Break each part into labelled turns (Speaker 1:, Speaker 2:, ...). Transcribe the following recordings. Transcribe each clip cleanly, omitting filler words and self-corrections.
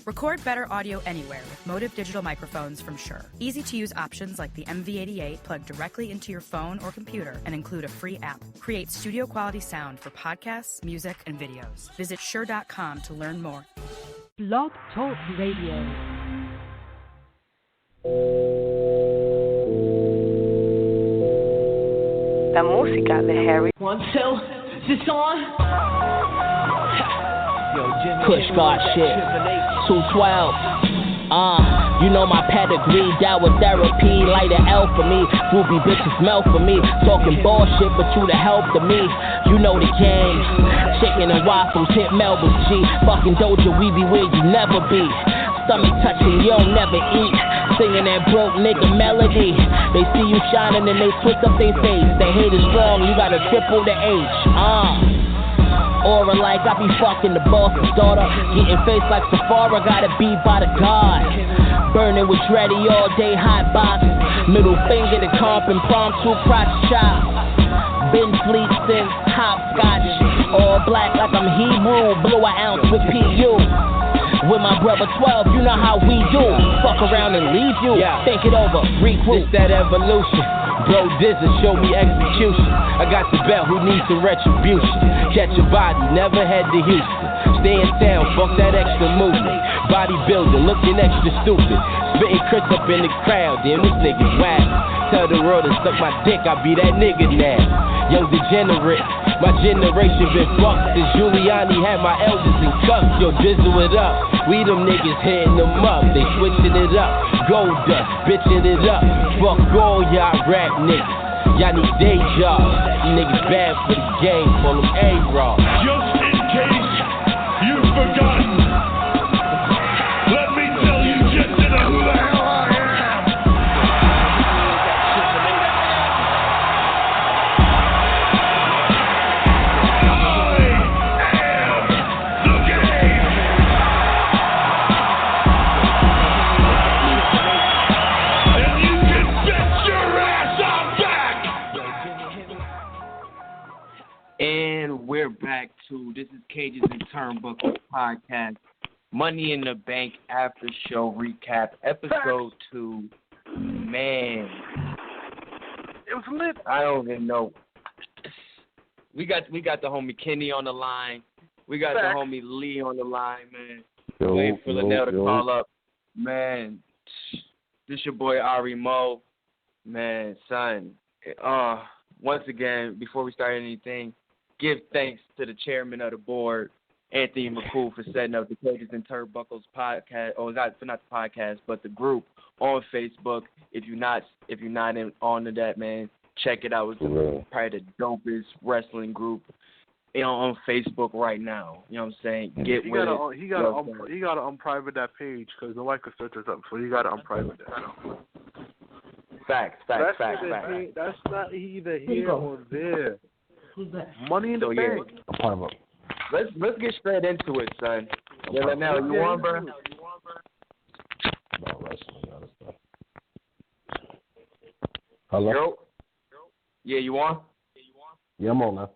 Speaker 1: Record better audio anywhere with Motive Digital Microphones from Shure. Easy-to-use options like the MV88 plug directly into your phone or computer and include a free app. Create studio-quality sound for podcasts, music, and videos. Visit Shure.com to learn more.
Speaker 2: Blog Talk Radio.
Speaker 3: La música de Harry.
Speaker 4: 1, 2, is this on?
Speaker 5: Push God shit. 212. You know my pedigree, that was therapy. Light an L for me, ruby bitches smell for me. Talking bullshit, but you the help to me. You know the game. Chicken and waffles, hit Melbourne G. Fucking Doja, we be where you never be. Stomach touching, you don't never eat. Singing that broke nigga melody. They see you shining and they twist up their face. They hate it strong, you gotta triple the H. Aura like I be fucking the boss's daughter. Getting face like Safari, gotta be by the God. Burning with Dreddy all day, hot box. Middle finger to comp impromptu crotch chop. Been fleet since hopscotch. All black like I'm Hebrew. Blew an ounce with PU. With my brother 12, you know how we do. Fuck around and leave you. Think it over, regroup.
Speaker 6: It's that evolution. Bro, Dizzy, show me execution. I got the belt, who needs some retribution? Catch a body, never head to Houston. Stay in town, fuck that extra movement. Bodybuilding, looking extra stupid. Spitting Chris up in the crowd, damn this nigga's wild. Tell the world to suck my dick, I'll be that nigga now. Young degenerate, my generation been fucked since Giuliani had my elders in cuffs. Yo, drizzle it up, we them niggas hitting them up. They switching it up, gold dust, bitching it up. Fuck all y'all rap niggas, y'all need day jobs. You niggas bad for the game, call them A-Raw.
Speaker 7: Just in case you've forgotten, let me tell you just to know who the hell I am.
Speaker 6: And we're back to This is Cages and Turnbuckles podcast, Money in the Bank after show recap, episode 2. Man,
Speaker 7: It was lit.
Speaker 6: I don't even know. We got the homie Kenny on the line. We got the homie Lee on the line, man. Waiting for Larnell to call up. Man, this your boy Arri Mo. Man, son. Once again, before we start anything, give thanks to the chairman of the board, Anthony McCool, for setting up the Cages and Turnbuckles podcast. Oh, not the podcast, but the group on Facebook. If you're not onto that, man, check it out. It's probably the dopest wrestling group on Facebook right now. You know what I'm saying? Get with it.
Speaker 7: He gotta unprivate that page because nobody can search us up. So you gotta unprivate that.
Speaker 6: Facts.
Speaker 7: That's not either here or there.
Speaker 2: Who's that?
Speaker 7: Money in the bank.
Speaker 6: Let's get straight into it, son. Yeah, now you on, bro?
Speaker 8: About wrestling, other stuff. Hello?
Speaker 6: Yo. Yeah, you on?
Speaker 8: Yeah, I'm on now.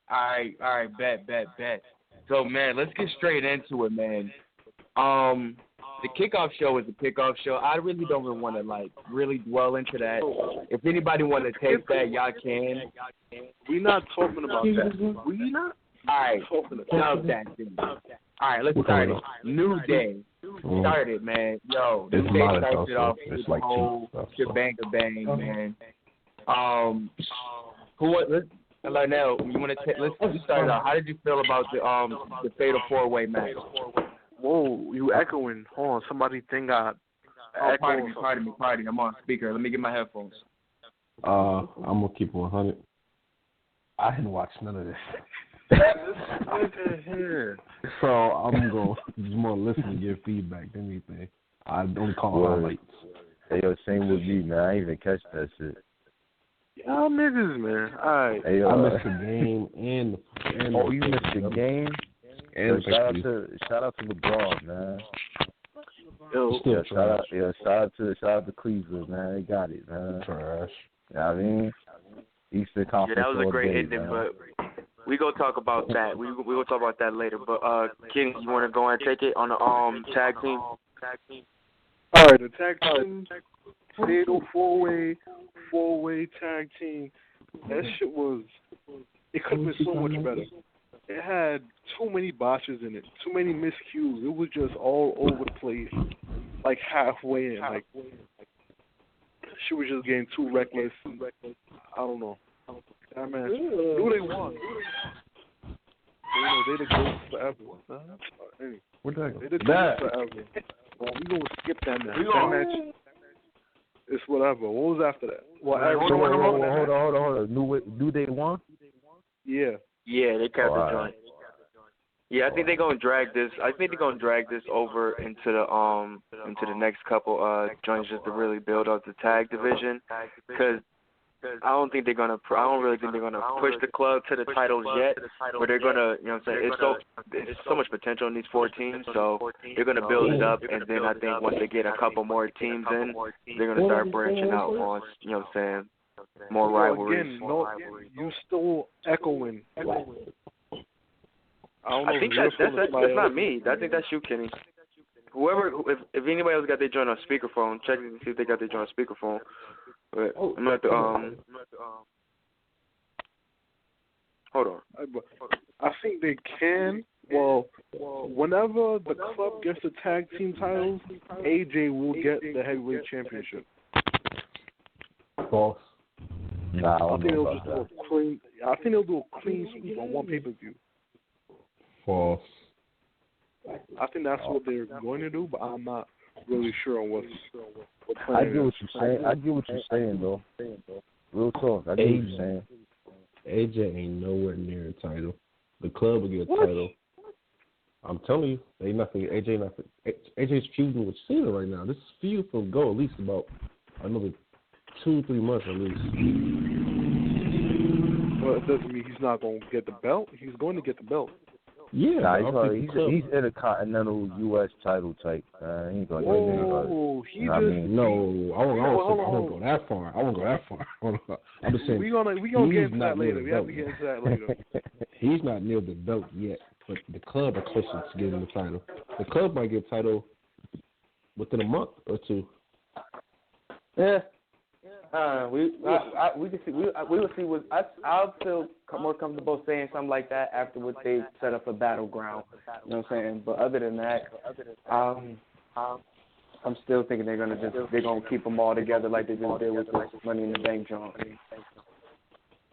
Speaker 6: All right, bet. So, man, let's get straight into it, man. The kickoff show is a kickoff show. I really don't even want to, really dwell into that. If anybody want to take that, y'all can.
Speaker 7: We're not talking about that. We not?
Speaker 6: All right, love that thing. All right, let's start it. New Day. Started, man. Yo, this day started off with the whole shebang, man. Larnell, you want to let's start out. How did you feel about the Fatal 4-Way match?
Speaker 7: Whoa, you echoing. Hold on, somebody think I
Speaker 6: pardon me. I'm on speaker. Let me get my headphones.
Speaker 8: I'm going to keep it 100. I didn't watch none of this. So I'm going to just more listen and give feedback than anything. I don't call highlights.
Speaker 9: Hey, yo, same with me, man. I didn't even catch that shit.
Speaker 7: Y'all niggas, man. All right.
Speaker 8: Hey, I missed the game and
Speaker 9: you missed the game?
Speaker 8: And
Speaker 9: shout out to LeBron, man.
Speaker 7: Yo,
Speaker 9: shout out to Cleveland, man. They got it, man.
Speaker 8: Trash.
Speaker 9: You know what I mean? Eastern Conference.
Speaker 7: Yeah, that was a great
Speaker 9: day,
Speaker 7: ending,
Speaker 9: man.
Speaker 6: we go talk about that. We will talk about that later. But Kenny, you want to go and take it on the tag team?
Speaker 8: All right, the tag team, fatal four-way tag team. That shit was. It could have been so much better. It had too many botches in it, too many miscues. It was just all over the place, like halfway in. Like she was just getting too reckless. I don't know. That match. Who they won? They the greatest forever. Anyway, they the greatest forever. Well, we gonna skip that match. That match. It's whatever. What was after that? Well,
Speaker 9: hold on. Do they won?
Speaker 8: Yeah.
Speaker 6: Yeah, they kept the joint. Yeah, I think they're gonna drag this. Over into the next couple joints just to really build up the tag division. Because I don't really think they're gonna push the club to the titles yet. But they're gonna, you know what I'm saying? It's so much potential in these 4 teams, so they're gonna build it up. And then I think once they get a couple more teams in, they're gonna start branching out on, you know what I'm saying? More rivalries.
Speaker 8: Again, you still echoing.
Speaker 6: I think that's not me. I think that's you, Kenny. Whoever, if anybody else got their joint on speakerphone, check to see if they got their joint on speakerphone. But I'm gonna have to hold on.
Speaker 8: I think they can. Well, whenever the club gets the tag team titles, AJ will get the heavyweight championship.
Speaker 9: False. Nah,
Speaker 8: I think they'll do a clean sweep on one pay-per-view.
Speaker 9: False.
Speaker 8: I think that's what they're going to do, but I'm not really sure on what
Speaker 9: I get what you're saying. I get what you're saying, though. Real talk. I get what you're saying.
Speaker 10: AJ ain't nowhere near a title. The club will get a title. I'm telling you, they nothing. AJ's feuding with Cena right now. This feud will go at least about another 2-3 months at least.
Speaker 8: Well, it doesn't mean he's not going to get the belt. He's going to get the belt.
Speaker 10: Yeah,
Speaker 9: he's Intercontinental U.S. title type. He ain't going to get anybody.
Speaker 10: No, I won't go that far. I'm just saying.
Speaker 8: We're gonna get into that later. We have to get into that later.
Speaker 10: He's not near the belt yet, but the club are closer to getting the title. The club might get title within a month or 2.
Speaker 6: Yeah. We can see. We will see. I'll feel more comfortable saying something like that after what they set up a battleground. You know what I'm saying? But other than that, I'm still thinking they're gonna keep them all together like they just did with the Money in the Bank joint.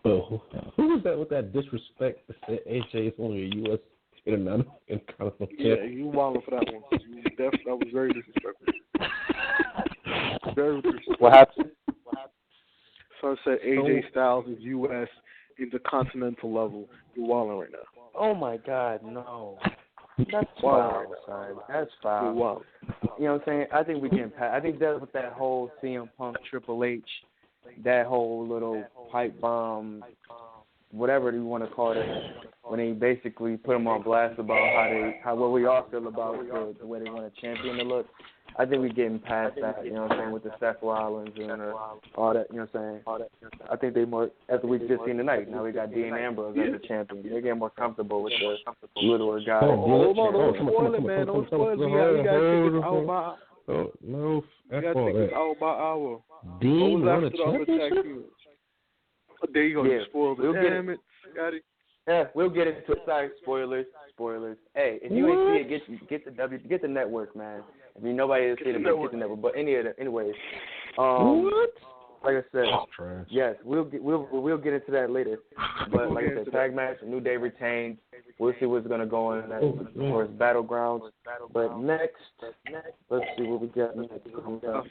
Speaker 10: Oh, who was that with that disrespect that said AJ is only a U.S. Intercontinental?
Speaker 8: Yeah, you wilding for that one. That was very disrespectful. Very disrespectful.
Speaker 9: What happened?
Speaker 8: Son said AJ Styles is U.S. intercontinental level. You're wilding right now.
Speaker 6: Oh my God, no. That's foul, son. That's foul.
Speaker 8: Wow.
Speaker 6: You know what I'm saying? I think we can pass. I think that's what that whole CM Punk Triple H, that whole little pipe bomb, whatever you want to call it, when they basically put them on blast about how we all feel about the way they want a champion to look. I think we're getting past that, you know what I'm saying, with the Seth Rollins and all that, you know what I'm saying. I think they more, after we've just seen tonight, now we got Dean Ambrose as the champion. They're getting more comfortable with the littler guy.
Speaker 8: Don't spoil it, man. Don't spoil it. We got to take it out by
Speaker 10: hour. No,
Speaker 8: that's all that. Out by hour.
Speaker 10: Dean won a championship?
Speaker 8: There you go. You spoiled it. Damn it, Scotty.
Speaker 6: Yeah, we'll get into it. Sorry, spoilers. Hey, if you ain't see it, get the network, man. I mean, nobody has seen it, but get the network. But anyways,
Speaker 10: what?
Speaker 6: Like I said, yes, we'll get into that later. But like I said, tag match, New Day retained. We'll see what's gonna go on as far as battlegrounds. But next, let's see what we got next.
Speaker 8: I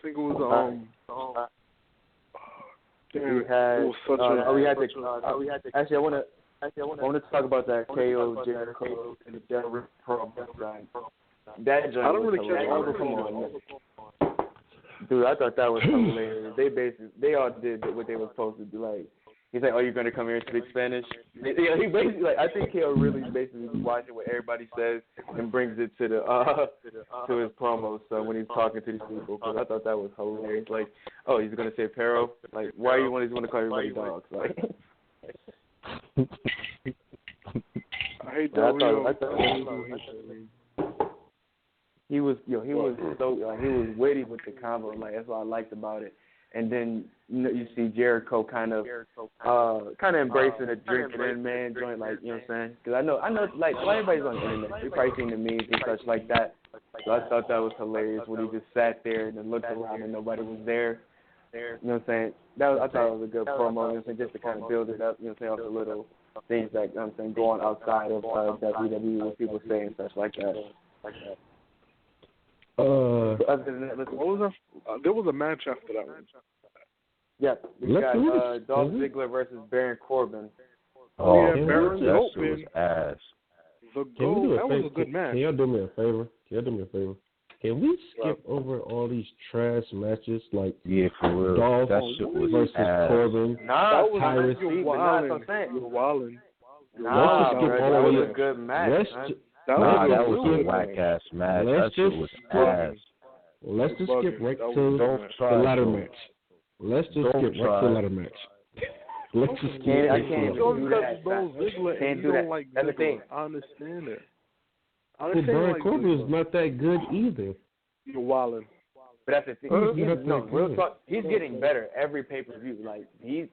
Speaker 8: think it was
Speaker 6: Actually, I want to talk about that KO Jericho and the Jericho Pro Wrestling. That joint. I don't really care. Come on, dude. I thought that was hilarious. They all did what they were supposed to do. Like, he's like, "Oh, you're gonna come here and speak Spanish?" Yeah, he basically like. I think KO really basically watching what everybody says and brings it to to his promos. So when he's talking to these people, because I thought that was hilarious. Like, oh, he's gonna say Pero. Like, why you want to call everybody dogs? Like.
Speaker 8: I hate Del Rio.
Speaker 6: He was witty with the combo. Like that's what I liked about it. And then you see Jericho kind of embracing the drink it in man joint, like you know what I'm saying? Because I know, like everybody's on the internet. You probably seen the memes and such like that. So I thought that was hilarious when he just sat there and then looked around and nobody was there. You know what I'm saying? I thought it was a good promo. You know what I'm saying? Just to kind of build it up. You know what I'm saying? Off the little things that you know what I'm saying going outside of WWE, what people say and such like that. Other than that,
Speaker 8: there was a match after that one.
Speaker 6: Yeah, we got Dolph Ziggler versus Baron Corbin.
Speaker 9: Oh,
Speaker 8: yeah, Baron Corbin
Speaker 9: was ass.
Speaker 8: That was a good match.
Speaker 10: Can y'all do me a favor? Can we skip over all these trash matches like
Speaker 9: for real.
Speaker 10: Dolph versus
Speaker 9: ass.
Speaker 10: Corbin?
Speaker 8: That was
Speaker 10: Tyrus.
Speaker 8: You're wildin'.
Speaker 6: Nah,
Speaker 10: skip
Speaker 6: that
Speaker 10: all
Speaker 6: was
Speaker 10: of
Speaker 6: a good match.
Speaker 8: That
Speaker 9: was a whack ass match. That shit was ass.
Speaker 10: Let's just skip right to the ladder match. Let's just skip right to the ladder match. Let's just skip.
Speaker 6: I can't do that.
Speaker 8: Can't do that. Like
Speaker 6: that's the thing.
Speaker 8: I understand it.
Speaker 10: Baron Corbin is not that good either.
Speaker 8: You're wildin'.
Speaker 6: But that's the thing. Real talk. He's getting better every pay-per-view.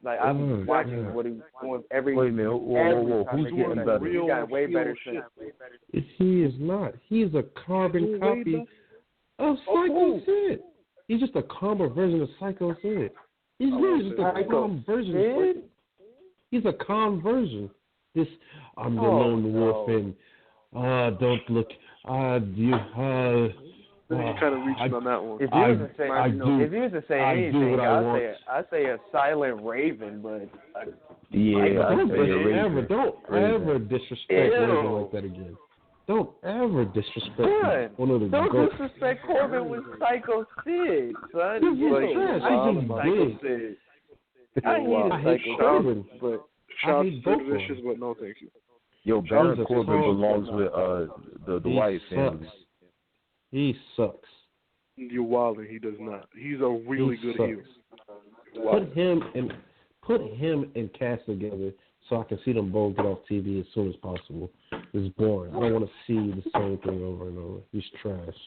Speaker 6: I'm watching what he's doing every.
Speaker 9: Wait a minute. Whoa. Who's getting better?
Speaker 6: He got way better shit.
Speaker 10: He is not. He's a carbon copy of Psycho Sid. He's just a calmer version of Psycho Sid. He's really just a calm version. He's a calm version. I'm the lone wolf and don't look.
Speaker 8: You're kind of reaching on that one.
Speaker 6: If you was to say anything, I'd say a silent raven, but
Speaker 10: don't ever disrespect Raven like that again. Don't ever disrespect one of the
Speaker 6: Don't disrespect Corbin with Psycho Sid, son.
Speaker 10: I hate Corbin, but
Speaker 8: I hate both dishes, but no thank you.
Speaker 9: Yo, Baron Corbin belongs with the White family.
Speaker 10: He sucks.
Speaker 8: You're wilding. He does not. He's a really good heel.
Speaker 10: Put him and Cass together so I can see them both get off TV as soon as possible. It's boring. I don't want to see the same thing over and over. He's trash.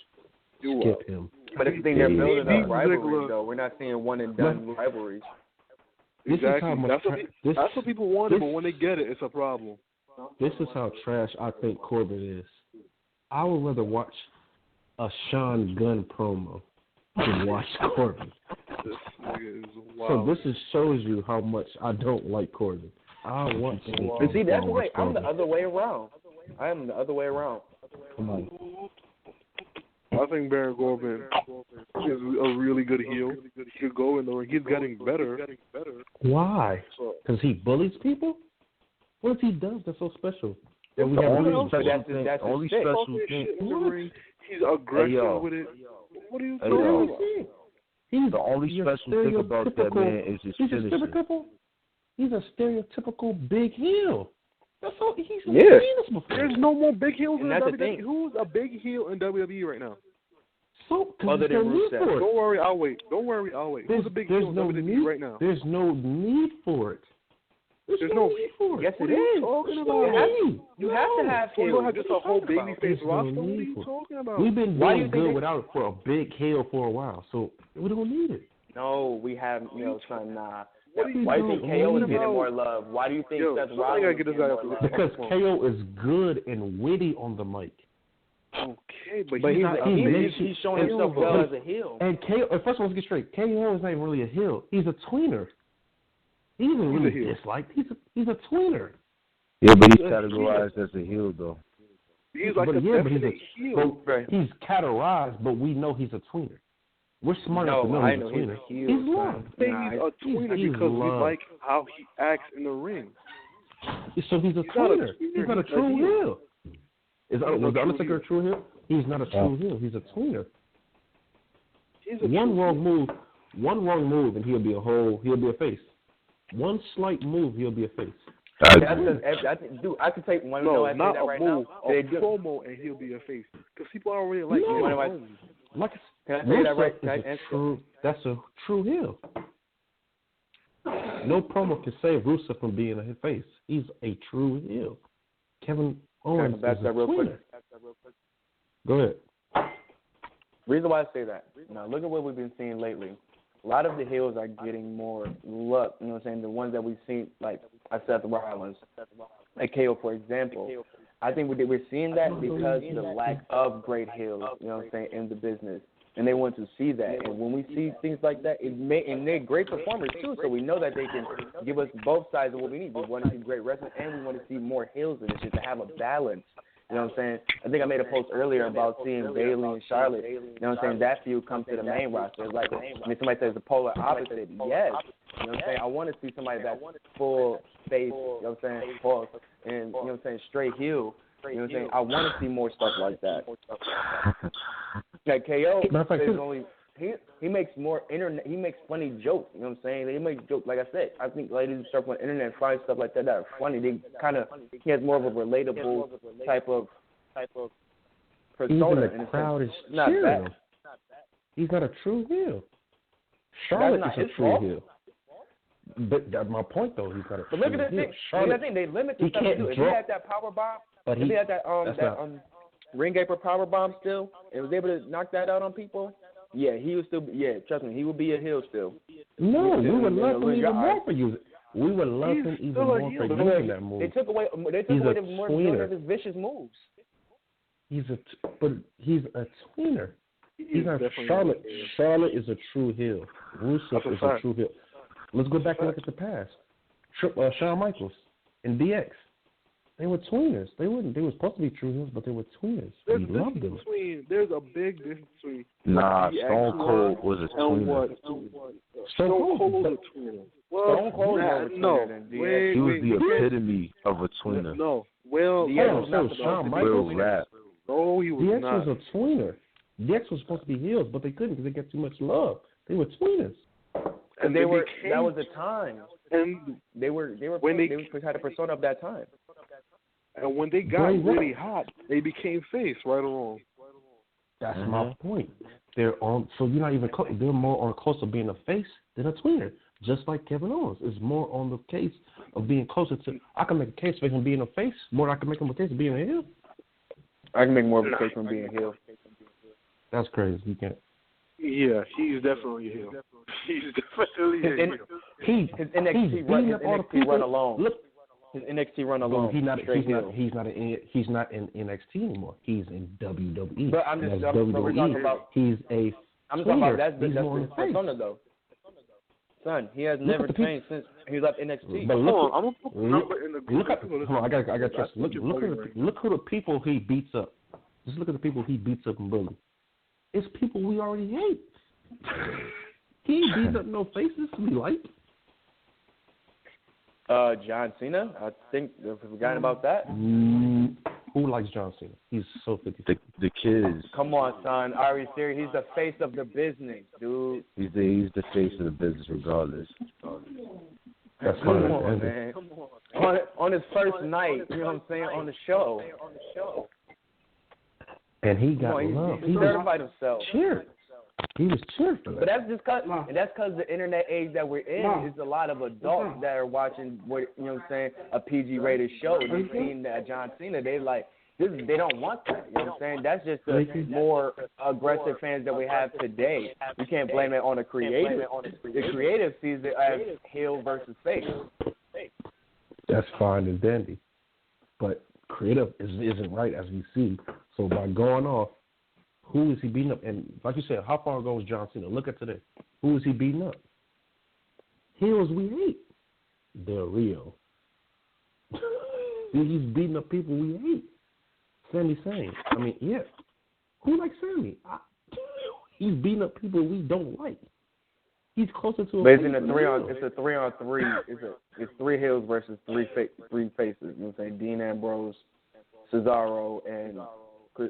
Speaker 10: Skip him.
Speaker 6: But the thing, they're building up rivalries, though. We're not seeing one and done rivalries.
Speaker 8: Exactly. That's what people want, but when they get it, it's a problem.
Speaker 10: This is how trash I think Corbin is. I would rather watch a Sean Gunn promo than watch Corbin.
Speaker 8: This nigga is wild.
Speaker 10: So this shows you how much I don't like Corbin. I want to.
Speaker 6: But see, that's the way. I'm the other way around. I am the other way around.
Speaker 10: Come on.
Speaker 8: I think Baron Corbin is a really good heel. He could go in the ring. He's getting better.
Speaker 10: Why? Because he bullies people? What he does that's so special? And we
Speaker 6: that's
Speaker 9: only special thing.
Speaker 8: He's aggressive with it. What are you talking about?
Speaker 9: The only special thing about that man is his finisher.
Speaker 10: He's a stereotypical big heel. That's all. He's seen this before.
Speaker 8: There's no more big heels in WWE.
Speaker 6: Thing.
Speaker 8: Who's a big heel in WWE right now?
Speaker 10: So,
Speaker 6: other than Rusev.
Speaker 8: Don't worry, I'll wait. Who's a big heel in WWE right now?
Speaker 10: There's no need for it.
Speaker 8: There's no need for it.
Speaker 6: Yes, it is. You have to have heels.
Speaker 8: You have just a whole babyface roster. What are you talking about?
Speaker 10: We've been doing good without it for a big heel for a while, so we don't need it.
Speaker 6: No, we have son. Nah. Why do you think KO is getting more love? Why do you think Seth Rollins is getting more love?
Speaker 10: Because KO is good and witty on the mic.
Speaker 8: Okay, but
Speaker 6: he's showing himself well as a heel.
Speaker 10: And KO, first of all, let's get straight. KO is not even really a heel. He's a tweener. He's even really disliked. He's a tweener.
Speaker 9: Yeah, but he's categorized as a heel, though.
Speaker 8: He's like a heel.
Speaker 10: He's categorized, but we know he's a tweener. We're smart enough to know he's a tweener. He's loved.
Speaker 8: He's a tweener because we like how he acts in the ring.
Speaker 10: So he's a tweener. He's not a true heel. Was the Undertaker a true heel? He's not a true heel. He's a tweener. One wrong move, and he'll be a face. One slight move, he'll be a face.
Speaker 6: I can take one.
Speaker 8: No,
Speaker 6: I
Speaker 8: not
Speaker 6: that
Speaker 8: a
Speaker 6: right
Speaker 8: move.
Speaker 6: Now.
Speaker 8: A promo, and he'll be a face. Because people already like him.
Speaker 6: Can I say that right?
Speaker 10: That's a true heel. No promo can save Rusev from being a face. He's a true heel. Kevin Owens
Speaker 11: back
Speaker 10: is
Speaker 11: that
Speaker 10: a
Speaker 11: real quick.
Speaker 10: tweener. Go ahead.
Speaker 11: Reason why I say that. Now, look at what we've been seeing lately. A lot of the heels are getting more luck, you know what I'm saying? The ones that we've seen, like Seth Rollins, like KO, for example. I think we're seeing that because of the lack of great heels, you know what I'm saying, in the business. And they want to see that. And when we see things like that, and they're great performers, too, so we know that they can give us both sides of what we need. We want to see great wrestling, and we want to see more heels in it, just to have a balance. You know what I'm saying? I think I made a post earlier about seeing Bayley and Charlotte. You know what I'm saying? That feud come to the main roster. It's like, somebody says the polar opposite. Yes. You know what I'm saying? I want to see somebody that's full face, you know what I'm saying, full, and, you know what I'm saying, straight heel. You know what I'm saying? I want to see more stuff like that. Like KO is only he makes more internet. He makes funny jokes. You know what I'm saying? He makes jokes. Like I said, I think ladies start on the internet and find stuff like that are funny. They kind of he has more of a relatable type of persona.
Speaker 10: Even the crowd is cheering him. He's not a true heel. Charlotte is a true heel. But that's my point, though. He's not a true heel.
Speaker 11: But look at the thing. I think they limit the stuff too. If he had that power bomb, if he had that ring apron power bomb still, and was able to knock that out on people. Yeah, he would still. Yeah, trust me, he would be a heel still.
Speaker 10: No, we would love him even more for using. We would love him even more for using that move.
Speaker 11: They took away the more of his vicious moves.
Speaker 10: He's a tweener. He's not Charlotte. Charlotte is a true heel. Rusev is a true heel. Let's go back and look at the past. Shawn Michaels and DX. They were tweeners. They were supposed to be true heels, but they were tweeners. We loved them.
Speaker 8: There's a big difference between.
Speaker 9: Nah, Stone Cold was a tweener.
Speaker 8: Stone Cold was a tweener. Well,
Speaker 11: Stone Cold was a tweener than DX.
Speaker 9: He was the epitome of a tweener.
Speaker 8: No,
Speaker 10: Shawn Michaels.
Speaker 8: No, he was
Speaker 10: DX
Speaker 8: not.
Speaker 10: DX was a tweener. DX was supposed to be heels, but they couldn't because they got too much love. They were tweeners.
Speaker 11: And they were. That was the time. And they had a persona of that time.
Speaker 8: And when they got really hot, they became face, right or wrong.
Speaker 10: That's my point. They're on. So you're not even. They're more on close to being a face than a tweener. Just like Kevin Owens is more on the case of being closer to. I can make a case for him being a face more than I can make him a case of being a heel.
Speaker 11: I can make more of a case from being a heel.
Speaker 10: That's crazy. You can't.
Speaker 8: Yeah, he's definitely a heel. He's definitely a heel.
Speaker 11: His NXT run alone.
Speaker 10: Look,
Speaker 11: his NXT run alone.
Speaker 10: He's not in NXT anymore. He's in WWE.
Speaker 11: But I'm just talking about.
Speaker 10: He's a.
Speaker 11: I'm talking about that's his persona though. Son, he has never changed since he left NXT.
Speaker 10: But look I got trust. Look who the people he beats up. Just look at the people he beats up and bullies. It's people we already hate. He ain't beating up no faces we like.
Speaker 11: John Cena. I think we've forgotten about that.
Speaker 10: Who likes John Cena? He's so 50.
Speaker 9: The kids.
Speaker 11: Come on, son. Arri, he's the face of the business, dude.
Speaker 9: He's the face of the business, regardless.
Speaker 10: That's
Speaker 11: Come on, man. On his first night, you know what I'm saying, on the show.
Speaker 10: And he got love.
Speaker 11: He certified himself.
Speaker 10: Cheered. He was cheered for that.
Speaker 11: But that's just because the internet age that we're in is a lot of adults that are watching, you know what I'm saying, a PG-rated show. They've seen that John Cena. They like, they don't want that. You know what I'm saying? That's just the more aggressive fans that we have today. You can't blame it on the creative. The creative sees it as heel versus face.
Speaker 10: That's fine and dandy. But creative isn't right, as we see. So by going off, who is he beating up? And like you said, how far ago was John Cena? Look at today. Who is he beating up? Heels we hate. Del Rio. He's beating up people we hate. Sami Zayn. I mean, yeah. Who likes Sami? He's beating up people we don't like. He's closer to a.
Speaker 11: But it's a 3-on-3. It's 3 heels versus 3 faces. You know what I'm saying? Dean Ambrose, Cesaro, and who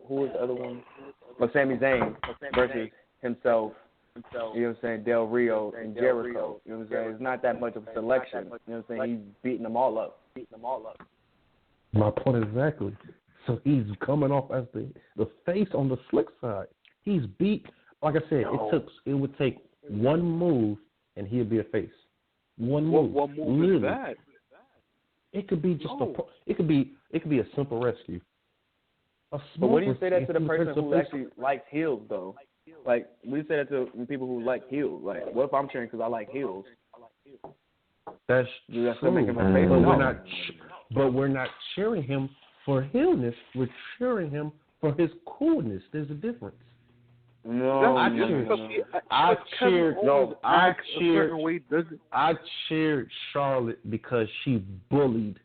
Speaker 11: was the other one? Well, Sami Zayn versus himself. You know what I'm saying? Del Rio and Jericho. You know what I'm saying? It's not that much of a selection. You know what I'm saying? He's beating them all up.
Speaker 10: My point exactly. So he's coming off as the face on the slick side. He's beat. Like I said, it would take one move and he'd be a face. One move.
Speaker 8: What move is that?
Speaker 10: It could be just it could be a simple rescue.
Speaker 11: But what do you say that to the person who actually likes heels, though? Like, what do you say that to people who like heels? Like, what if I'm cheering because I like heels?
Speaker 10: That's true. But we're not cheering him for heelness. We're cheering him for his coolness. There's a difference. I cheered Charlotte because she bullied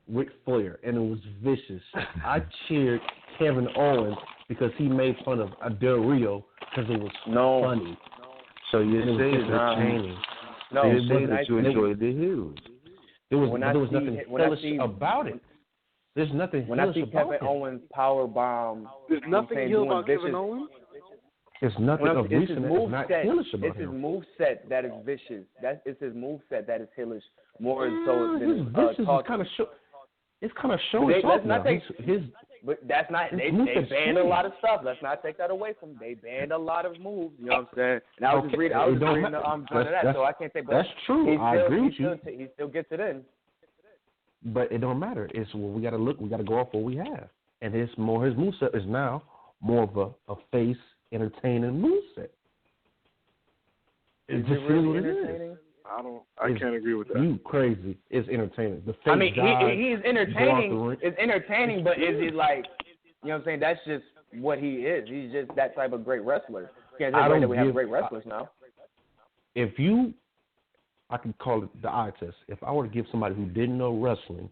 Speaker 10: Ric Flair, and it was vicious. I cheered Kevin Owens because he made fun of Del Rio because it was funny.
Speaker 9: So you say it's entertaining. No, you say that you enjoyed the heels.
Speaker 10: There was nothing hellish about it. There's nothing
Speaker 11: when I see Kevin Owens power bomb.
Speaker 8: There's nothing heel about Kevin Owens.
Speaker 10: There's nothing of recent that is not hellish about him.
Speaker 11: It's his moveset that is vicious. It's his moveset that is hellish more so than
Speaker 10: his vicious is kind of show. It's kind of showing off now.
Speaker 11: But that's not. They banned a lot of stuff. Let's not take that away from them. They banned a lot of moves. You know what I'm saying? And I was just reading. So I can't say. But
Speaker 10: that's true. I agree with you.
Speaker 11: He still gets it in.
Speaker 10: But it don't matter. It's we got to look. We got to go off what we have. And his moveset is now more of a face entertaining moveset.
Speaker 11: Is it really entertaining?
Speaker 8: I can't agree with that.
Speaker 10: You crazy. It's entertaining. The
Speaker 11: I mean, he's entertaining. It's entertaining, but is it like, you know what I'm saying? That's just what he is. He's just that type of great wrestler. You can't say that we have great wrestlers now.
Speaker 10: I could call it the eye test. If I were to give somebody who didn't know wrestling,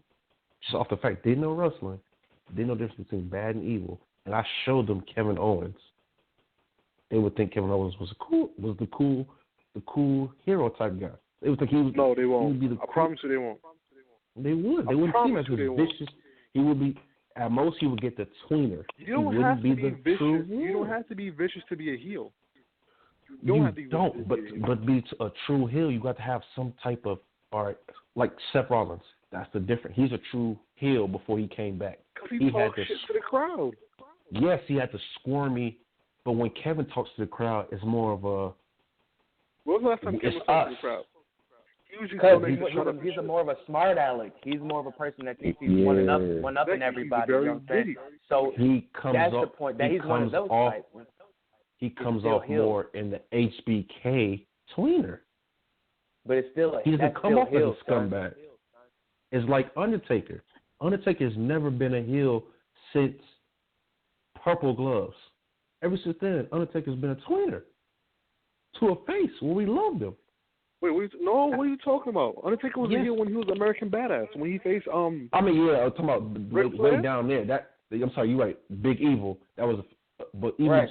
Speaker 10: just off the fact didn't know wrestling, didn't know the difference between bad and evil, and I showed them Kevin Owens, they would think Kevin Owens was the cool hero type guy. They would think he was.
Speaker 8: No, they won't.
Speaker 10: He would be the
Speaker 8: I promise you, they won't.
Speaker 10: They would. They wouldn't see him as vicious. He would be. At most, he would get the tweener.
Speaker 8: You don't have to be vicious. You don't have to be vicious to be a heel.
Speaker 10: You don't. But be a true heel, you got to have some type of like Seth Rollins. That's the difference. He's a true heel before he came back.
Speaker 8: Because he talks shit to the crowd.
Speaker 10: Yes, he had the squirmy, but when Kevin talks to the crowd, it's more of a.
Speaker 8: When was the last time Kevin talked to the crowd?
Speaker 11: He's more of a smart aleck. He's more of a person that thinks he's one up in everybody. You know what I'm saying? So that's the point. That he's one of those types.
Speaker 10: He comes off more in the HBK tweener.
Speaker 11: But it's still
Speaker 10: he doesn't come off as a scumbag. It's like Undertaker. Undertaker's never been a heel since Purple Gloves. Ever since then, Undertaker's been a tweener to a face where we loved him.
Speaker 8: Wait, what are you talking about? Undertaker was a heel when he was American Badass. When he faced I'm
Speaker 10: talking about way down there. I'm sorry, you're right. Big Evil. That was but even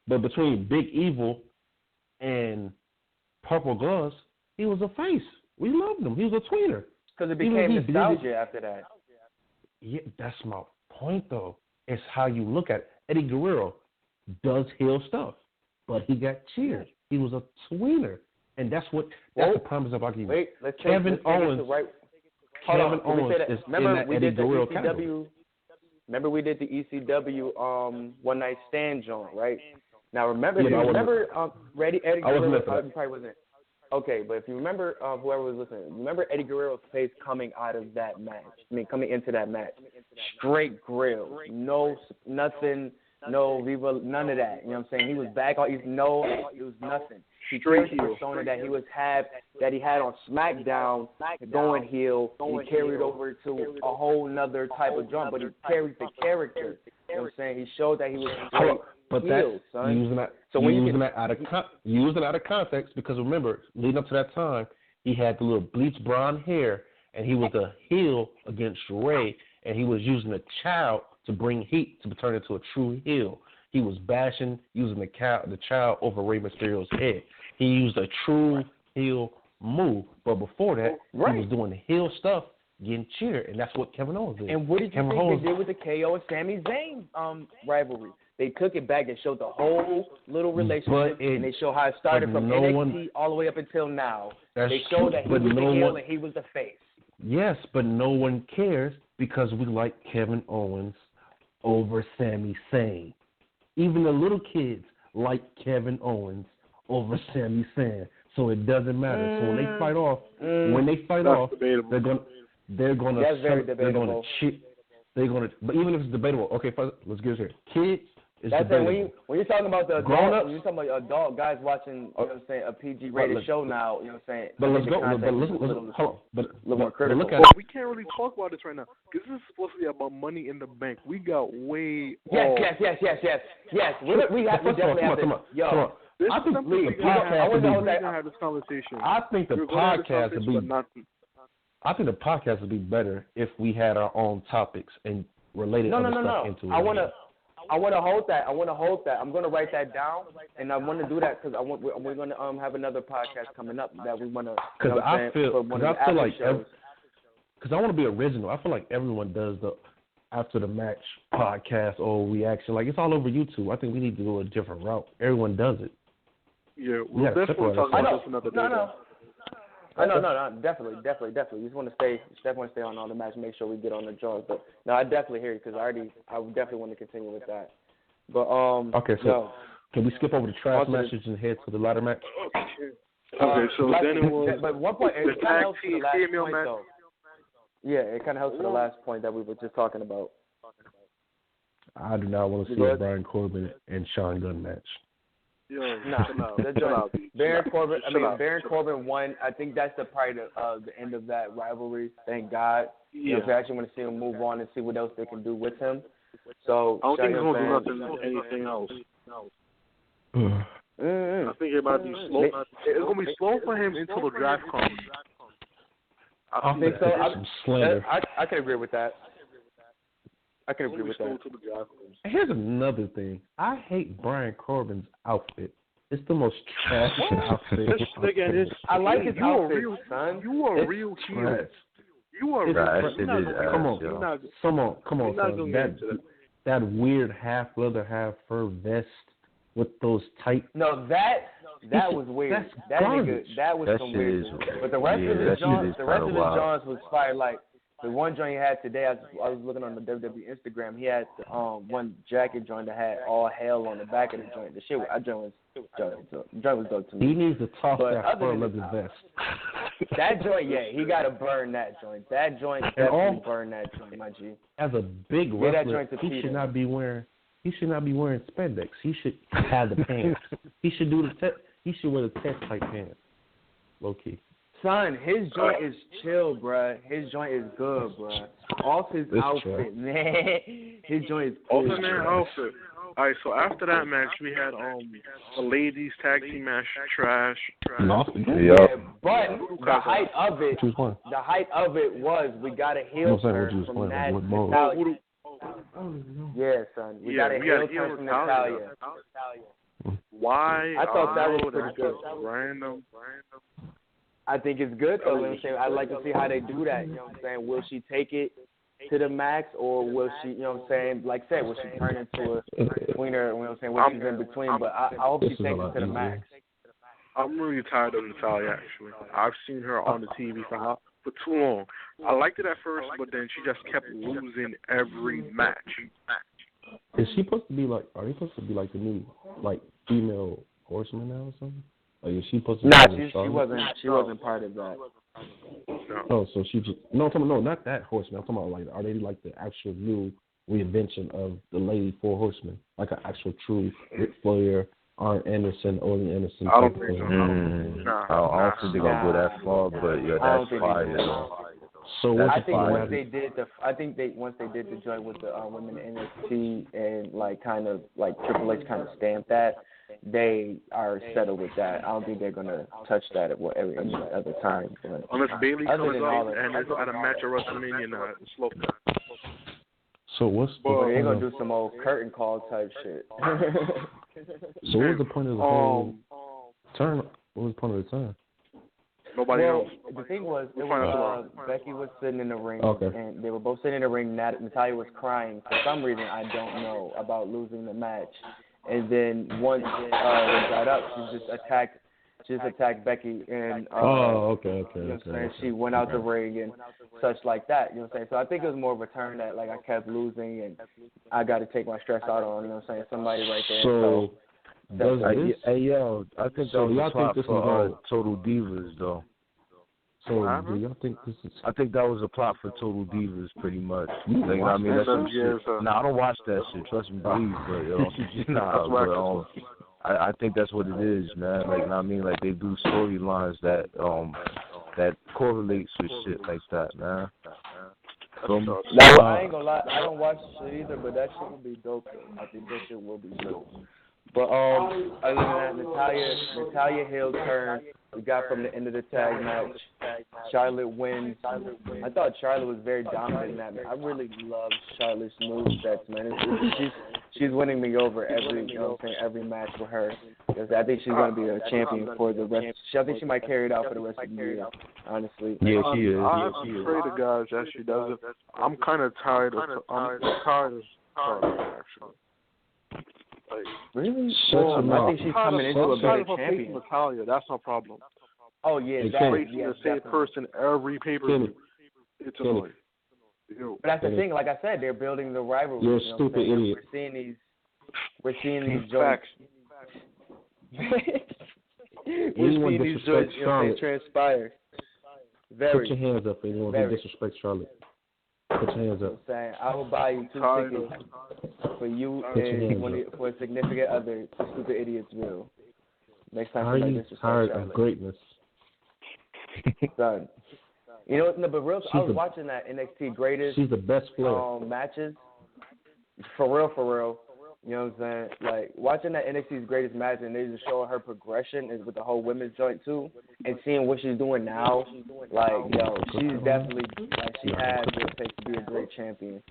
Speaker 10: between Big Evil and Purple Gloves, he was a face. We loved him. He was a tweener.
Speaker 11: Because it became nostalgia after that.
Speaker 10: Yeah, that's my point, though. It's how you look at it. Eddie Guerrero does heel stuff, but he got cheered. He was a tweener, and that's the premise of argument.
Speaker 11: Wait,
Speaker 10: Kevin Owens is in that Eddie Guerrero category.
Speaker 11: Remember we did the ECW One Night Stand joint, right? Now Eddie Guerrero probably wasn't. Okay, but if you remember, whoever was listening, remember Eddie Guerrero's face coming out of that match. Coming into that match, straight grill, no nothing, no Viva, none of that. You know what I'm saying? He was back on. It was nothing. He carried the persona that he had on SmackDown, going heel. He carried over to a whole nother type of jump, but he carried the character. You know what I'm saying? He showed that he was straight.
Speaker 10: But
Speaker 11: heel,
Speaker 10: that's using that out of context, because remember, leading up to that time, he had the little bleached blonde hair, and he was a heel against Ray, and he was using a child to bring heat to turn into a true heel. He was using the child over Rey Mysterio's head. He used a true heel move, but before that, he was doing the heel stuff, getting cheered, and that's what Kevin Owens did.
Speaker 11: And what did you think they did with the KO and Sami Zayn rivalry? They took it back and showed the whole little relationship, and they showed how it started from NXT all the way up until now. They showed that he was the heel and he was the face.
Speaker 10: Yes, but no one cares because we like Kevin Owens over Sami Zayn. Even the little kids like Kevin Owens over Sami Zayn So it doesn't matter. So when they fight off,
Speaker 8: debatable.
Speaker 10: they're gonna
Speaker 11: That's very debatable.
Speaker 10: But even if it's debatable, okay, let's get here. Kids is
Speaker 11: That's
Speaker 10: debatable.
Speaker 11: it. When you're talking about the
Speaker 10: Grown-ups,
Speaker 11: when you're talking about adult guys watching, you know what I'm saying, a PG rated show now, you know what I'm saying.
Speaker 10: But let's go.
Speaker 11: But
Speaker 10: look at.
Speaker 8: But we can't really talk about this right now because this is supposed to be about money in the bank. We got way.
Speaker 11: Yes. We have to definitely have to. Yo,
Speaker 8: I think the podcast would be. Have this conversation.
Speaker 10: I think the podcast would be. I think the podcast would be better if we had our own topics and related other stuff into it.
Speaker 11: I want to hold that. I'm going to write that down, and I want to do that because we're going to have another podcast coming up that we want to.
Speaker 10: Because I feel like because I want to be original. I feel like everyone does the after the match podcast or reaction. Like it's all over YouTube. I think we need to go a different route. Everyone does it.
Speaker 8: Yeah, we'll definitely talk about this another day.
Speaker 11: No, definitely. We just want to stay on all the match, make sure we get on the jaws. But no, I definitely hear you because I definitely want to continue with that. But
Speaker 10: okay, so can we skip over the trash matches and head to the ladder match?
Speaker 8: Okay, so then it was.
Speaker 11: But one point, it kind of helps for the last point
Speaker 8: match.
Speaker 11: though. Yeah, it kind of helps for the last point that we were just talking about.
Speaker 10: I do not want to see a Brian Corbin and Sean Gunn match.
Speaker 11: Baron Corbin won. I think that's the end of that rivalry. Thank God.
Speaker 8: Yeah.
Speaker 11: I actually want to see him move on and see what else they can do with him. So
Speaker 8: I don't think he's gonna do anything else. I think it might be slow. It's gonna be slow for him until the draft comes.
Speaker 11: I think so.
Speaker 10: Slender.
Speaker 11: I can agree with that.
Speaker 10: Here's another thing. I hate Brian Corbin's outfit. It's the most trash outfit.
Speaker 11: I like his outfit, son.
Speaker 8: You are a real heel. You are real.
Speaker 10: Come on, son. That weird half leather, half fur vest with those tight.
Speaker 11: No, that was weird. That was some weird. But the rest of the Johns was fire. Like the one joint he had today, I was looking on the WWE Instagram. He had one jacket joint that had all hell on the back of the joint. The shit, joint was dope to me.
Speaker 10: He needs to toss that fur leather vest.
Speaker 11: That joint, he got to burn that joint. That joint definitely burn that joint, my G.
Speaker 10: As a big wrestler, he should not be wearing spandex. He should have the pants. He should He should wear the test type pants. Low key.
Speaker 11: Son, his joint is chill, bruh. His joint is good, bruh. Off his outfit, man. His joint is cool.
Speaker 8: Off man outfit. All right, so after that match, we had a ladies tag team match, trash.
Speaker 11: Yeah, but the height of it was we got a heel turn from Natalia. Yeah, son, we got a heel turn from Natalia.
Speaker 8: Why?
Speaker 11: I thought that was pretty good.
Speaker 8: Random.
Speaker 11: I think it's good though. I'd like to see how they do that. You know what I'm saying? Will she take it to the max, or will she? You know what I'm saying? Like I said, will she turn into a tweener? You know what I'm saying? What she's in between, but I hope she takes it to the max.
Speaker 8: I'm really tired of Natalia. Actually, I've seen her on the TV for too long. I liked it at first, but then she just kept losing every match.
Speaker 10: Is she supposed to be like? Are they supposed to be like the new female horseman now or something? Like, is she supposed to?
Speaker 11: She wasn't part of that.
Speaker 10: No, so she just I'm talking not that horseman. I'm talking about are they like the actual new reinvention of the Lady Four Horsemen, like an actual true Ric Flair, Arn Anderson, Orton Anderson?
Speaker 8: I don't think so.
Speaker 9: I don't think they're gonna go that far, but that's fire.
Speaker 10: So
Speaker 11: I think once they did the joint with the women NXT and kind of Triple H kind of stamped that, they are settled with that. I don't think they're gonna touch that at any other time.
Speaker 8: Unless Bayley comes up and it's at a match at WrestleMania now, it's slow.
Speaker 10: So what's
Speaker 11: they're gonna do some old curtain call type shit.
Speaker 10: So what was the point of the whole turn? What was the point of the turn?
Speaker 8: Nobody knows.
Speaker 11: The thing was, Becky was sitting in the ring, and they were both sitting in the ring. Natalya was crying for some reason I don't know about losing the match. And then once it got up, she just attacked Becky, and
Speaker 10: okay.
Speaker 11: You know what I'm saying? She went out the ring and such like that. You know what I'm saying? So I think it was more of a turn that I kept losing, and I got to take my stress out on. You know what I'm saying? Somebody right there.
Speaker 10: So
Speaker 9: Hey, yo, I think that was a plot for Total Divas, though.
Speaker 10: So, do y'all think this is...
Speaker 9: I think that was a plot for Total Divas, pretty much. Like, you know what I mean? That's some shit. Nah, I don't watch that shit. Trust me, please. But, I think that's what it is, man. Like, you know what I mean? Like, they do storylines that correlates with shit like that, man.
Speaker 11: Now, I ain't gonna lie, I don't watch shit either, but that shit would be dope. I think that shit will be dope. But other than that, Natalia heel turn we got from the end of the tag match. Charlotte wins. I thought Charlotte was very dominant in that match. I really love Charlotte's movesets, man. She's winning me over every match with her. I think she's going to be a champion for the rest. I think she might carry it out for the rest of the year, honestly.
Speaker 9: Yeah, she is.
Speaker 8: I'm afraid of guys that she does it. I'm kind of tired of Charlotte, actually. Like,
Speaker 11: really? I think she's coming into a better champion.
Speaker 8: Natalia, that's no problem.
Speaker 11: Oh yeah,
Speaker 8: the same person every pay-per-view. It's annoying.
Speaker 11: But that's the thing. Like I said, they're building the rivalry.
Speaker 10: You're a stupid idiot.
Speaker 11: We're seeing these joints. We're seeing these joints transpire.
Speaker 10: Put your hands up, anyone who disrespects Charlotte. Put your hands up.
Speaker 11: I'm saying, I will buy you 2 tickets for you and for a significant other to Stupid Idiots Bill. Next time somebody disrespects
Speaker 10: Charlotte.
Speaker 11: Charlotte.
Speaker 10: Of greatness.
Speaker 11: Son. You know what? No, but real, I was watching that NXT Greatest.
Speaker 10: She's the best player.
Speaker 11: Matches. For real. You know what I'm saying? Like, watching that NXT's Greatest match and they just showing her progression is with the whole women's joint, too, and seeing what she's doing now, like, yo, she's definitely, like, she has what it takes to be a great champion.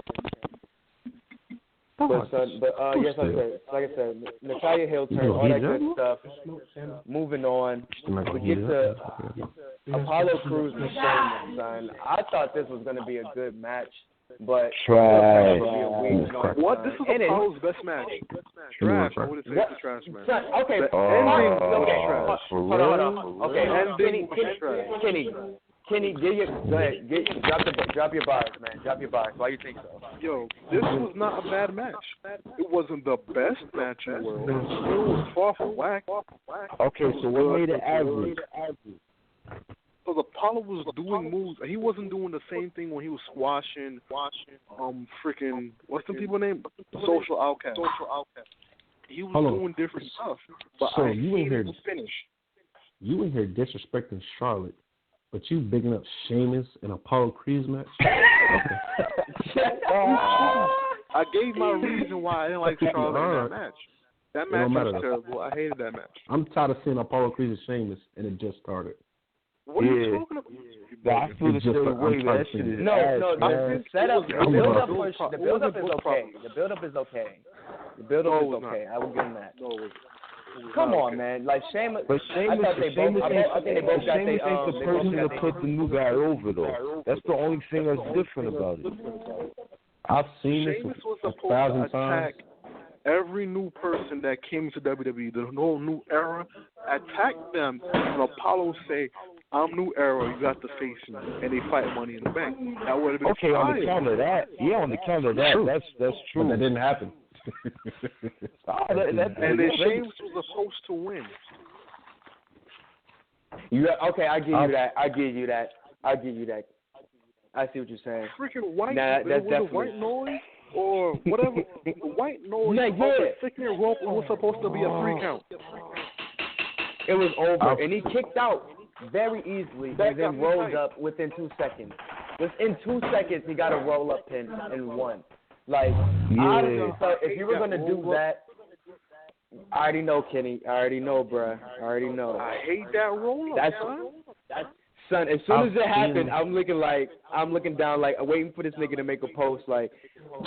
Speaker 11: Like I said, Natalia Hill turn, all that good stuff. Moving on, we get to Apollo Crews and Sheamus, son. I thought this was going to be a good match. But
Speaker 9: trash.
Speaker 8: What? This is Apollo's best match. Trash. I wouldn't say it's a trash match.
Speaker 11: Okay.
Speaker 8: The ending was trash.
Speaker 11: Hold on. Okay. Kenny, go ahead. Drop your bars, man. Drop your bars. Why you think so?
Speaker 8: Yo, this was not a bad match. It wasn't the best match in the world. It was far from whack.
Speaker 9: Okay, so what made it average?
Speaker 8: Because Apollo was doing moves. He wasn't doing the same thing when he was squashing, freaking, what's the people name? Social Outcast. He was doing different stuff. But
Speaker 10: so
Speaker 8: you in here to finish.
Speaker 10: You in here disrespecting Charlotte, but you bigging up Sheamus and Apollo Crews match?
Speaker 8: I gave my reason why I didn't like Charlotte in that match. That match was terrible. I hated that match.
Speaker 10: I'm tired of seeing Apollo Crews and Sheamus, and it just started.
Speaker 8: What are you talking about?
Speaker 9: I feel the same way. That shit is
Speaker 11: the setup, the build-up is okay. The build-up is okay. I will give him that. Come on, man. Like Sheamus, I think they both got
Speaker 9: the person to put the new guy over, though. That's the only thing that's different about it.
Speaker 10: I've seen this 1,000 times.
Speaker 8: Every new person that came to WWE, the whole new era, attack them, and Apollo say, I'm new era, you got to face me, and they fight Money in the Bank. That would have been fire.
Speaker 9: On the counter of that, that's true.
Speaker 10: But that didn't happen.
Speaker 8: And then Sheamus was supposed to win.
Speaker 11: I give you that. I see what you're saying.
Speaker 8: Freaking white, the white noise or whatever. The white noise the sickening rope was supposed to be a 3 count.
Speaker 11: It was over, and he kicked out very easily and then rolled up within 2 seconds. Within 2 seconds, he got a roll-up pin and won. Like, honestly, so if you were going to do that, I already know, Kenny. I already know, bruh. I already know.
Speaker 8: I hate that roll-up,
Speaker 11: son. As soon as it happened, I'm looking down, like, waiting for this nigga to make a post, like,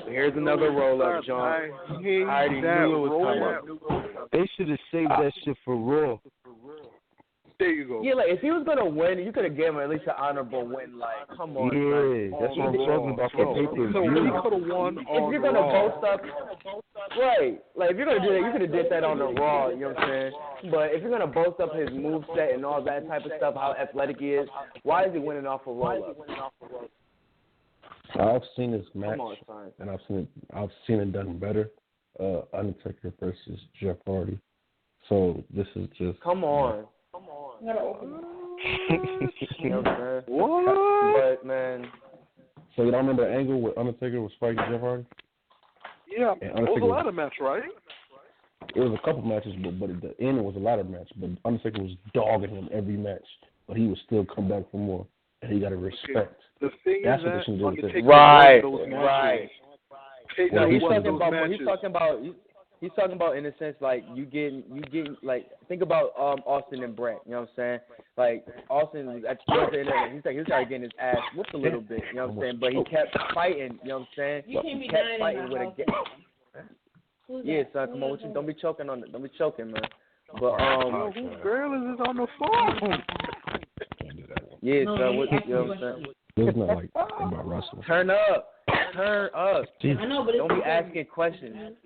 Speaker 11: here's another roll-up, John.
Speaker 8: I
Speaker 11: already knew it was coming.
Speaker 9: They should have saved that shit for Raw.
Speaker 8: There you go.
Speaker 11: Yeah, like, if he was going to win, you could have given him at least an honorable win. Like, come on.
Speaker 9: Yeah, that's what I'm talking about for pay-per-view.
Speaker 8: So he could have won
Speaker 11: if you're going to boast up, right. Like, if you're going to do that, you could have did that on the Raw, you know what I'm saying? But if you're going to boast up his moveset and all that type of stuff, how athletic he is, why is he winning off a roll-up?
Speaker 10: I've seen this match, and I've seen it done better. Undertaker versus Jeff Hardy. So this is just.
Speaker 11: Come on. You know what I'm saying?
Speaker 8: What?
Speaker 11: But man.
Speaker 10: So you don't remember the angle where Undertaker was fighting Jeff Hardy?
Speaker 8: Yeah, it was a ladder match, right?
Speaker 10: It was a couple matches, but at the end it was a ladder match. But Undertaker was dogging him every match, but he would still come back for more. And he got to respect.
Speaker 8: Okay. The thing
Speaker 10: That's
Speaker 8: is
Speaker 10: what
Speaker 8: that
Speaker 10: they should do with
Speaker 8: Undertaker
Speaker 10: it.
Speaker 11: Right.
Speaker 10: Well,
Speaker 11: He's talking about in a sense like you getting like think about Austin and Brett, you know what I'm saying? Like Austin was at the end of it, he started getting his ass whooped a little bit, you know what I'm saying? But he kept fighting, you know what I'm saying? He kept fighting with a yeah, son, come on, don't be choking on it. Don't be choking, man. But
Speaker 8: whose girl is this on the phone?
Speaker 11: Yeah, son, what, you know what I'm saying?
Speaker 10: It's not like about wrestling.
Speaker 11: Turn up.
Speaker 10: Jesus.
Speaker 12: I know, but
Speaker 11: don't be asking questions.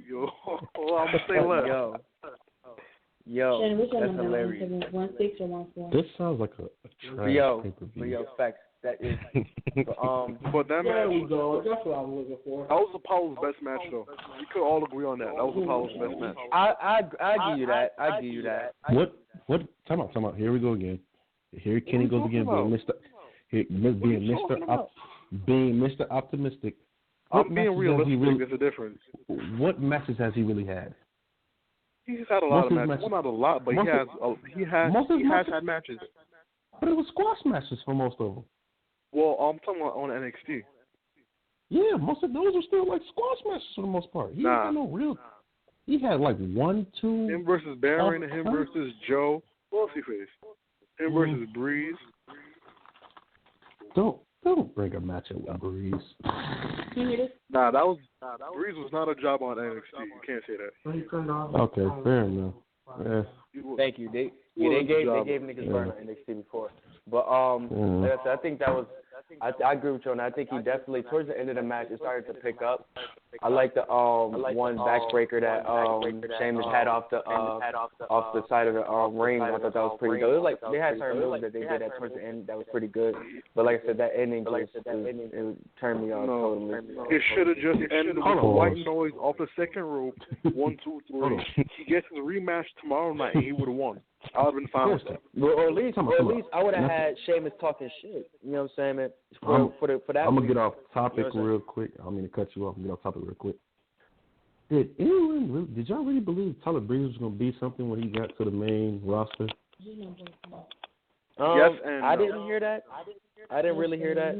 Speaker 8: Yo, I'm gonna say less.
Speaker 11: Yo,
Speaker 12: Shannon, which
Speaker 11: that's
Speaker 12: one
Speaker 11: hilarious.
Speaker 12: 1-6 or 1-4?
Speaker 10: This sounds like a trash
Speaker 11: yo, facts. That is.
Speaker 8: But that
Speaker 12: There
Speaker 8: match,
Speaker 12: we go. That's what I was looking for.
Speaker 8: that was Apollo's best match, though. We could all agree on that. That was Apollo's best match.
Speaker 11: I give you that.
Speaker 10: What? Time out. Here we go again. Here Kenny goes again, being Mr. Optimistic.
Speaker 8: I'm being realistic. There's a difference.
Speaker 10: What matches has he really had?
Speaker 8: He's had a lot of matches. Well, not a lot, but he has had matches.
Speaker 10: But it was squash matches for most of them.
Speaker 8: Well, I'm talking about on NXT.
Speaker 10: Yeah, most of those are still like squash matches for the most part. He had no real. He had like 1, 2.
Speaker 8: Him versus Baron, him versus Joe. Who else he faced? Him versus Breeze.
Speaker 10: Don't bring a match up with Breeze.
Speaker 8: Nah, Breeze was not a job on NXT. You can't say that.
Speaker 10: Okay, fair enough. Yeah.
Speaker 11: Thank you. They gave niggas burn on NXT before. But like I said, I think that was I agree with you on that. I think he definitely towards the end of the match it started to pick up. I like the one backbreaker that Sheamus had off the side of the ring. I thought that was pretty good. It was like they had certain moves that they did at towards the end that was pretty good. But like I said, that ending it turned me off totally.
Speaker 8: It should have just ended with a white noise off the second rope. 1, 2, 3. He gets his rematch tomorrow night and he would have won. I would have been fine with that.
Speaker 11: Or at least I would have had Sheamus talking shit. You know what I'm saying, man? For that.
Speaker 10: I'm gonna get off topic real quick. I don't mean to cut you off. I'm gonna get off topic real quick. Did y'all really believe Tyler Breeze was gonna be something when he got to the main roster?
Speaker 8: Yes and
Speaker 11: I didn't hear that. I didn't really hear that.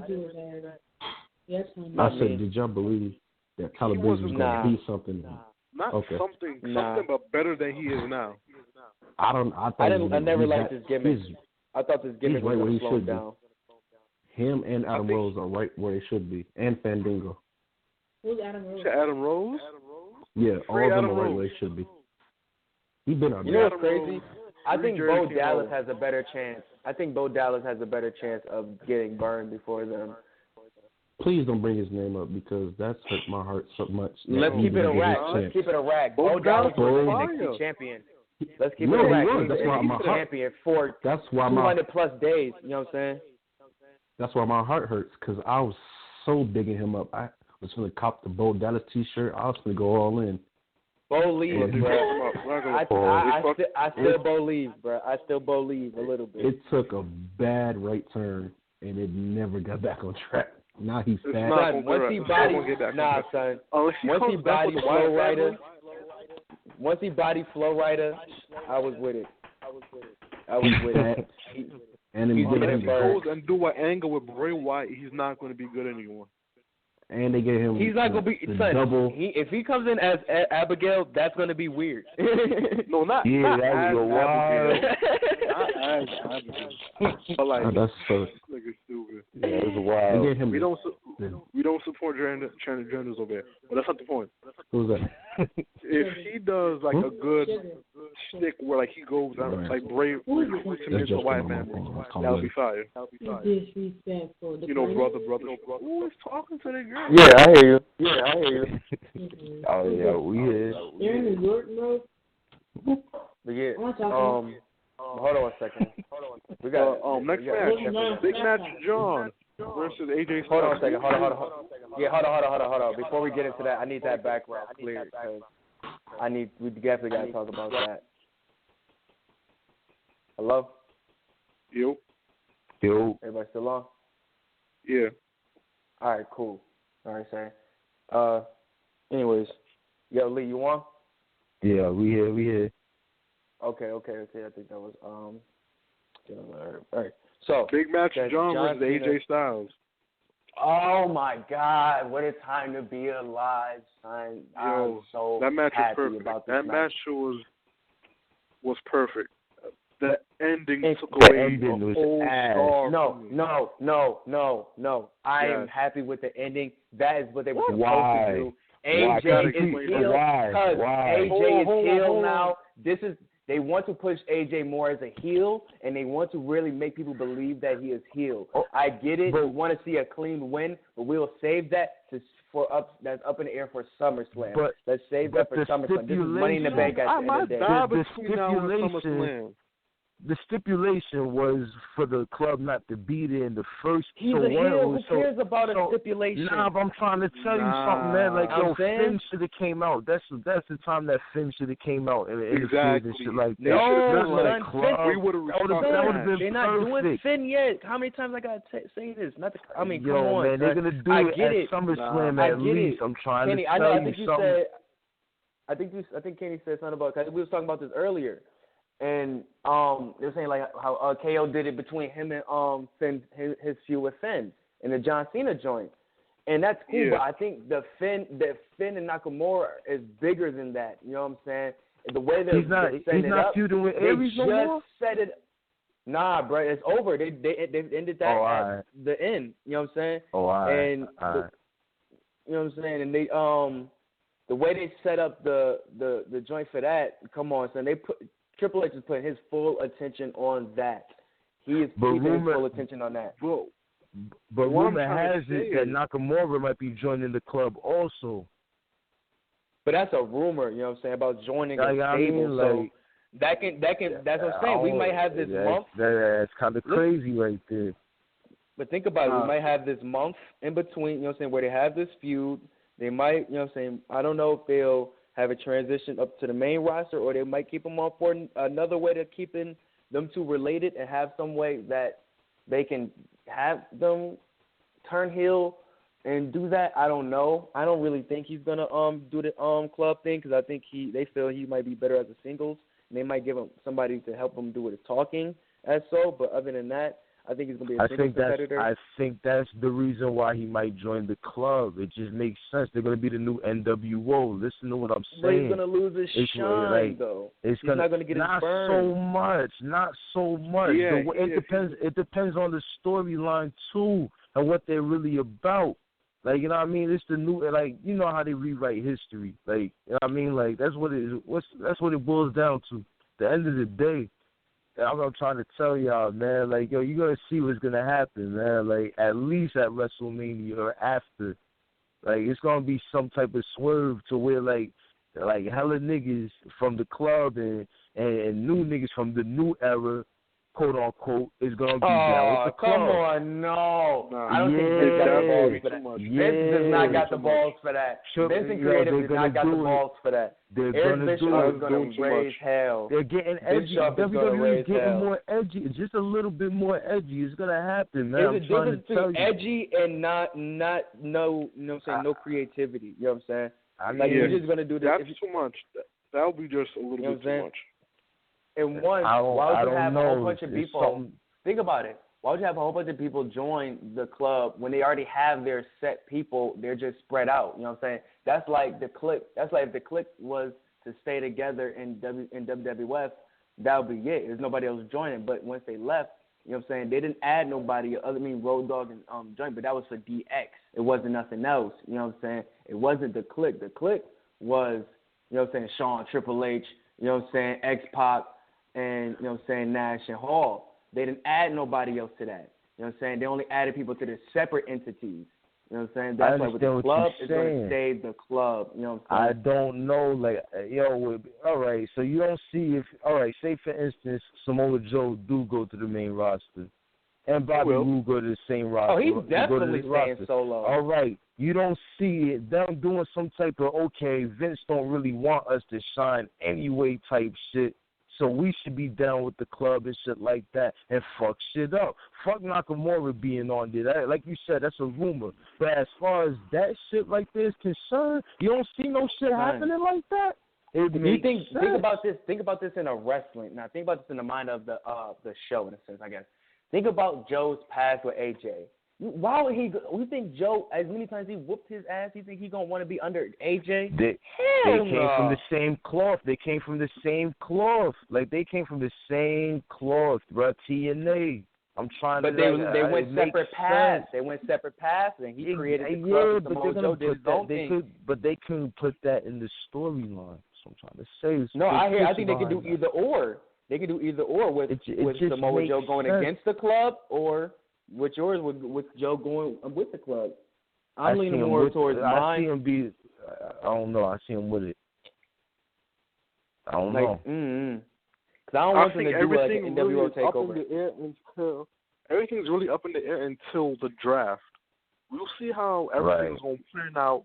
Speaker 12: Yes,
Speaker 10: I said, did y'all believe that Tyler Breeze was gonna be something?
Speaker 8: Not something, but better than he is now.
Speaker 10: I
Speaker 11: never liked his gimmick. I thought this gimmick was going to slow down.
Speaker 10: Him and Adam Rose are right where they should be, and Fandango.
Speaker 12: Who's Adam Rose?
Speaker 8: Adam Rose?
Speaker 10: Yeah, all of them are right where they should be. He's been out there.
Speaker 11: You know what's crazy? I think Bo Dallas has a better chance. Of getting burned before them.
Speaker 10: Please don't bring his name up because that's hurt my heart so much.
Speaker 11: Let's keep it a rack. Bo Dallas was the NXT champion. Let's keep it a rack.
Speaker 10: That's why my heart.
Speaker 11: Champion for 200 plus days. You know what I'm saying?
Speaker 10: That's why my heart hurts because I was so bigging him up. I was going to cop the Bo Dallas T-shirt. I was going to go all in.
Speaker 11: Bo leaves, bro. I still believe, bro. I still believe a little bit.
Speaker 10: It took a bad right turn and it never got back on track. Now he's fat.
Speaker 11: Once he body Flow Rider, I was with it.
Speaker 10: And
Speaker 8: if he goes and do an angle with Bray Wyatt, he's not going to be good anymore.
Speaker 10: And they gave him.
Speaker 11: He's not going to be double. If he comes in as Abigail, that's going to be weird.
Speaker 8: No, not
Speaker 10: that's
Speaker 8: wild. But like,
Speaker 10: that's so.
Speaker 8: Nigga stupid.
Speaker 10: Yeah, it was wild.
Speaker 8: We don't support transgenders over here. But that's not the point.
Speaker 10: Who's that?
Speaker 8: If he does like a good stick where like he goes out like Bray recruits him into a white man, that would be fire.
Speaker 12: Disrespectful.
Speaker 8: You know, brother. Who is talking to the girl?
Speaker 11: Yeah, I hear you.
Speaker 10: Oh yeah, we hear.
Speaker 12: They're in New York, bro.
Speaker 11: But yeah, hold on one second. We got
Speaker 8: next match, Big Match John versus AJ Styles.
Speaker 11: Hold on a second. Hold on. Yeah, hold on. Before we get into that, I need that background clear because we definitely got to talk about that. Hello?
Speaker 8: Yo.
Speaker 11: Everybody still on?
Speaker 8: Yeah.
Speaker 11: All right, cool. All right, Say. Anyways, yo, Lee, you on?
Speaker 9: Yeah, we here.
Speaker 11: Okay. I think that was all right. So
Speaker 8: big match, John versus AJ Styles.
Speaker 11: Oh my God! What a time to be alive, son! I'm so
Speaker 8: that match
Speaker 11: happy
Speaker 8: was perfect.
Speaker 11: about this
Speaker 8: that
Speaker 11: match.
Speaker 8: was perfect. The ending took
Speaker 9: the
Speaker 8: away
Speaker 9: ending was
Speaker 8: ass.
Speaker 11: No. I am happy with the ending. That is what they were supposed to do.
Speaker 9: AJ
Speaker 11: is heel because AJ is heel now. They want to push AJ more as a heel, and they want to really make people believe that he is heel. I get it. We want to see a clean win, but we'll save that that's up in the air for SummerSlam. Let's save that for SummerSlam. This is Money in the Bank at the end of the day.
Speaker 9: The stipulation was for the club not to be there in the first.
Speaker 11: He's a heel. Who cares about a stipulation?
Speaker 9: Nah, but I'm trying to tell you something, man. Like, Finn should have came out. That's the time that Finn should have came out and interfered and shit like that.
Speaker 11: No,
Speaker 8: we would have responded.
Speaker 11: They're not doing Finn yet. How many times I gotta say this? Come on,
Speaker 9: man. They're gonna do it at SummerSlam at least. I'm trying to tell you something.
Speaker 11: I think Kenny said something about. Cause we was talking about this earlier. And they were saying like how KO did it between him and Finn, his feud with Finn in the John Cena joint, and that's cool. Yeah. But I think that Finn and Nakamura is bigger than that. You know what I'm saying? The way that
Speaker 9: he's not feuding with Arri no more.
Speaker 11: Set it. Nah, bro, it's over. They ended that at the end. You know what I'm saying? You know what I'm saying? And they the way they set up the joint for that. Come on, son. Triple H is putting his full attention on that. He is keeping his full attention on that.
Speaker 9: But rumor has it that Nakamura might be joining the club also.
Speaker 11: But that's a rumor, you know what I'm saying, about joining a stable. So that can that's what I'm saying. We might have this month.
Speaker 9: That's kind of crazy right there.
Speaker 11: But think about it. We might have this month in between, you know what I'm saying, where they have this feud. They might, you know what I'm saying, I don't know if they'll have a transition up to the main roster, or they might keep them on for another way to keeping them two related and have some way that they can have them turn heel and do that. I don't know. I don't really think he's gonna do the club thing because I think they feel he might be better as a singles, and they might give him somebody to help him do with the talking as so. But other than that, I think he's going to be a singles competitor.
Speaker 9: I think that's the reason why he might join the club. It just makes sense. They're going to be the new NWO. Listen to what I'm saying.
Speaker 11: But he's going to lose his shine, though. He's not going to get his burn.
Speaker 9: Not so much.
Speaker 11: Yeah,
Speaker 9: it depends on the storyline, too, and what they're really about. Like, you know what I mean? It's the new, like, you know how they rewrite history. Like, you know what I mean? Like, that's what it boils down to. At the end of the day, I'm trying to tell y'all, man, like, yo, you're going to see what's going to happen, man, like, at least at WrestleMania or after. Like, it's going to be some type of swerve to where, like hella niggas from the club and new niggas from the new era, quote-unquote, is going to be down with the club.
Speaker 11: Come on, no. I don't think Vince got the balls for that. Vince does not got the balls for that. Vince and Creative does not got the balls for that. Eric Bischoff is going to raise hell.
Speaker 9: They're getting edgy. WWE is getting more edgy. Just a little bit more edgy. It's going to happen, man.
Speaker 11: There's a difference between edgy and no creativity. You know what I'm saying?
Speaker 8: I mean,
Speaker 11: like, you're just going to do this.
Speaker 8: That's too much. That'll be just a little bit too much.
Speaker 11: And one, why would you have a whole bunch of people? Think about it. Why would you have a whole bunch of people join the club when they already have their set people? They're just spread out. You know what I'm saying? That's like the Clique. That's like if the Clique was to stay together in WWF, that would be it. There's nobody else joining. But once they left, you know what I'm saying, they didn't add nobody other than Road Dogg and joint, but that was for DX. It wasn't nothing else. You know what I'm saying? It wasn't the Clique. The Clique was, you know what I'm saying, Shawn, Triple H, you know what I'm saying, X-Pac, and, you know what I'm saying, Nash and Hall. They didn't add nobody else to that. You know what I'm saying? They only added people to the separate entities. You know what I'm saying? That's why with the club, it's going to stay the club. You know what I'm saying?
Speaker 9: I don't know. Like, all right, so you don't see if, all right, say for instance, Samoa Joe do go to the main roster, and Bobby Roode go to the same roster.
Speaker 11: Oh, he's definitely staying solo.
Speaker 9: All right. You don't see it. Them doing some type of, okay, Vince don't really want us to shine anyway type shit. So we should be down with the club and shit like that and fuck shit up. Fuck Nakamura being on there. Like you said, that's a rumor. But as far as that shit like this concerned, you don't see no shit happening like that?
Speaker 11: Think about this. Think about this in a wrestling. Now, think about this in the mind of the show, in a sense, I guess. Think about Joe's past with AJ. Why would he? We think Joe, as many times he whooped his ass, you think he gonna want to be under AJ?
Speaker 9: They came from the same cloth. They came from the same cloth. Like they came from the same cloth, bro. TNA. I'm trying
Speaker 11: but
Speaker 9: to.
Speaker 11: But they went separate paths. They went separate paths, and he created the club.
Speaker 9: But
Speaker 11: Mojo did his own thing.
Speaker 9: But they couldn't put that in the storyline. So I'm trying to say.
Speaker 11: No, I think they could do either or. They could do either or with Samoa Joe going against the club, or with yours with Joe going with the club. I'm leaning more towards mine.
Speaker 9: I see him be. I don't know. I see him with it. I don't know.
Speaker 11: Because I don't want them to do like an NWO takeover.
Speaker 8: Everything's really up in the air until the draft. We'll see how everything's going to plan out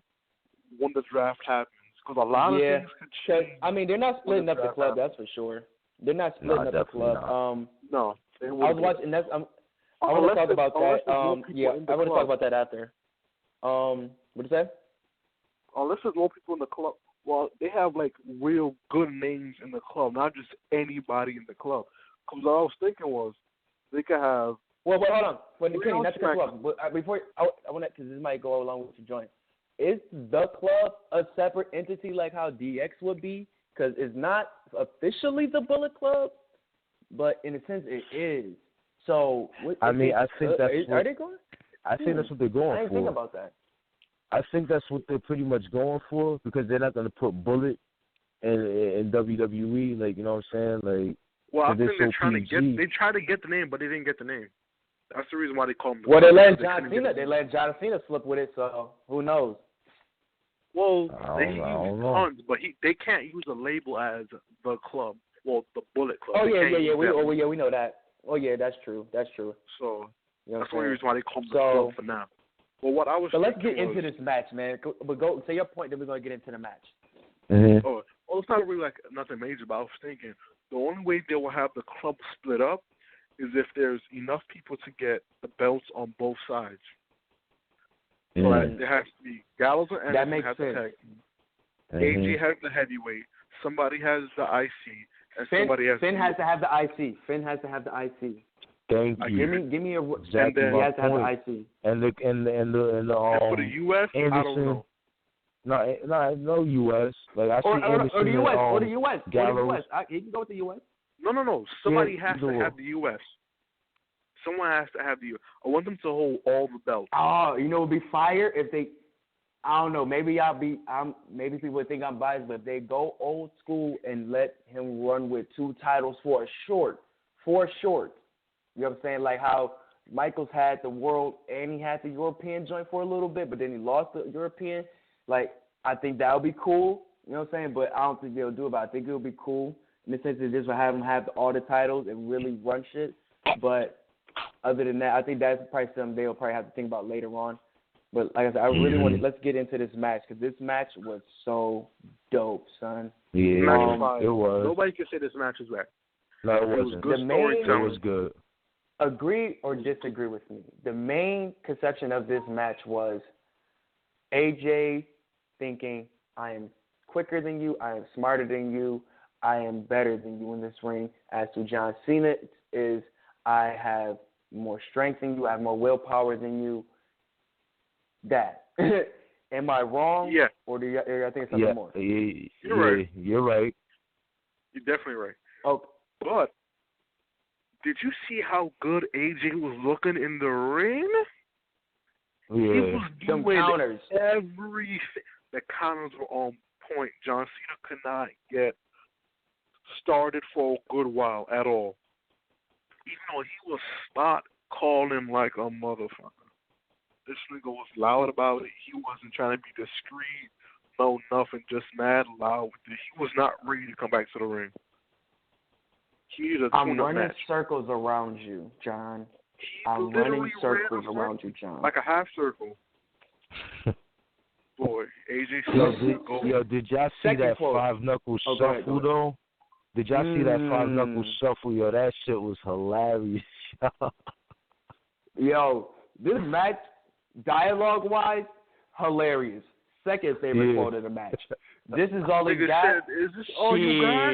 Speaker 8: when the draft happens. Because a lot of things could change.
Speaker 11: I mean, they're not splitting up the club. That's for sure. They're not splitting up the club.
Speaker 8: No.
Speaker 11: I was watching. I want to talk about that. I want to talk about that after. What did you say?
Speaker 8: Unless there's more people in the club. Well, they have like real good names in the club, not just anybody in the club. Because what I was thinking was they could have.
Speaker 11: Well, hold on. Kenny, not to cut you off. But before I want to, because this might go along with your joint. Is the club a separate entity like how DX would be? Because it's not officially the Bullet Club, but in a sense it is. So,
Speaker 9: I think that's
Speaker 11: are they going?
Speaker 9: I think that's what they're going for.
Speaker 11: I didn't think about that.
Speaker 9: I think that's what they're pretty much going for because they're not going to put Bullet in WWE. Like, you know what I'm saying? Like,
Speaker 8: well, I think they're trying to get. They tried to get the name, but they didn't get the name. That's the reason why they call him.
Speaker 11: Well, they let John Cena. They let John Cena slip with it. So who knows?
Speaker 8: Well, they use tons, but they can't use a label as the club. Well, the Bullet Club.
Speaker 11: Oh yeah. We know that. Oh yeah, that's true.
Speaker 8: So
Speaker 11: you know
Speaker 8: that's the only reason why they call him the club for now. Well, what I was.
Speaker 11: So let's get into this match, man. But go say your point, then we're gonna get into the match.
Speaker 9: Mm-hmm.
Speaker 8: Oh, well, it's not really like nothing major, but I was thinking the only way they will have the club split up is if there's enough people to get the belts on both sides. So there has to be Gallows and Anderson have the tag. AJ has the heavyweight. Somebody has the IC. And somebody has
Speaker 11: Finn has to have the IC. Finn has to have the IC.
Speaker 9: Thank you.
Speaker 11: Give me a.
Speaker 9: Exactly
Speaker 11: and he has to have
Speaker 9: point.
Speaker 11: the IC.
Speaker 8: And for the US,
Speaker 9: Anderson,
Speaker 8: I don't know.
Speaker 9: No US. Like I see Anderson
Speaker 11: or the US. Or the US.
Speaker 9: Gallows.
Speaker 11: He can go with the US.
Speaker 8: No. Somebody has to have the US. Someone has to have the US. I want them to hold all the belts.
Speaker 11: Oh, you know, it would be fire if they. I don't know. Maybe maybe people would think I'm biased, but if they go old school and let him run with 2 titles for a short. You know what I'm saying? Like how Michaels had the world and he had the European joint for a little bit, but then he lost the European. Like, I think that would be cool. You know what I'm saying? But I don't think they'll do it. But I think it would be cool in the sense that this will have him have all the titles and really run shit. But other than that, I think that's probably something they'll probably have to think about later on. But like I said, I really want to let's get into this match because this match was so dope, son.
Speaker 9: Yeah, it was.
Speaker 8: Nobody can say this match is bad.
Speaker 9: No, it wasn't.
Speaker 8: Good storytelling.
Speaker 9: It was good.
Speaker 11: Agree or disagree with me? The main conception of this match was AJ thinking, I am quicker than you, I am smarter than you, I am better than you in this ring. As to John Cena, is I have more strength than you, I have more willpower than you. That. Am I wrong?
Speaker 8: Yeah.
Speaker 11: Or do you think it's something more?
Speaker 8: You're right.
Speaker 9: You're right.
Speaker 8: You're definitely right.
Speaker 11: Okay.
Speaker 8: But did you see how good AJ was looking in the ring?
Speaker 9: Yeah.
Speaker 8: He was doing
Speaker 11: counters.
Speaker 8: Everything. The counters were on point. John Cena could not get started for a good while at all. Even though he was spot calling like a motherfucker. This nigga was loud about it. He wasn't trying to be discreet. No, nothing. Just mad loud with it. He was not ready to come back to the ring. He needed a
Speaker 11: I'm
Speaker 8: tune-up
Speaker 11: running
Speaker 8: match.
Speaker 11: circles around you, John. I'm running circles around you, John.
Speaker 8: Like a half circle. AJ
Speaker 9: did y'all see that five knuckle shuffle though? Did y'all see that five knuckle shuffle? Yo, that shit was hilarious.
Speaker 11: Yo, this match, dialogue wise, hilarious. Second favorite quote of the match. This is all he got.
Speaker 8: Is this all you got?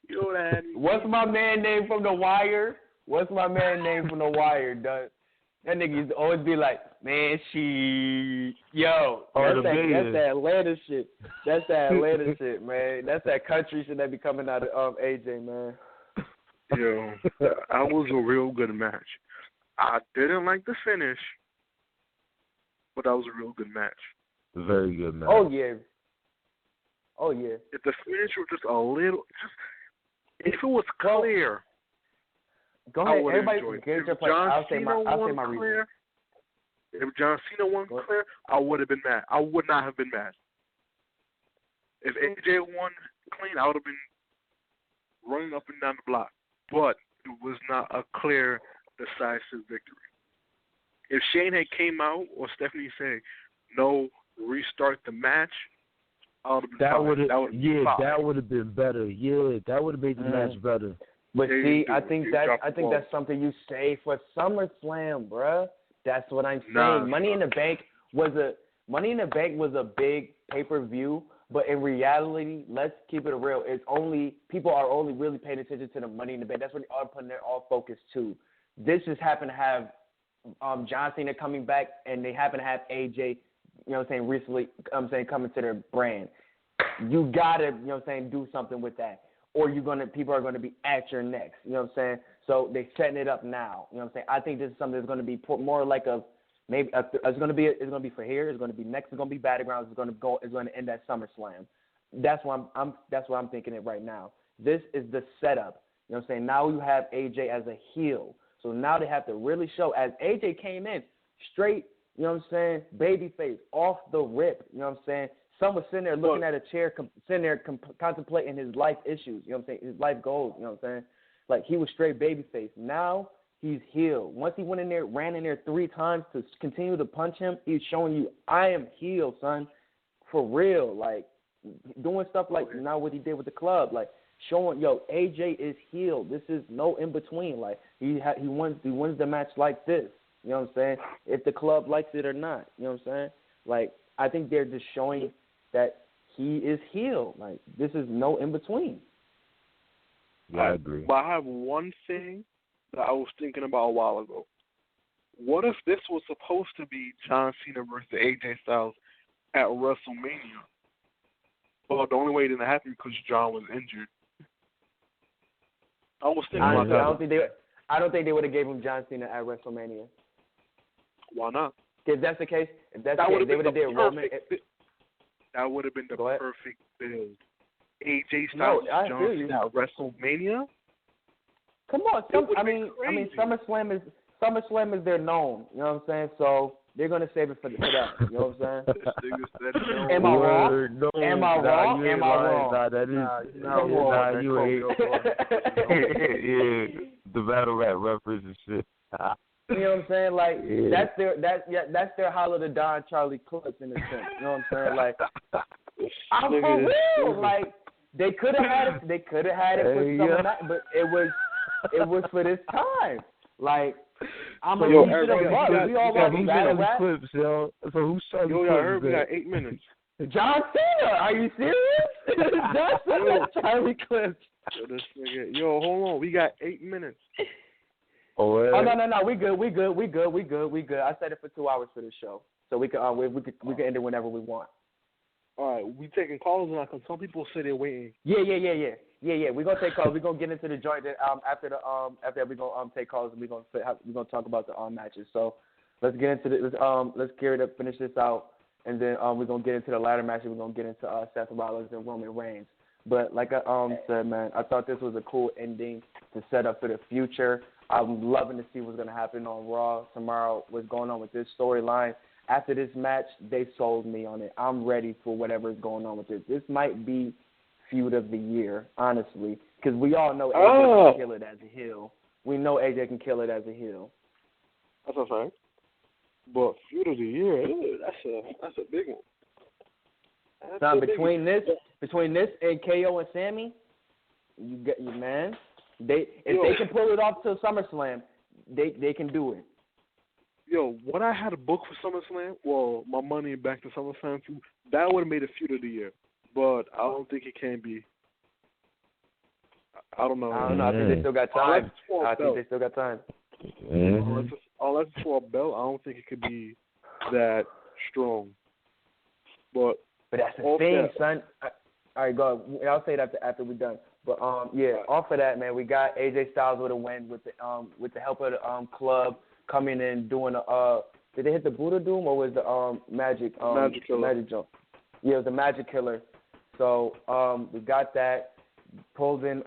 Speaker 8: Yo, that.
Speaker 11: What's my man name from The Wire? What's my man name from The Wire? That nigga used to always be like, man, yo, that's that Atlanta shit. That's that Atlanta shit, man. That's that country shit that be coming out of AJ, man.
Speaker 8: Yo, that was a real good match. I didn't like the finish, but that was a real good match.
Speaker 9: Very good match.
Speaker 11: Oh yeah.
Speaker 8: If the finish was just a little, if it was clear,
Speaker 11: go ahead. Everybody
Speaker 8: get your point. I'll say my reason. If John Cena won clear, I would have been mad. I would not have been mad. If AJ won clean, I would have been running up and down the block. But it was not a clear, decisive victory. If Shane had came out or Stephanie said, no, restart the match, I would have been
Speaker 9: that would have been better. Yeah, that would have made the match better.
Speaker 11: But see, I think that's something you say for SummerSlam, bruh. That's what I'm saying. Money in the Bank was a big pay-per-view, but in reality, let's keep it real. People are only really paying attention to the Money in the Bank. That's what they are putting their all focus to. This just happened to have John Cena coming back, and they happen to have AJ, recently, coming to their brand. You gotta, do something with that, or people are gonna be at your necks. You know what I'm saying? So they're setting it up now. You know what I'm saying? I think this is something that's gonna be put more like it's gonna be for here. It's gonna be next. It's gonna be Battlegrounds. It's gonna end at SummerSlam. That's what I'm thinking it right now. This is the setup. You know what I'm saying? Now you have AJ as a heel. So now they have to really show, as AJ came in straight, you know what I'm saying, babyface, off the rip, you know what I'm saying? Some was sitting there looking at a chair, contemplating his life issues, you know what I'm saying, his life goals, you know what I'm saying? Like, he was straight babyface. Now he's heel. Once he went in there, ran in there 3 times to continue to punch him, he's showing you, I am heel, son, for real. Like, doing stuff like now what he did with the club, like, showing, AJ is heel. This is no in between. Like, he wins the match like this. You know what I'm saying? If the club likes it or not. You know what I'm saying? Like, I think they're just showing that he is heel. Like, this is no in between.
Speaker 9: Yeah, I agree.
Speaker 8: But I have one thing that I was thinking about a while ago. What if this was supposed to be John Cena versus AJ Styles at WrestleMania? Well, the only way it didn't happen because John was injured. I was thinking about that.
Speaker 11: I don't think they would have gave him John Cena at WrestleMania.
Speaker 8: Why not?
Speaker 11: If that's the case, they would have did Roman.
Speaker 8: That would have been the perfect build. AJ Styles, John Cena at WrestleMania.
Speaker 11: Come on, SummerSlam is their known. You know what I'm saying? So they're gonna save it for that. You know what I'm saying? Am I wrong?
Speaker 9: No,
Speaker 11: Am I wrong?
Speaker 9: Am I wrong? Nah, that is. You ain't. Yeah, the battle rap reference and shit.
Speaker 11: You know what I'm saying? Like, that's their Hollow the Don Charlie Clips in a sense. You know what I'm saying? Like, I'm for real. Like, they could have had it. They could have had it for some night, but it was for this time. Like, I'm gonna keep it above. We all want battle rap.
Speaker 9: Clips, yo. So who's starting?
Speaker 8: Yo, I heard we got 8 minutes.
Speaker 11: John Cena, are you serious? John Cena, Charlie Clips.
Speaker 8: Yo, hold on. We got 8 minutes.
Speaker 9: Oh,
Speaker 11: no. We good. I set it for 2 hours for this show, so we can end it whenever we want.
Speaker 8: All right, we taking calls now because some people say they're waiting.
Speaker 11: Yeah. We're gonna take calls. We're gonna get into the joint after we're gonna take calls and we're gonna talk about the matches. So let's get into this. Let's gear it up, finish this out, and then we're gonna get into the ladder matches. We're gonna get into Seth Rollins and Roman Reigns. But like I said, man, I thought this was a cool ending to set up for the future. I'm loving to see what's going to happen on Raw tomorrow, what's going on with this storyline. After this match, they sold me on it. I'm ready for whatever is going on with this. This might be feud of the year, honestly, because we all know AJ can kill it as a heel. We know AJ can kill it as a heel.
Speaker 8: That's okay. But feud of the year, that's a big one.
Speaker 11: Son, between this and KO and Sammy, you get you man. They can pull it off till SummerSlam, they can do it.
Speaker 8: Yo, what I had a book for SummerSlam, well, my money back to SummerSlam too, that would have made a feud of the year. But I don't think it can be. I don't know.
Speaker 11: I think they still got time.
Speaker 8: Mm-hmm. Unless it's for a belt, I don't think it could be that strong. But
Speaker 11: that's the thing, son. All right, go ahead. I'll say that after we're done. But off of that, man, we got AJ Styles with a win with the help of the club coming in doing did they hit the Buddha Doom or was the Magic
Speaker 8: Killer?
Speaker 11: Magic jump? Yeah, it was the Magic Killer. So we got that. Pulled in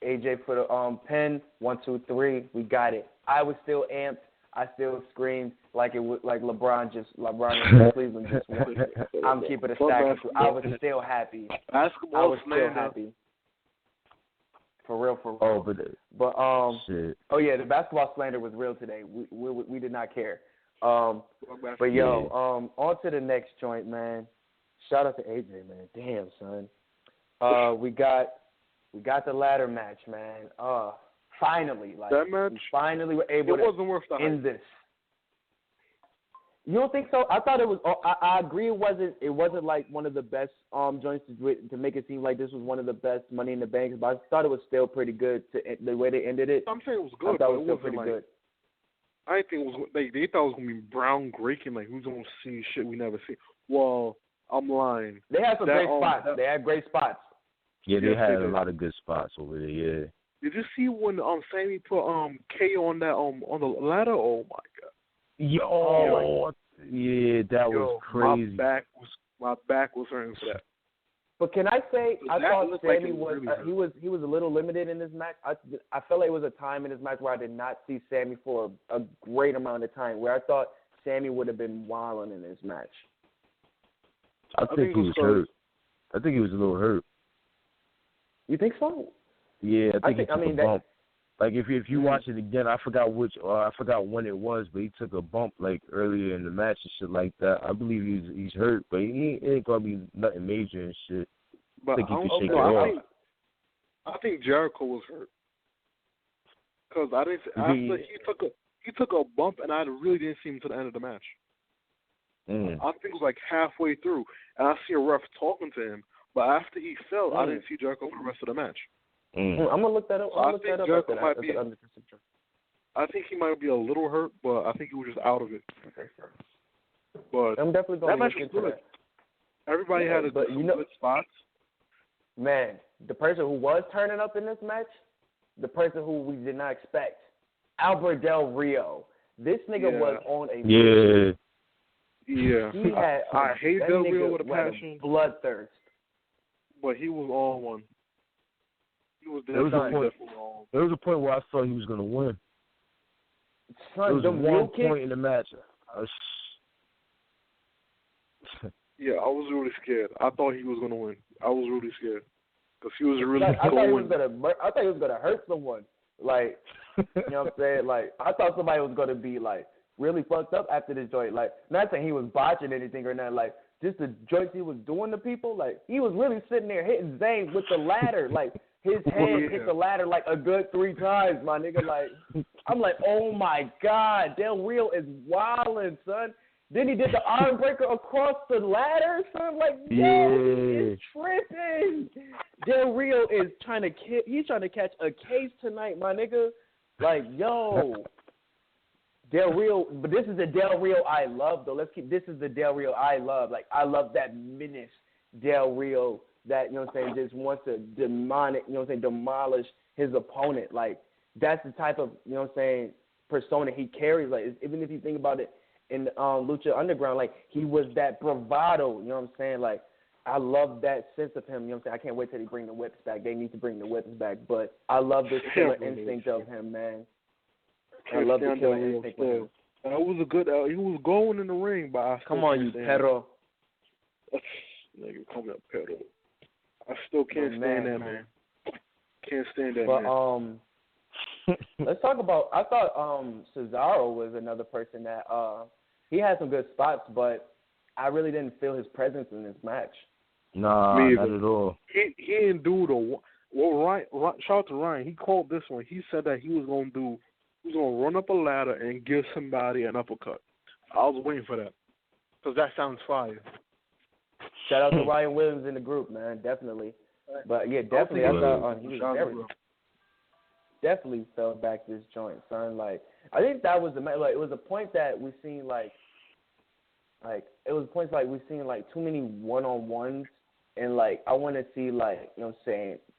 Speaker 11: AJ for the pin. 1, 2, 3. We got it. I was still amped. I still screamed like it was like LeBron in Cleveland just won. I'm keeping it stacked. I was still happy.
Speaker 8: Basketball
Speaker 11: I was still happy. For real. But
Speaker 9: shit.
Speaker 11: Oh yeah, the basketball slander was real today. We did not care. But yo, on to the next joint, man. Shout out to AJ, man. Damn, son. We got the ladder match, man. Finally,
Speaker 8: that match,
Speaker 11: we finally were able
Speaker 8: to
Speaker 11: end this. You don't think so? I thought it was. I agree. It wasn't like one of the best joints to make it seem like this was one of the best Money in the Banks. But I thought it was still pretty good the way they ended it.
Speaker 8: I'm saying it was good.
Speaker 11: I thought
Speaker 8: it
Speaker 11: was
Speaker 8: wasn't
Speaker 11: pretty good.
Speaker 8: I think it was. They thought it was gonna be groundbreaking. Like who's gonna see shit we never see? Well, I'm lying.
Speaker 11: They had some great spots. They had great spops.
Speaker 9: Yeah, they had a lot of good spots over there. Yeah.
Speaker 8: Did you see when Sammy put KO on that on the ladder? Oh my god.
Speaker 9: Yo. Yeah, that was crazy.
Speaker 8: My back was hurting for that.
Speaker 11: But can I say I thought Sammy was really he was a little limited in this match. I felt like it was a time in this match where I did not see Sammy for a great amount of time. Where I thought Sammy would have been wilding in this match.
Speaker 9: I think he was hurt. I think he was a little hurt.
Speaker 11: You think so?
Speaker 9: Yeah, I think he took a bump. Like if you watch it again, I forgot when it was, but he took a bump like earlier in the match and shit like that. I believe he's hurt, but he ain't gonna be nothing major and shit.
Speaker 8: But
Speaker 9: I think he can shake it off.
Speaker 8: I think Jericho was hurt because after he took a bump and I really didn't see him to the end of the match. I think it was like halfway through, and I see a ref talking to him. But after he fell, I didn't see Jericho for the rest of the match.
Speaker 11: I'm gonna look that up.
Speaker 8: I think he might be a little hurt, but I think he was just out of it.
Speaker 11: Okay, sure.
Speaker 8: But
Speaker 11: I'm definitely going
Speaker 8: to look into that. Everybody had good spots.
Speaker 11: Man, the person who was turning up in this match, the person who we did not expect, Albert Del Rio. This nigga was on a
Speaker 8: mission.
Speaker 11: Yeah. He had.
Speaker 8: I hate Del Rio with a passion.
Speaker 11: Bloodthirst.
Speaker 8: But he was on one. He was
Speaker 9: there was a point where I thought he was going to win.
Speaker 11: Son,
Speaker 9: there was one point in the match.
Speaker 8: Yeah, I was really scared. I thought he was going to win. I was really scared because he was really
Speaker 11: I thought he was gonna hurt someone. Like, you know what I'm saying? Like, I thought somebody was gonna be like really fucked up after this joint. Like, not saying he was botching anything or nothing. Like, just the joints he was doing to people. Like, he was really sitting there hitting Zayn with the ladder. Like, his head hit the ladder like a good 3 times, my nigga. Like, I'm like, oh my God, Del Rio is wildin', son. Then he did the arm breaker across the ladder, son. Like, yo, he is tripping. Del Rio is he's trying to catch a case tonight, my nigga. Like, yo. Del Rio, but this is the Del Rio I love, though. This is the Del Rio I love. Like, I love that menace Del Rio that, you know what I'm saying, just wants to demolish his opponent. Like, that's the type of, you know what I'm saying, persona he carries. Like, even if you think about it in Lucha Underground, like, he was that bravado, you know what I'm saying? Like, I love that sense of him, you know what I'm saying? I can't wait till they bring the whips back. They need to bring the whips back, but I love this killer instinct of him, man. I love the killer instinct of him.
Speaker 8: That was a good, he was going in the ring, but I
Speaker 11: come on, you perro.
Speaker 8: Nigga, come up, perro. I still can't stand that, man. Can't stand that,
Speaker 11: man. Let's talk about, I thought Cesaro was another person that he had some good spots, but I really didn't feel his presence in this match.
Speaker 9: Nah, not at all.
Speaker 8: He didn't do the Ryan, shout out to Ryan. He called this one. He said that he was gonna run up a ladder and give somebody an uppercut. I was waiting for that because that sounds fire.
Speaker 11: Shout out to Ryan Williams in the group, man, definitely. But yeah, definitely. I thought he was definitely fell back this joint, son. Like I think that was it was a point that we seen too many one-on-ones, and like I want to see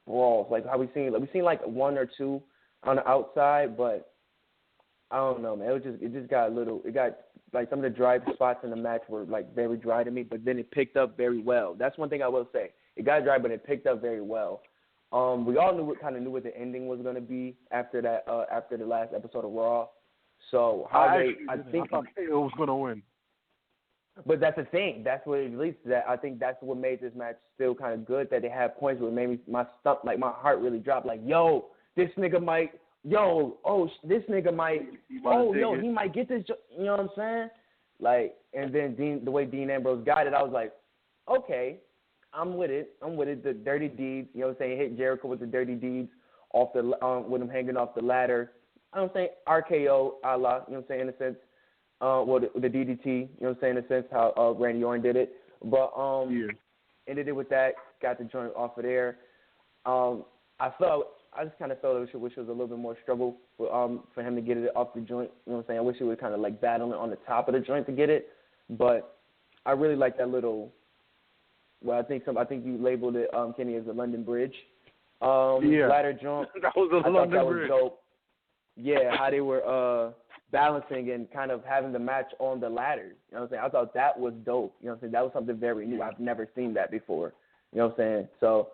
Speaker 11: brawls, like how we seen one or two on the outside, but I don't know, man. It just got like some of the dry spots in the match were like very dry to me, but then it picked up very well. That's one thing I will say. It got dry, but it picked up very well. We all knew what the ending was going to be after that, after the last episode of Raw. So I think
Speaker 8: it was going to win.
Speaker 11: But that's the thing. That's what it leads to. That I think that's what made this match still kind of good. That they had points where it made my heart really dropped. Like, yo, this nigga might. This nigga might. He might get this. You know what I'm saying? Like, and then the way Dean Ambrose got it, I was like, okay, I'm with it. The dirty deeds. You know what I'm saying? Hit Jericho with the dirty deeds off the with him hanging off the ladder. I don't think RKO, a la, you know what I'm saying, in a sense. The DDT, you know what I'm saying, in a sense, how Randy Orton did it. But ended it with that, got the joint off of there. I just kind of felt it was a little bit more struggle for him to get it off the joint. You know what I'm saying? I wish he was kind of like battling on the top of the joint to get it. But I really like that little. Well, I think you labeled it, Kenny, as a London Bridge. Ladder jump.
Speaker 8: That was a London Bridge.
Speaker 11: Was dope. Yeah, how they were balancing and kind of having the match on the ladder. You know what I'm saying? I thought that was dope. You know what I'm saying? That was something very new. I've never seen that before. You know what I'm saying? So,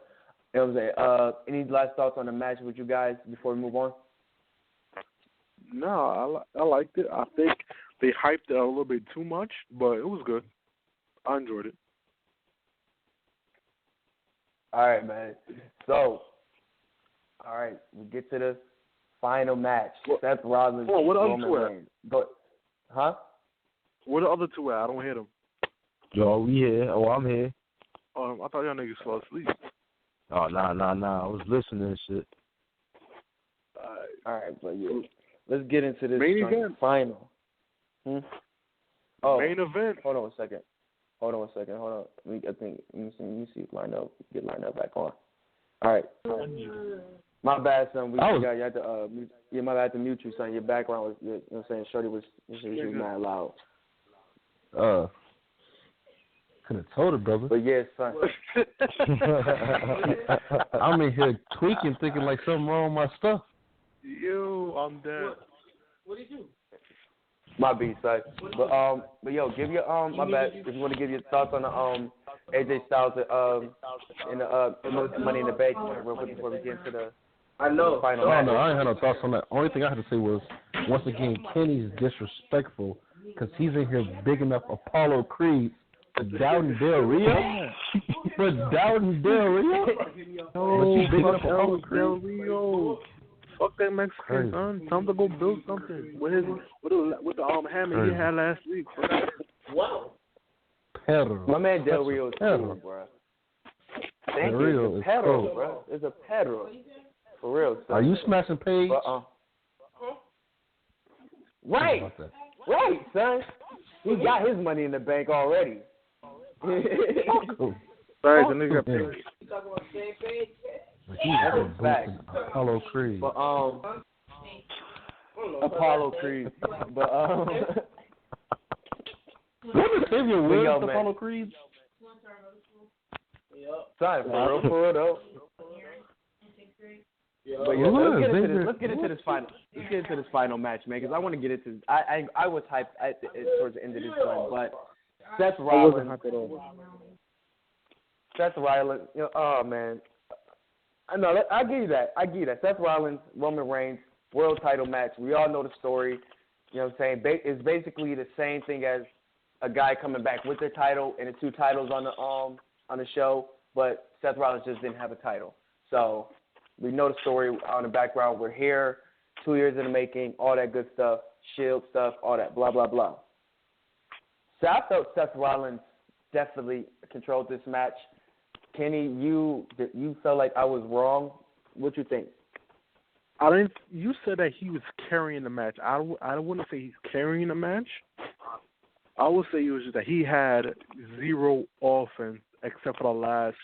Speaker 11: you know what I'm saying? Any last thoughts on the match with you guys before we move on?
Speaker 8: No, I liked it. I think they hyped it a little bit too much, but it was good. I enjoyed it.
Speaker 11: All right, man. So, all right, we get to the final match. Seth Rollins.
Speaker 8: What other two at?
Speaker 11: Huh?
Speaker 8: What the other two at? I don't hear them.
Speaker 9: Yo, we here. Oh, I'm here.
Speaker 8: I thought y'all niggas fell asleep.
Speaker 9: Oh, nah. I was listening and shit.
Speaker 11: All right, but yeah. Let's get into this
Speaker 8: main event.
Speaker 11: Final. Oh,
Speaker 8: main event.
Speaker 11: Hold on a second. Hold on. Let me see if get lined up back on. All right. My bad, son. You had to my bad to mute you, son. Your background was, you know what I'm saying, Shorty was mad loud.
Speaker 10: Could have told her, brother.
Speaker 11: But yeah, son.
Speaker 10: I'm in here tweaking, thinking like something wrong with my stuff.
Speaker 8: Yo, I'm dead.
Speaker 12: What did you do?
Speaker 11: My B-side. But yo, give your my bad. If you want to give your thoughts on the AJ Styles in the Money in the Bank real quick before we get into the final match.
Speaker 10: No, I ain't had no thoughts on that. Only thing I had to say was, once again, Kenny's disrespectful because he's in here big enough Apollo Creed for Doubting Del Rio. For Doubting Del Rio?
Speaker 8: No, big enough Apollo Del Rio. Fuck that Mexican, son. Time to go build something with the hammer he had last week.
Speaker 12: Wow.
Speaker 10: Pedro.
Speaker 11: My man Del Rio is cool, bro. Thank you. It's a Pedro, bro. It's a Pedro. For real, son.
Speaker 10: Are you smashing Paige?
Speaker 11: Right, son. He got his money in the bank already.
Speaker 8: Sorry, the nigga got paid.
Speaker 12: You talking about the same page?
Speaker 11: That's a fact.
Speaker 10: Apollo Creed.
Speaker 11: But Apollo Creed. But
Speaker 10: what is Xavier Woods, Apollo Creed?
Speaker 11: Son, for real though. But yeah, let's get into this final. Let's get into this final match, man, because I want to get into. I was hyped towards the end of this one, but Seth Rollins. Seth Rollins. You know, oh man. No, I give you that. Seth Rollins, Roman Reigns, world title match. We all know the story. You know what I'm saying? It's basically the same thing as a guy coming back with the title and the two titles on the show, but Seth Rollins just didn't have a title. So we know the story on the background. We're here, 2 years in the making, all that good stuff, Shield stuff, all that, blah, blah, blah. So I felt Seth Rollins definitely controlled this match. Kenny, you felt like I was wrong. What you think?
Speaker 8: You said that he was carrying the match. I wouldn't say he's carrying the match. I would say it was just that he had zero offense except for the last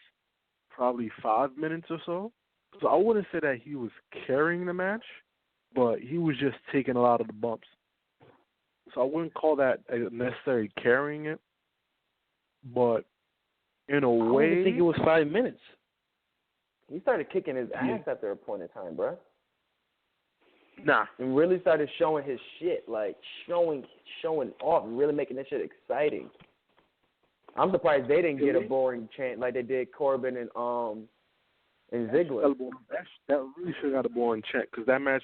Speaker 8: probably 5 minutes or so. So I wouldn't say that he was carrying the match, but he was just taking a lot of the bumps. So I wouldn't call that necessarily carrying it, but in a way,
Speaker 13: I don't think it was 5 minutes.
Speaker 11: He started kicking his ass after a point in time, bro.
Speaker 8: Nah.
Speaker 11: And really started showing his shit, like showing off, and really making that shit exciting. I'm surprised they didn't get a boring chant like they did Corbin and Ziggler.
Speaker 8: That really should have got a boring chant because that match,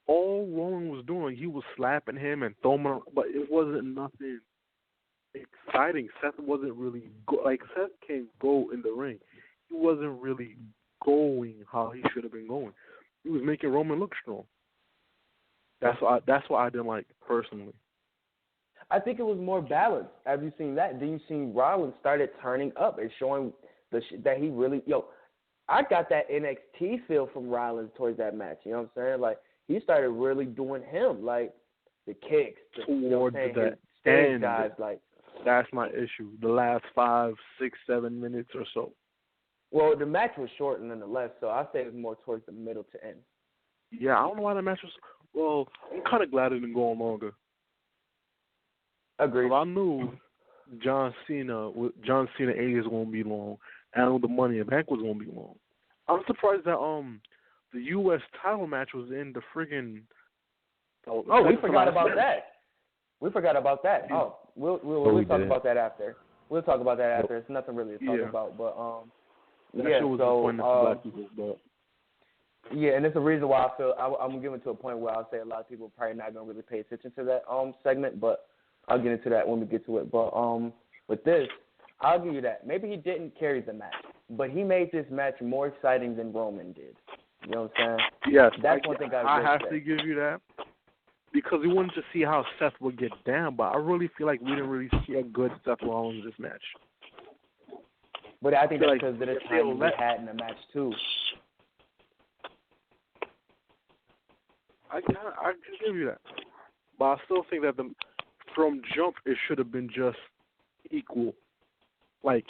Speaker 8: all Roman was doing, he was slapping him and throwing him, but it wasn't nothing exciting. Seth wasn't really Seth can't go in the ring. He wasn't really going how he should have been going. He was making Roman look strong. That's what I didn't like personally.
Speaker 11: I think it was more balanced. Have you seen that? Then you seen Rollins started turning up and showing that he really I got that NXT feel from Rollins towards that match. You know what I'm saying? Like he started really doing him, like the kicks,
Speaker 8: towards the
Speaker 11: stage guys. Like
Speaker 8: that's my issue. The last 5, 6, 7 minutes or so.
Speaker 11: Well, the match was short nonetheless, so I say it was more towards the middle to end.
Speaker 8: Yeah, I don't know why that match was. Well, I'm kind of glad it didn't go on longer.
Speaker 11: Agreed.
Speaker 8: I knew John Cena 8 is going to be long. I knew the Money in the Bank was going to be long. I'm surprised that the U.S. title match was in the friggin'.
Speaker 11: We forgot about that. We forgot about that. Oh, we'll talk about that after. We'll talk about that after. It's nothing really to talk about, but
Speaker 8: that was disappointing to black people, but.
Speaker 11: Yeah, and it's a reason why I feel I'm getting to a point where I'll say a lot of people are probably not going to really pay attention to that segment, but I'll get into that when we get to it. But with this, I'll give you that. Maybe he didn't carry the match, but he made this match more exciting than Roman did. You know what I'm saying?
Speaker 8: Yes.
Speaker 11: That's one thing I
Speaker 8: have to give you that because we wanted to see how Seth would get down, but I really feel like we didn't really see a good Seth Rollins this match.
Speaker 11: But I think that's because of the time we had in the match, too.
Speaker 8: I can give you that. But I still think that from jump, it should have been just equal. Like,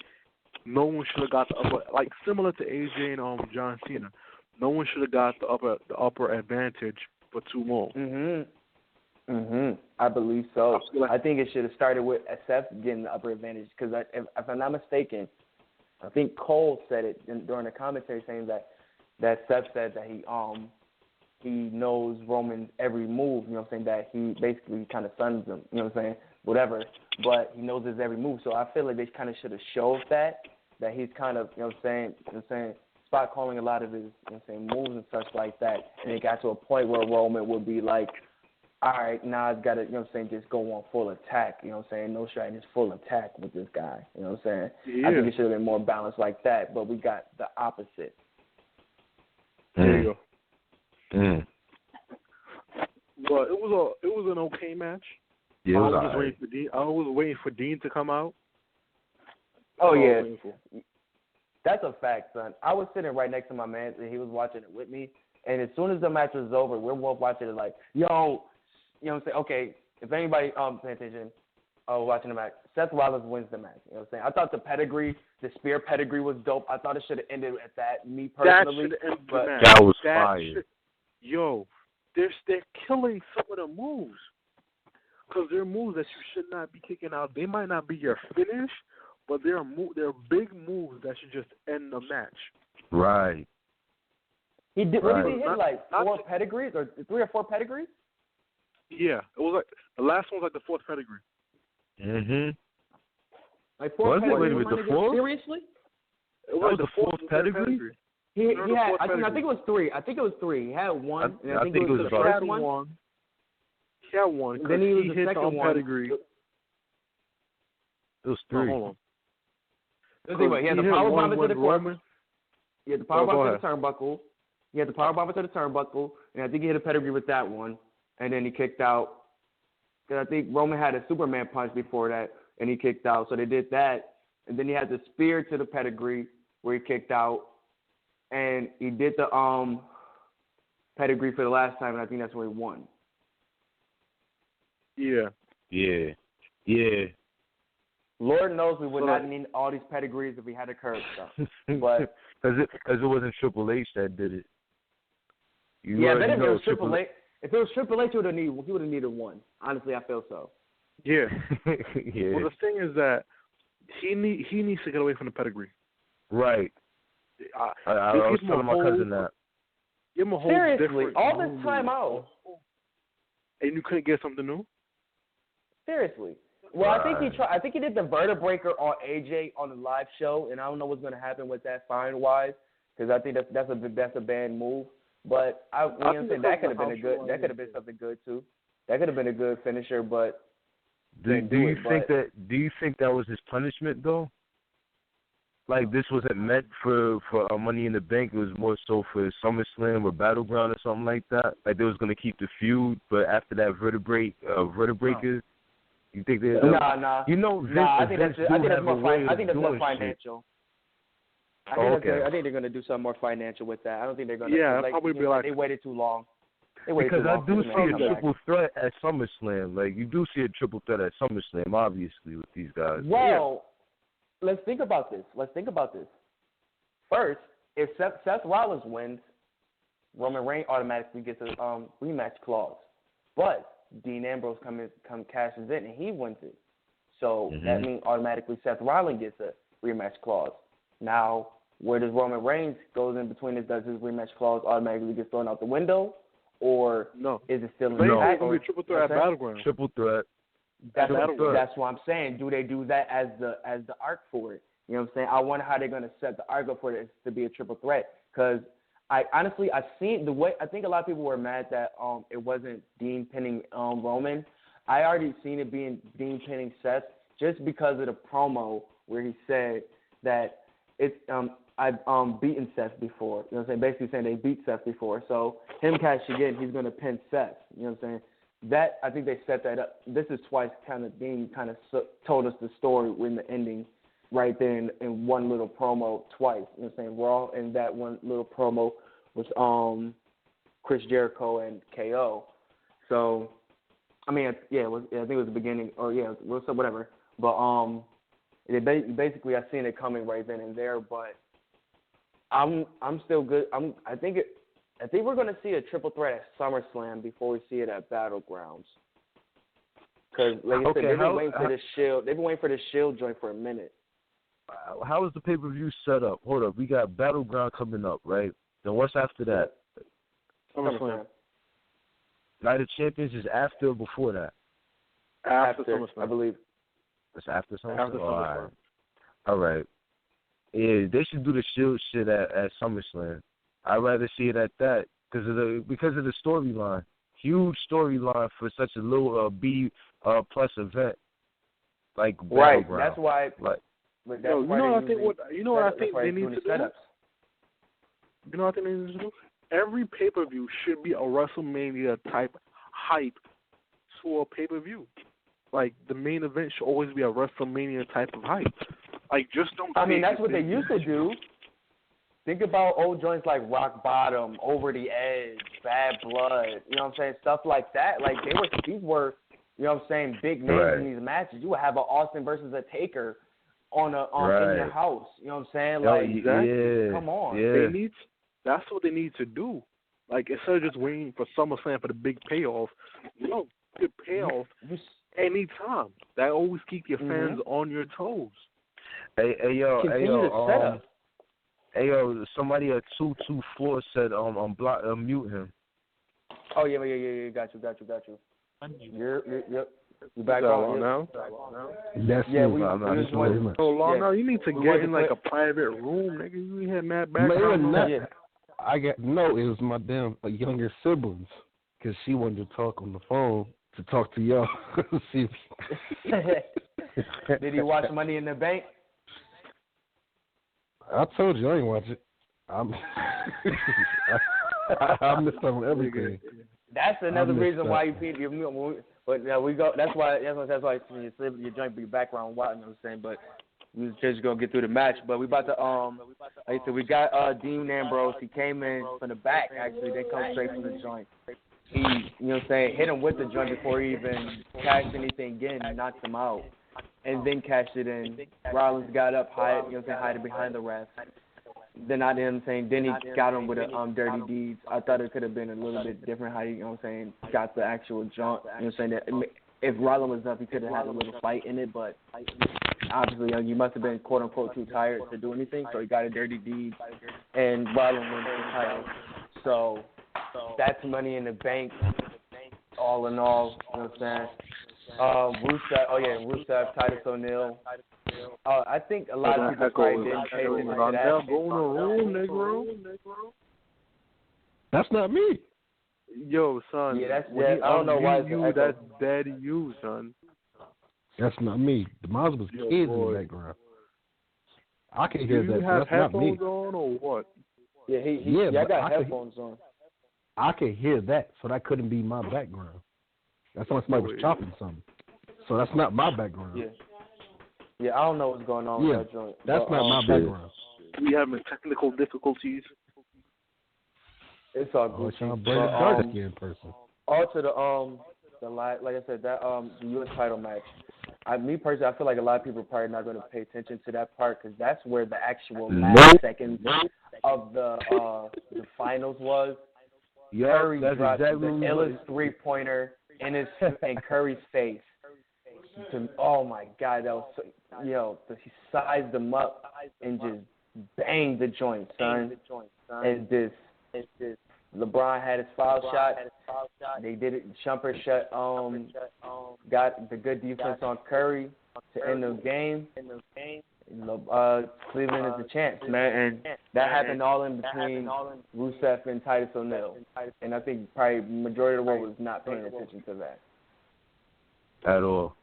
Speaker 8: no one should have got the upper, like, similar to AJ and John Cena. No one should have got the upper advantage for too long.
Speaker 11: I believe so. I think it should have started with Seth getting the upper advantage because if I'm not mistaken, I think Cole said it during the commentary saying that Seth said that he knows Roman's every move, you know what I'm saying, that he basically kind of stuns him, you know what I'm saying, whatever, but he knows his every move. So I feel like they kind of should have showed that he's kind of, you know what I'm saying, spot calling a lot of his, you know what I'm saying, moves and such like that. And it got to a point where Roman would be like, all right, now I've got to, you know what I'm saying, just go on full attack, you know what I'm saying, no strategy, just full attack with this guy, you know what I'm saying.
Speaker 8: Yeah.
Speaker 11: I think it should have been more balanced like that, but we got the opposite.
Speaker 8: There you go. But it was an okay match.
Speaker 9: Yeah,
Speaker 8: I was waiting for Dean to come out.
Speaker 11: Oh yeah, that's a fact, son. I was sitting right next to my man, and he was watching it with me. And as soon as the match was over, we're both watching it like, yo, you know what I'm saying? Okay, if anybody paying attention, watching the match, Seth Rollins wins the match. You know what I'm saying? I thought the spear pedigree was dope. I thought it should have ended at that. Me personally,
Speaker 9: that was fire.
Speaker 8: They're killing some of the moves because they're moves that you should not be kicking out. They might not be your finish, but they're big moves that should just end the match.
Speaker 9: Right.
Speaker 11: He did. What did he hit? Like 4 pedigrees or 3 or 4 pedigrees?
Speaker 8: Yeah, it was like the last one was like the 4th pedigree.
Speaker 11: Like 4 pedigrees.
Speaker 9: Wait, the 4th?
Speaker 11: Seriously?
Speaker 8: It was the 4th pedigree.
Speaker 11: He had. I think it was 3. I think it was 3. He had 1. I think it was the first one.
Speaker 8: He had 1.
Speaker 11: Then he was the
Speaker 8: hit
Speaker 11: second one.
Speaker 8: Pedigree.
Speaker 9: It was 3.
Speaker 8: Hold on.
Speaker 11: Let's see what he had the power bomb to the
Speaker 8: Roman.
Speaker 11: He had the power bomb to the turnbuckle. He had the power bomb to the turnbuckle, and I think he hit a pedigree with that one. And then he kicked out. because I think Roman had a Superman punch before that, and he kicked out. So they did that, and then he had the spear to the pedigree where he kicked out, and he did the pedigree for the last time, and I think that's where he won.
Speaker 8: Yeah.
Speaker 11: Lord knows we would not need all these pedigrees if we had a curb stuff. But
Speaker 9: because it wasn't Triple H that did it.
Speaker 11: But if it was Triple H, he would have needed one. Honestly, I feel so.
Speaker 8: Yeah.
Speaker 9: Yeah.
Speaker 8: Well, the thing is that he needs to get away from the pedigree.
Speaker 9: Right. I was telling my cousin that.
Speaker 8: Give him a whole
Speaker 11: Seriously,
Speaker 8: different
Speaker 11: all this time out.
Speaker 8: And you couldn't get something new?
Speaker 11: Seriously. Well, I think he did the vertebraker on AJ on the live show, and I don't know what's going to happen with that fine wise, because I think that's a bad move. But that could have been something good too. That could have been a good finisher, but
Speaker 9: do you think that was his punishment though? Like this wasn't meant for Money in the Bank. It was more so for SummerSlam or Battleground or something like that. Like they was going to keep the feud, but after that vertebraker. You think they?
Speaker 11: Nah. I think that's more financial. I think they're going to do something more financial with that. I don't think they're going to.
Speaker 8: Yeah, probably be like
Speaker 11: they waited too long.
Speaker 9: Because I do see a triple threat at SummerSlam. Like you do see a triple threat at SummerSlam, obviously, with these guys.
Speaker 11: Well, let's think about this. First, if Seth Rollins wins, Roman Reigns automatically gets a rematch clause. But Dean Ambrose cashes in and he wins it. So that means automatically Seth Rollins gets a rematch clause. Now, where does Roman Reigns goes in between this? Does his rematch clause automatically get thrown out the window? Or is it still in the back?
Speaker 8: It's triple threat at Battleground.
Speaker 9: Triple threat.
Speaker 11: That's what I'm saying. Do they do that as the arc for it? You know what I'm saying? I wonder how they're going to set the arc up for it to be a triple threat. Because I've seen the way. I think a lot of people were mad that it wasn't Dean pinning Roman. I already seen it being Dean pinning Seth just because of the promo where he said that it's I've beaten Seth before. You know what I'm saying? Basically saying they beat Seth before. So him cashing in, he's going to pin Seth. You know what I'm saying? That I think they set that up. This is twice Dean told us the story in the ending right there in one little promo twice. You know what I'm saying? Raw, and that one little promo was Chris Jericho and KO. So, I mean, I think it was the beginning, or whatever. But basically, I seen it coming right then and there. But I'm still good. I think we're going to see a triple threat at SummerSlam before we see it at Battlegrounds. Because, like I said, they've been waiting for this Shield. They've been waiting for this Shield joint for a minute.
Speaker 9: How is the pay-per-view set up? Hold up. We got Battleground coming up, right? Then what's after that?
Speaker 11: SummerSlam.
Speaker 9: Night of Champions is after or before that?
Speaker 8: After SummerSlam,
Speaker 11: I believe.
Speaker 9: It's after SummerSlam?
Speaker 8: After SummerSlam.
Speaker 9: All right. Yeah, they should do the Shield shit at SummerSlam. I'd rather see it at that because of the storyline. Huge storyline for such a little B plus event like
Speaker 11: right.
Speaker 9: Battleground.
Speaker 11: That's why.
Speaker 8: You know what I think they need to do? You know what I think they need to do? Every pay-per-view should be a WrestleMania type hype for a pay-per-view. Like the main event should always be a WrestleMania type of hype. Like just don't.
Speaker 11: I mean, that's what they used to do. Think about old joints like Rock Bottom, Over the Edge, Bad Blood. You know what I'm saying? Stuff like that. Like these were, you know what I'm saying, big names in these matches. You would have an Austin versus a Taker in your house. You know what I'm saying? Like, come on.
Speaker 9: Yeah.
Speaker 8: That's what they need to do. Like instead of just waiting for SummerSlam for the big payoff, good payoff anytime. That always keep your fans on your toes.
Speaker 9: Hey yo, somebody at 224 said mute him.
Speaker 11: Oh yeah, got you. You back on
Speaker 8: now?
Speaker 10: That's
Speaker 8: Larnell, you need to get in like a private room, nigga. You had mad background.
Speaker 10: It was my damn younger siblings because she wanted to talk on the phone to talk to y'all.
Speaker 11: Did he watch Money in the Bank?
Speaker 10: I told you I ain't watch it. I missed out on everything.
Speaker 11: That's another reason why But we go. That's why your joint be background wild. You know what I'm saying? But we was just gonna get through the match. But we about to like I said, we got Dean Ambrose. He came in from the back. Actually, they come straight from the joint. He, you know what I'm saying, hit him with the joint before he even cashed anything in, knocked him out, and then cashed it in. Rollins got up, hid, you know what I'm saying, hiding behind the ref. Then I didn't saying. Then he got him with a dirty deeds. I thought it could have been a little bit different how he, you know what I'm saying, got the actual jump. You know what I'm saying, that if Rollins was up, he could have had a little fight in it, but obviously you must have been quote unquote too tired to do anything, so he got a dirty deed, and Rollins won the title. So that's money in the bank. All in all, you know what I'm saying. Rusev, Titus O'Neil. I think a lot of people probably didn't pay attention to that.
Speaker 10: That's not me.
Speaker 8: Yo, son.
Speaker 11: Yeah, I don't know why
Speaker 8: that's daddy you, son.
Speaker 10: That's not me. The Miles was kids in the background. I can hear that.
Speaker 8: Do you have
Speaker 10: that's not me.
Speaker 8: headphones on or what?
Speaker 11: Yeah, I got headphones on.
Speaker 10: I can hear that, so that couldn't be my background. That's when somebody was chopping something. So that's not my background.
Speaker 11: Yeah, I don't know what's going on with that joint.
Speaker 10: That's not my background.
Speaker 8: We having technical difficulties.
Speaker 11: It's all good.
Speaker 10: Trying to bring a dark skinned person.
Speaker 11: Also, the like I said, that the U.S. title match. Me personally, I feel like a lot of people are probably not going to pay attention to that part because that's where the actual last seconds of the finals was. Curry dropped the illest 3-pointer in Curry's face. Oh my God, that was he sized them up and just banged the joint, son. And this LeBron had his foul shot. They did it. Shumpert got the good defense on Curry to end the game. Cleveland is the champs, man, and that happened all in between Rusev and Titus O'Neil. And I think probably the majority of the world was not paying attention to that.
Speaker 9: At all.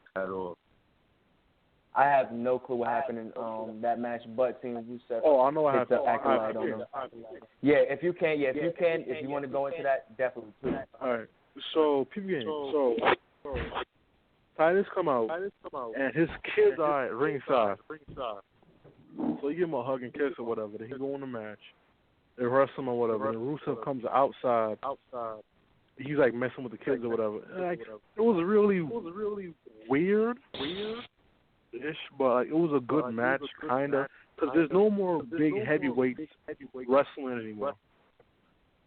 Speaker 11: I have no clue what happened in that match, but seeing Rusev
Speaker 8: I know what happened.
Speaker 11: Acolyte on him. Yeah, if you want to go into that, definitely, please.
Speaker 8: All right. So, people game. So, Titus come out, and his kids are at ringside. So you give him a hug and kiss or whatever. Then he go in the match. They wrestle him or whatever. Then Rusev comes outside. He's like messing with the kids or whatever. Like, it was really weird-ish, but like, it was a good match, kinda. Because there's no more big heavyweights wrestling anymore.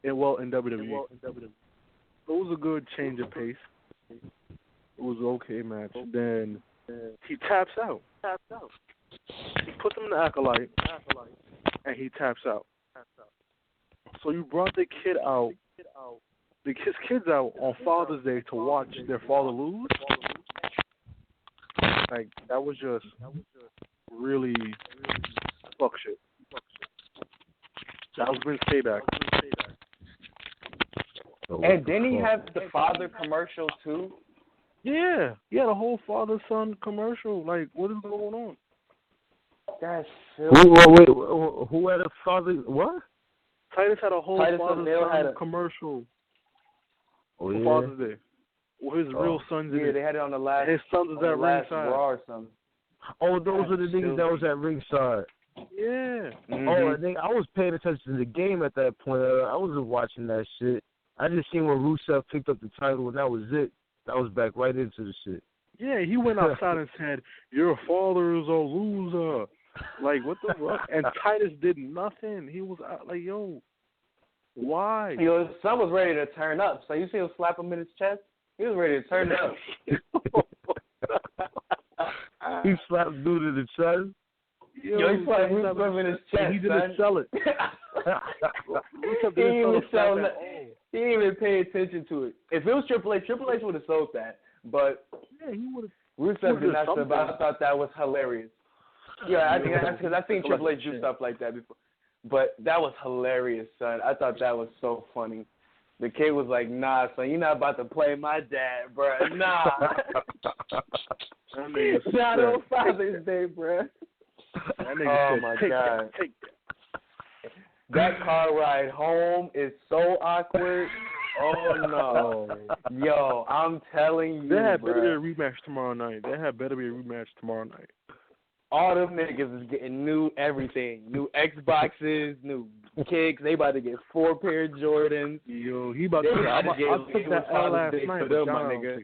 Speaker 8: In WWE. It was a good change of pace. It was an okay match. Then he taps out. He puts him in the Acolyte, and he taps out. So you brought the kids out on Father's Day to watch their father lose? Like, that was just really fuck shit. That was Vince payback.
Speaker 11: And didn't he have the father commercial too?
Speaker 8: Yeah, he had a whole father-son commercial. Like, what is going on?
Speaker 11: That's
Speaker 10: Who had a father? What?
Speaker 8: Titus had a whole father-son commercial for Father's Day. Well, his real son's in it.
Speaker 11: Yeah, they had it on the last.
Speaker 8: His son's is at ringside.
Speaker 11: Raw or something.
Speaker 10: Oh, those are the niggas that was at ringside.
Speaker 8: Yeah.
Speaker 10: Mm-hmm. Oh, I was paying attention to the game at that point. I wasn't watching that shit. I just seen when Rusev picked up the title, and that was it. I was back right into the shit.
Speaker 8: Yeah, he went outside and said, "Your father is a loser." Like, what the fuck? And Titus did nothing. He was out, like, yo, why?
Speaker 11: His son was ready to turn up. So you see him slap him in his chest? He was ready to turn up.
Speaker 10: He slapped dude in the chest.
Speaker 11: He slapped him in his chest.
Speaker 8: He didn't sell it.
Speaker 11: He didn't even pay attention to it. If it was Triple H would have sold that. But
Speaker 8: yeah, he would have.
Speaker 11: Rusev did not sell it, but I thought that was hilarious. Yeah, I think that's because I've seen Triple H do stuff like that before. But that was hilarious, son. I thought that was so funny. The kid was like, "Nah, son, you're not about to play my dad, bro. Nah." Not on Father's Day, bro. Oh my God. That car ride home is so awkward. Oh, no. Yo, I'm telling you,
Speaker 8: They had better be a
Speaker 11: bro.
Speaker 8: rematch tomorrow night.
Speaker 11: All them niggas is getting new everything. New Xboxes, new kicks. They about to get 4 pair of Jordans.
Speaker 8: Yo, he about to I took that L last night, but my nigga.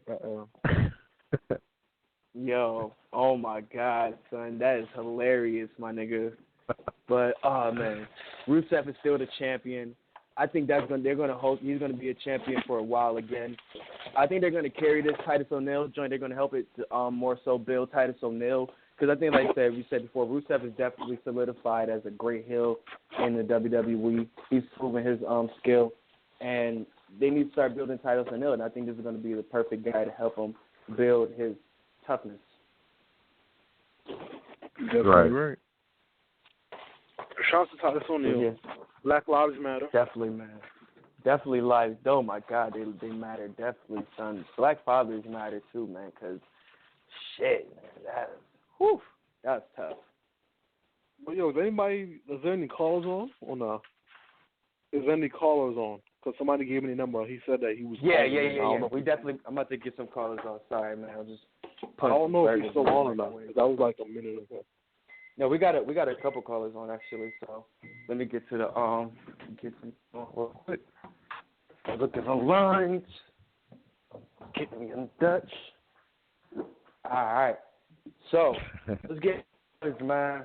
Speaker 11: Yo, oh my God, son, that is hilarious, my nigga. But oh man, Rusev is still the champion. I think he's gonna be a champion for a while again. I think they're gonna carry this Titus O'Neil joint. They're gonna help it to, more so build Titus O'Neil, because I think, like we said before, Rusev is definitely solidified as a great heel in the WWE. He's proven his skill, and they need to start building Titus O'Neil. And I think this is gonna be the perfect guy to help him build his toughness.
Speaker 8: Definitely right. Shout out to Titus O'Neil.
Speaker 11: Yeah.
Speaker 8: Black Lives Matter.
Speaker 11: Definitely, man. Definitely lives. Oh, my God, they matter. Definitely, son. Black fathers matter, too, man, because, shit, man, that's tough.
Speaker 8: But, yo, is there any callers on or no? Is there any callers on? Because somebody gave me the number. He said that he was
Speaker 11: Yeah. We definitely, I'm about to get some callers on. Sorry, man.
Speaker 8: I don't know if he's still on or not. That was like a minute ago.
Speaker 11: No, we got a couple callers on, actually, so let me get to the, get some real quick. Look at the lines. Get me in Dutch. All right. So, let's get this, man.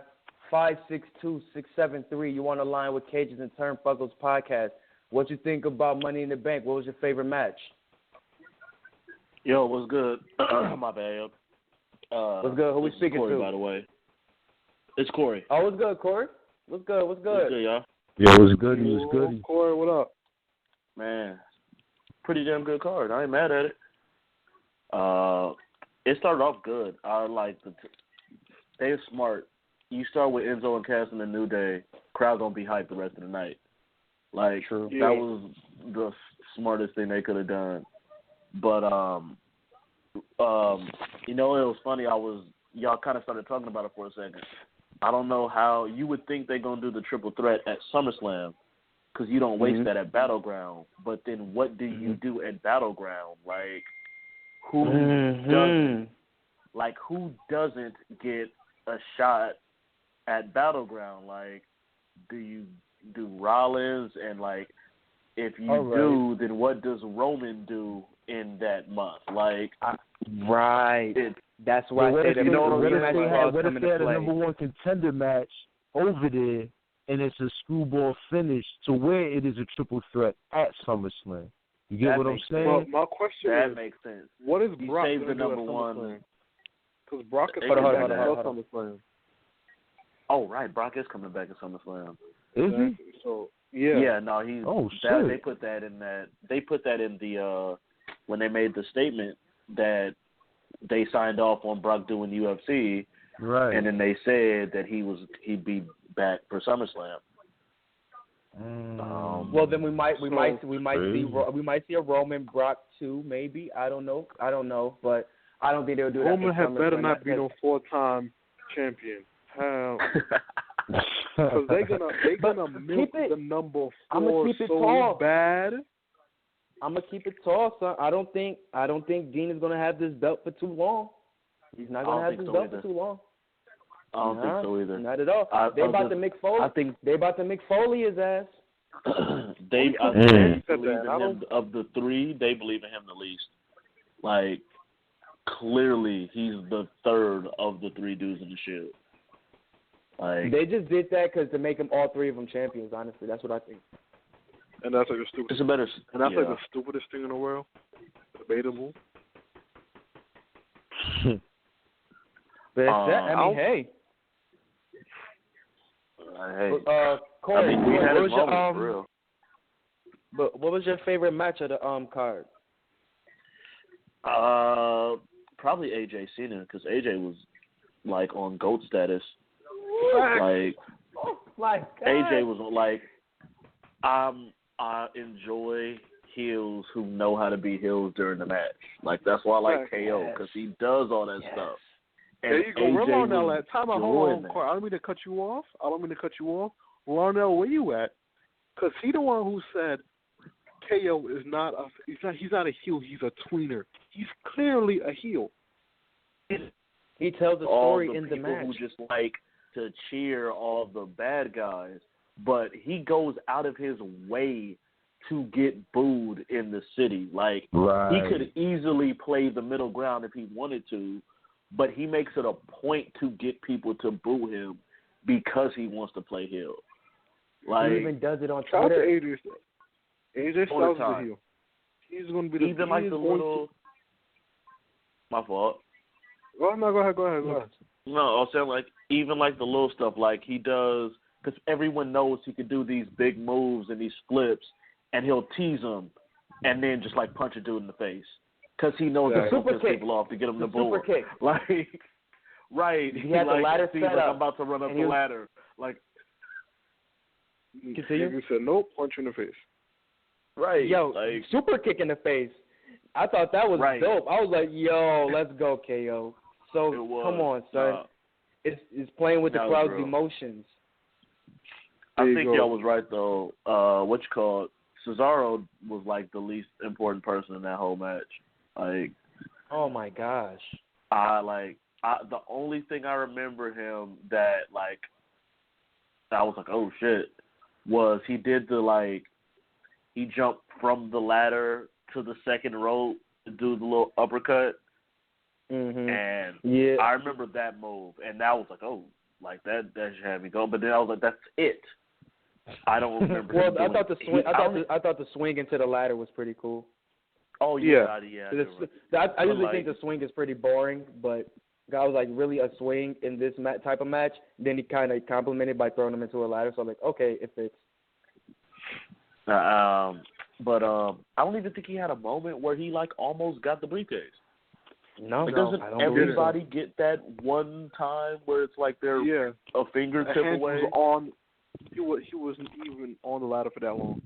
Speaker 11: 562-673. You on the line with Cages and Turnbuckles podcast. What you think about Money in the Bank? What was your favorite match?
Speaker 13: Yo, what's good? My bad.
Speaker 11: What's good? Who we speaking
Speaker 13: Corey,
Speaker 11: to?
Speaker 13: by the way. It's Corey.
Speaker 11: Oh, what's good, Corey? What's good?
Speaker 13: What's good, y'all?
Speaker 9: Yeah, what's good? What's good?
Speaker 8: Corey, what up?
Speaker 13: Man, pretty damn good card. I ain't mad at it. It started off good. I like they're smart. You start with Enzo and Cass in the New Day, crowd gonna be hyped the rest of the night. Like that was the smartest thing they could have done. But you know, it was funny. Y'all kind of started talking about it for a second. I don't know how you would think they're gonna do the triple threat at SummerSlam, because you don't waste that at Battleground. But then what do you do at Battleground? Like who doesn't? Like who doesn't get a shot at Battleground? Like, do you do Rollins? And like, if you do, then what does Roman do in that month? Like,
Speaker 11: that's why I say that.
Speaker 9: What if they had a number one contender match over there, and it's a screwball finish to where it is a triple threat at SummerSlam? You get what I'm saying?
Speaker 8: Well, my question
Speaker 13: that
Speaker 8: is,
Speaker 13: makes sense.
Speaker 8: What is Brock
Speaker 13: going to
Speaker 8: do
Speaker 13: number
Speaker 8: at
Speaker 13: one?
Speaker 8: Because Brock is
Speaker 13: hold
Speaker 8: coming back at
Speaker 13: on.
Speaker 8: SummerSlam.
Speaker 13: Oh, right. Brock is coming back at SummerSlam.
Speaker 9: Is he?
Speaker 8: So, yeah.
Speaker 13: Yeah, no, he's.
Speaker 9: Shit.
Speaker 13: They put that in that. They put that in the when they made the statement that they signed off on Brock doing UFC,
Speaker 9: right?
Speaker 13: And then they said that he'd be back for SummerSlam.
Speaker 11: Well, then we might see a Roman Brock too, maybe. I don't know, but I don't think they'll do that.
Speaker 8: Roman had better not be no 4-time champion. Because they're gonna milk the number 4 so bad.
Speaker 11: I'm gonna keep it tall, son. I don't think Dean is gonna have this belt for too long. He's not gonna have this belt for too long.
Speaker 13: I don't think so either.
Speaker 11: Not at all. They about to Mick Foley. I think they about to Mick Foley his ass.
Speaker 13: They believe in him of the three. They believe in him the least. Like clearly, he's the third of the 3 dudes in the Shield. Like
Speaker 11: they just did that because to make them all 3 of them champions. Honestly, that's what I think.
Speaker 8: And that's like the stupidest.
Speaker 13: It's a better.
Speaker 8: And that's like the stupidest thing in the world. Debatable.
Speaker 11: But I mean, hey. Corey,
Speaker 13: we had his moments, for real.
Speaker 11: But what was your favorite match of the card?
Speaker 13: Probably AJ Cena, because AJ was like on GOAT status. Like AJ was like, I enjoy heels who know how to be heels during the match. Like that's why I like KO, because he does all that stuff. And
Speaker 8: there you go. Where Larnell at? Time out. Hold on, Corey. I don't mean to cut you off. Larnell, where you at? Because he the one who said KO is not he's not a heel. He's a tweener. He's clearly a heel.
Speaker 11: He tells a story in the match.
Speaker 13: Who just like to cheer all the bad guys, but he goes out of his way to get booed in the city. Like, he could easily play the middle ground if he wanted to, but he makes it a point to get people to boo him because he wants to play heel. Like,
Speaker 11: he even does it on
Speaker 8: Twitter.
Speaker 11: Twitter.
Speaker 8: AJ Styles is a heel. He's going to be
Speaker 13: even like the little. My fault.
Speaker 8: Oh no, go ahead.
Speaker 13: No, I was saying like even like the little stuff like he does, because everyone knows he can do these big moves and these flips, and he'll tease them, and then just like punch a dude in the face, because he knows that he'll piss people off to get him to boo.
Speaker 11: Super kick.
Speaker 13: Like, right.
Speaker 11: He had the ladder set up.
Speaker 13: I'm about to run up the ladder. Like,
Speaker 8: continue. You said nope, punch you in the face.
Speaker 13: Right.
Speaker 11: Yo,
Speaker 13: like,
Speaker 11: super kick in the face. I thought that was dope. I was like, yo, let's go, KO. So come on, son. It's playing with the crowd's emotions.
Speaker 13: I think y'all was right though. What you call it? Cesaro was like the least important person in that whole match. Like,
Speaker 11: oh my gosh.
Speaker 13: The only thing I remember him that like I was like, oh shit, was he did he jumped from the ladder to the second rope to do the little uppercut.
Speaker 11: Mm-hmm.
Speaker 13: And I remember that move, and that was like, oh, like that should have me going. But then I was like, that's it. I don't remember.
Speaker 11: Well, I thought the swing into the ladder was pretty cool.
Speaker 13: Oh yeah.
Speaker 11: I usually think the swing is pretty boring, but I was like, really a swing in this type of match. Then he kind of complimented by throwing him into a ladder. So I'm like, okay, it fits.
Speaker 13: But I don't even think he had a moment where he like almost got the briefcase.
Speaker 11: No,
Speaker 13: doesn't everybody get that one time where it's like they're a fingertip away?
Speaker 8: He wasn't even on the ladder for that long.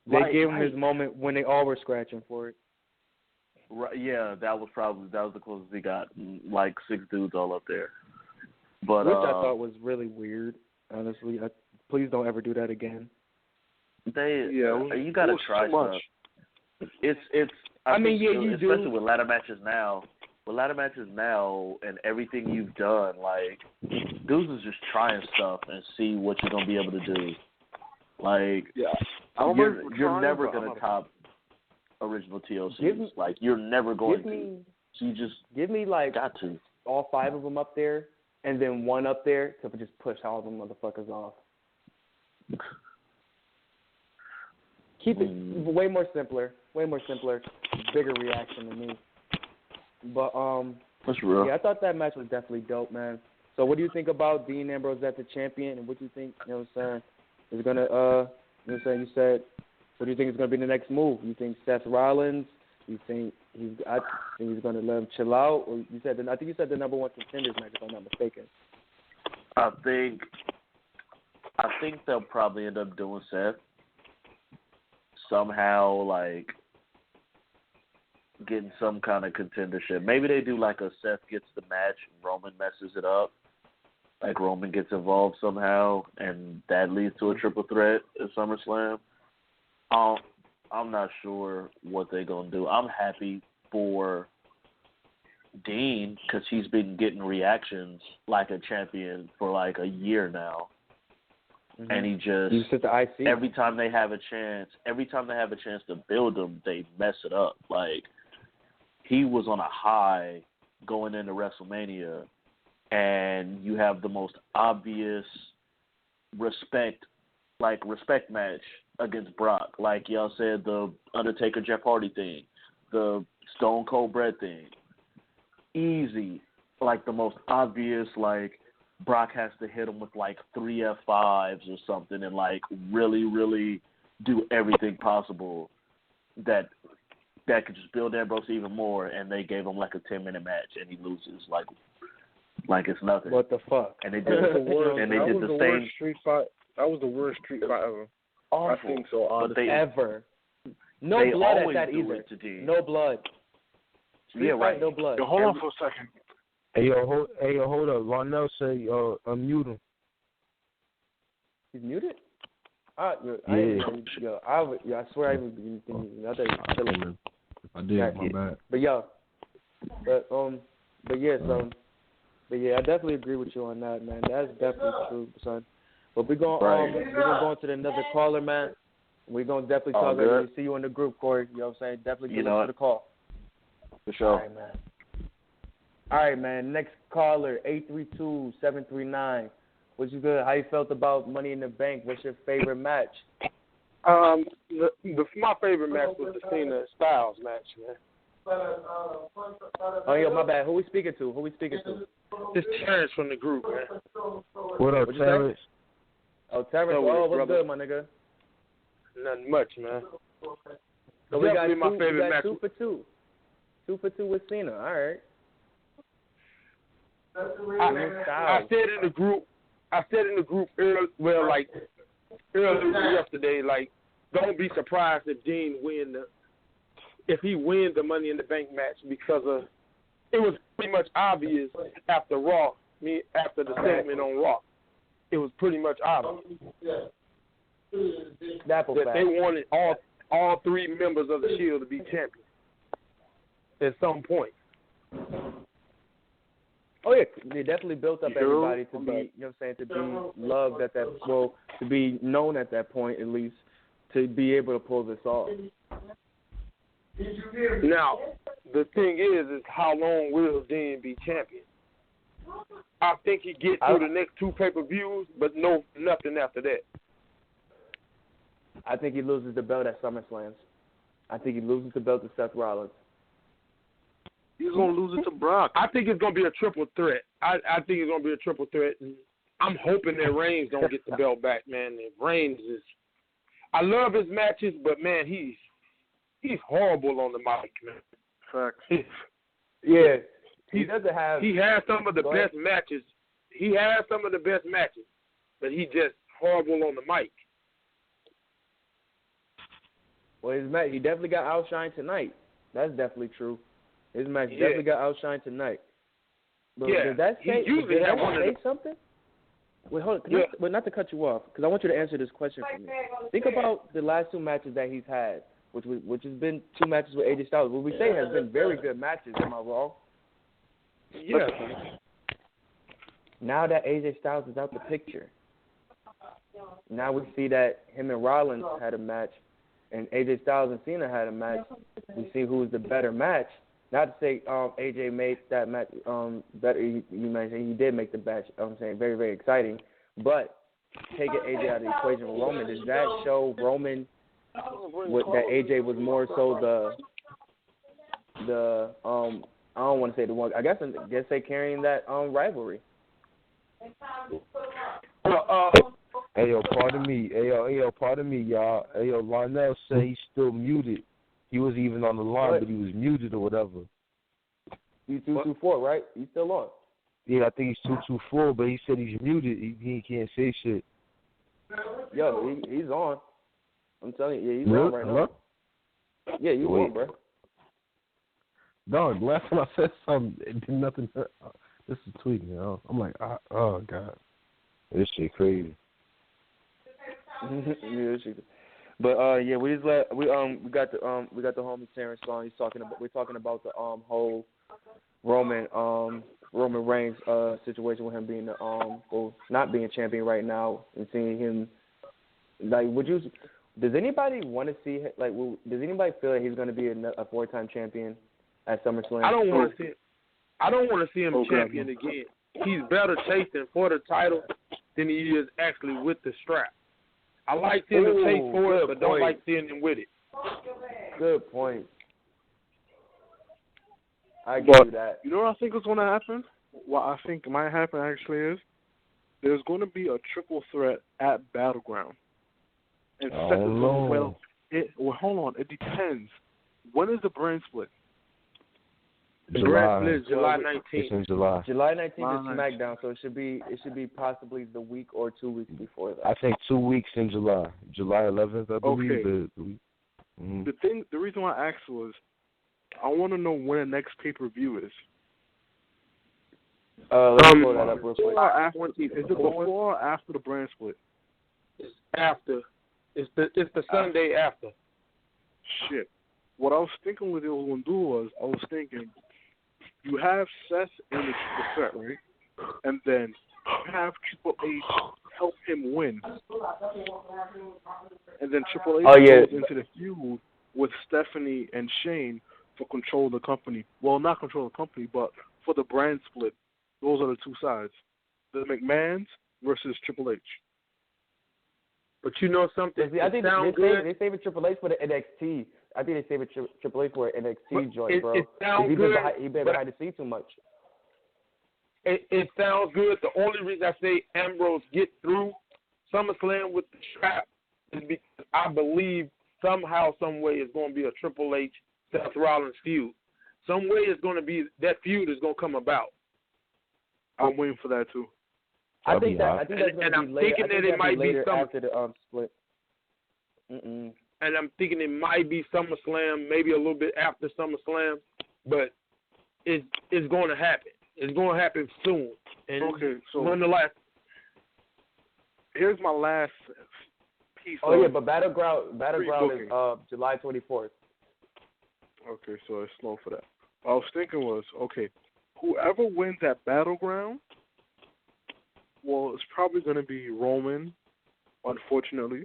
Speaker 11: They gave him his moment when they all were scratching for it.
Speaker 13: Right, yeah, that was the closest he got. Like 6 dudes all up there. But
Speaker 11: which I thought was really weird. Honestly, please don't ever do that again.
Speaker 13: You got to try stuff. It's. I mean, you do. Especially with ladder matches now. With ladder matches now and everything you've done, like, dudes is just trying stuff and see what you're gonna be able to do. Like, you're never gonna top original TLCs. Like, you're never going to. So you just
Speaker 11: give me like
Speaker 13: got to
Speaker 11: all 5 of them up there, and then one up there to just push all of them motherfuckers off. Keep it way more simpler, bigger reaction to me. But
Speaker 13: that's real.
Speaker 11: Yeah, I thought that match was definitely dope, man. So what do you think about Dean Ambrose as the champion, and what do you think, you know what I'm saying, is gonna you know what I'm saying, you said, what do you think is gonna be the next move? You think Seth Rollins? You think he's gonna let him chill out? Or I think you said the number 1 contenders match, if I'm not mistaken.
Speaker 13: I think they'll probably end up doing Seth. Somehow, like, getting some kind of contendership. Maybe they do like a Seth gets the match and Roman messes it up. Like, Roman gets involved somehow, and that leads to a triple threat at SummerSlam. I'm not sure what they're going to do. I'm happy for Dean because he's been getting reactions like a champion for like a year now. Mm-hmm. And he just
Speaker 11: the IC.
Speaker 13: every time they have a chance to build him, they mess it up. Like, he was on a high going into WrestleMania, and you have the most obvious respect match against Brock. Like y'all said, the Undertaker Jeff Hardy thing, the Stone Cold Bret thing. Easy, like the most obvious, like, Brock has to hit him with like 3 F5s or something and like really, really do everything possible that could just build Ambrose even more, and they gave him like a 10-minute match and he loses like it's nothing.
Speaker 11: What the fuck?
Speaker 13: And they did the same
Speaker 8: street fight. That was the worst street fight ever.
Speaker 11: Awful.
Speaker 8: I think so, honestly.
Speaker 11: Ever. No blood at that either. No blood. Street fight, no blood.
Speaker 8: Hold on for a second.
Speaker 9: Hey, hold up. Larnell say, unmute him.
Speaker 11: He's muted? I swear I even been thinking. I thought you were chilling.
Speaker 10: I did, my bad.
Speaker 11: But yeah, I definitely agree with you on that, man. That's definitely true, son. But we're gonna go into another caller, man. We're gonna definitely talk later. We see you in the group, Corey. You know what I'm saying? Definitely give us for the call.
Speaker 13: For sure.
Speaker 11: All right, man. Next caller, 832-739. What's you good? How you felt about Money in the Bank? What's your favorite match?
Speaker 8: My favorite match was the Cena Styles match, man.
Speaker 11: Oh, yo, my bad. Who we speaking to?
Speaker 8: It's Terrence from the group, man.
Speaker 9: What up, Terrence?
Speaker 11: Oh, Terrence. Oh, what's good, my nigga?
Speaker 8: Nothing much, man.
Speaker 11: So we got
Speaker 8: my favorite match.
Speaker 11: 2 for 2. 2 for 2 with Cena. All right.
Speaker 8: I said in the group earlier yesterday, like, don't be surprised if Dean if he wins the Money in the Bank match, because it was pretty much obvious after the segment on Raw. It was pretty much obvious that they wanted all 3 members of the Shield to be champions at some point.
Speaker 11: Oh yeah, they definitely built up everybody to be, you know what I'm saying, to be loved to be known at that point, at least, to be able to pull this off.
Speaker 8: Now, the thing is how long will Dean be champion? I think he gets through the next 2 pay-per-views, but nothing after that.
Speaker 11: I think he loses the belt at SummerSlam. I think he loses the belt to Seth Rollins.
Speaker 8: He's going to lose it to Brock. I think it's going to be a triple threat. I think it's going to be a triple threat. I'm hoping that Reigns don't get the belt back, man. Reigns is... I love his matches, but, man, he's horrible on the mic, man.
Speaker 13: Facts.
Speaker 11: Yeah. He doesn't have...
Speaker 8: He has some of the best matches. But he just horrible on the mic.
Speaker 11: Well, his match, he definitely got outshined tonight. That's definitely true. His match definitely got outshined tonight. But did that say something? Wait, hold on. Not to cut you off, because I want you to answer this question for me. Think about the last 2 matches that he's had, which has been 2 matches with AJ Styles. What we say has been very good matches. Am I wrong?
Speaker 8: Yeah.
Speaker 11: Now that AJ Styles is out the picture, now we see that him and Rollins had a match, and AJ Styles and Cena had a match. We see who's the better match. Not to say AJ made that match better. You mentioned he did make the match. I'm saying very, very exciting. But taking AJ out of the equation with Roman, does that show Roman that AJ was more so the I don't want to say the one. I guess they carrying that rivalry.
Speaker 9: Hey yo, pardon me. Pardon me, y'all. Hey yo, Larnell said he's still muted. He wasn't even on the line, but he was muted or whatever.
Speaker 11: He's 224, right? He's still on.
Speaker 9: Yeah, I think he's 224, but he said he's muted. He can't say shit.
Speaker 11: Yo, he's on. I'm telling you, he's
Speaker 9: really?
Speaker 11: On right now. Yeah, you on, bro.
Speaker 10: Dog, last time I said something, it did nothing. This is tweaking, yo. I'm like, oh god,
Speaker 9: this shit crazy.
Speaker 11: Yeah, shit. But we got the homie Terrence on. We're talking about the whole Roman Reigns situation with him being not being champion right now, and seeing him like. Does anybody want to see does anybody feel like he's going to be a 4-time champion at SummerSlam?
Speaker 8: I don't want to see him champion again. He's better chasing for the title than he is actually with the strap. I like seeing him chase for it, but don't like seeing him with it.
Speaker 11: Good point. I get that.
Speaker 8: You know what I think is going to happen? What I think might happen actually is there's going to be a triple threat at Battleground. And hold on. It depends. When is the brand split? The brand split is July 19th.
Speaker 9: It's in July.
Speaker 11: July 19th is SmackDown, so it should be possibly the week or 2 weeks before that.
Speaker 9: I think 2 weeks in July. July 11th, I believe.
Speaker 8: Okay. The reason why I asked was I want to know when the next pay-per-view is.
Speaker 11: Let's pull that up real quick.
Speaker 8: Is it before or after the brand split? It's after.
Speaker 14: It's the Sunday after.
Speaker 8: Shit. What I was thinking what they were going to do was, I was thinking, you have Seth in the triple threat, right? And then you have Triple H help him win. And then Triple H goes into the feud with Stephanie and Shane for control of the company. Well, not control of the company, but for the brand split. Those are the two sides. The McMahons versus Triple H.
Speaker 14: But you know something?
Speaker 11: I think they saved Triple H for the NXT. I think they saved Triple H for an NXT joint, bro.
Speaker 14: It sounds
Speaker 11: He's
Speaker 14: good.
Speaker 11: been behind the scenes too much.
Speaker 14: It sounds good. The only reason I say Ambrose get through SummerSlam with the strap is because I believe somehow, some way, it's going to be a Triple H Seth Rollins feud. Some way it's going to be that feud is going to come about.
Speaker 8: I'm waiting for that too.
Speaker 11: I think that's going to be
Speaker 14: I'm
Speaker 11: later.
Speaker 14: thinking that it might be
Speaker 11: after the split.
Speaker 14: And I'm thinking it might be SummerSlam, maybe a little bit after SummerSlam, but it's going to happen. It's going to happen soon. And
Speaker 8: okay, so
Speaker 14: nonetheless,
Speaker 8: here's my last piece.
Speaker 11: Oh yeah, but Battleground is July 24th.
Speaker 8: Okay, so it's slow for that. What I was thinking was, okay, whoever wins that Battleground, well, it's probably going to be Roman, unfortunately.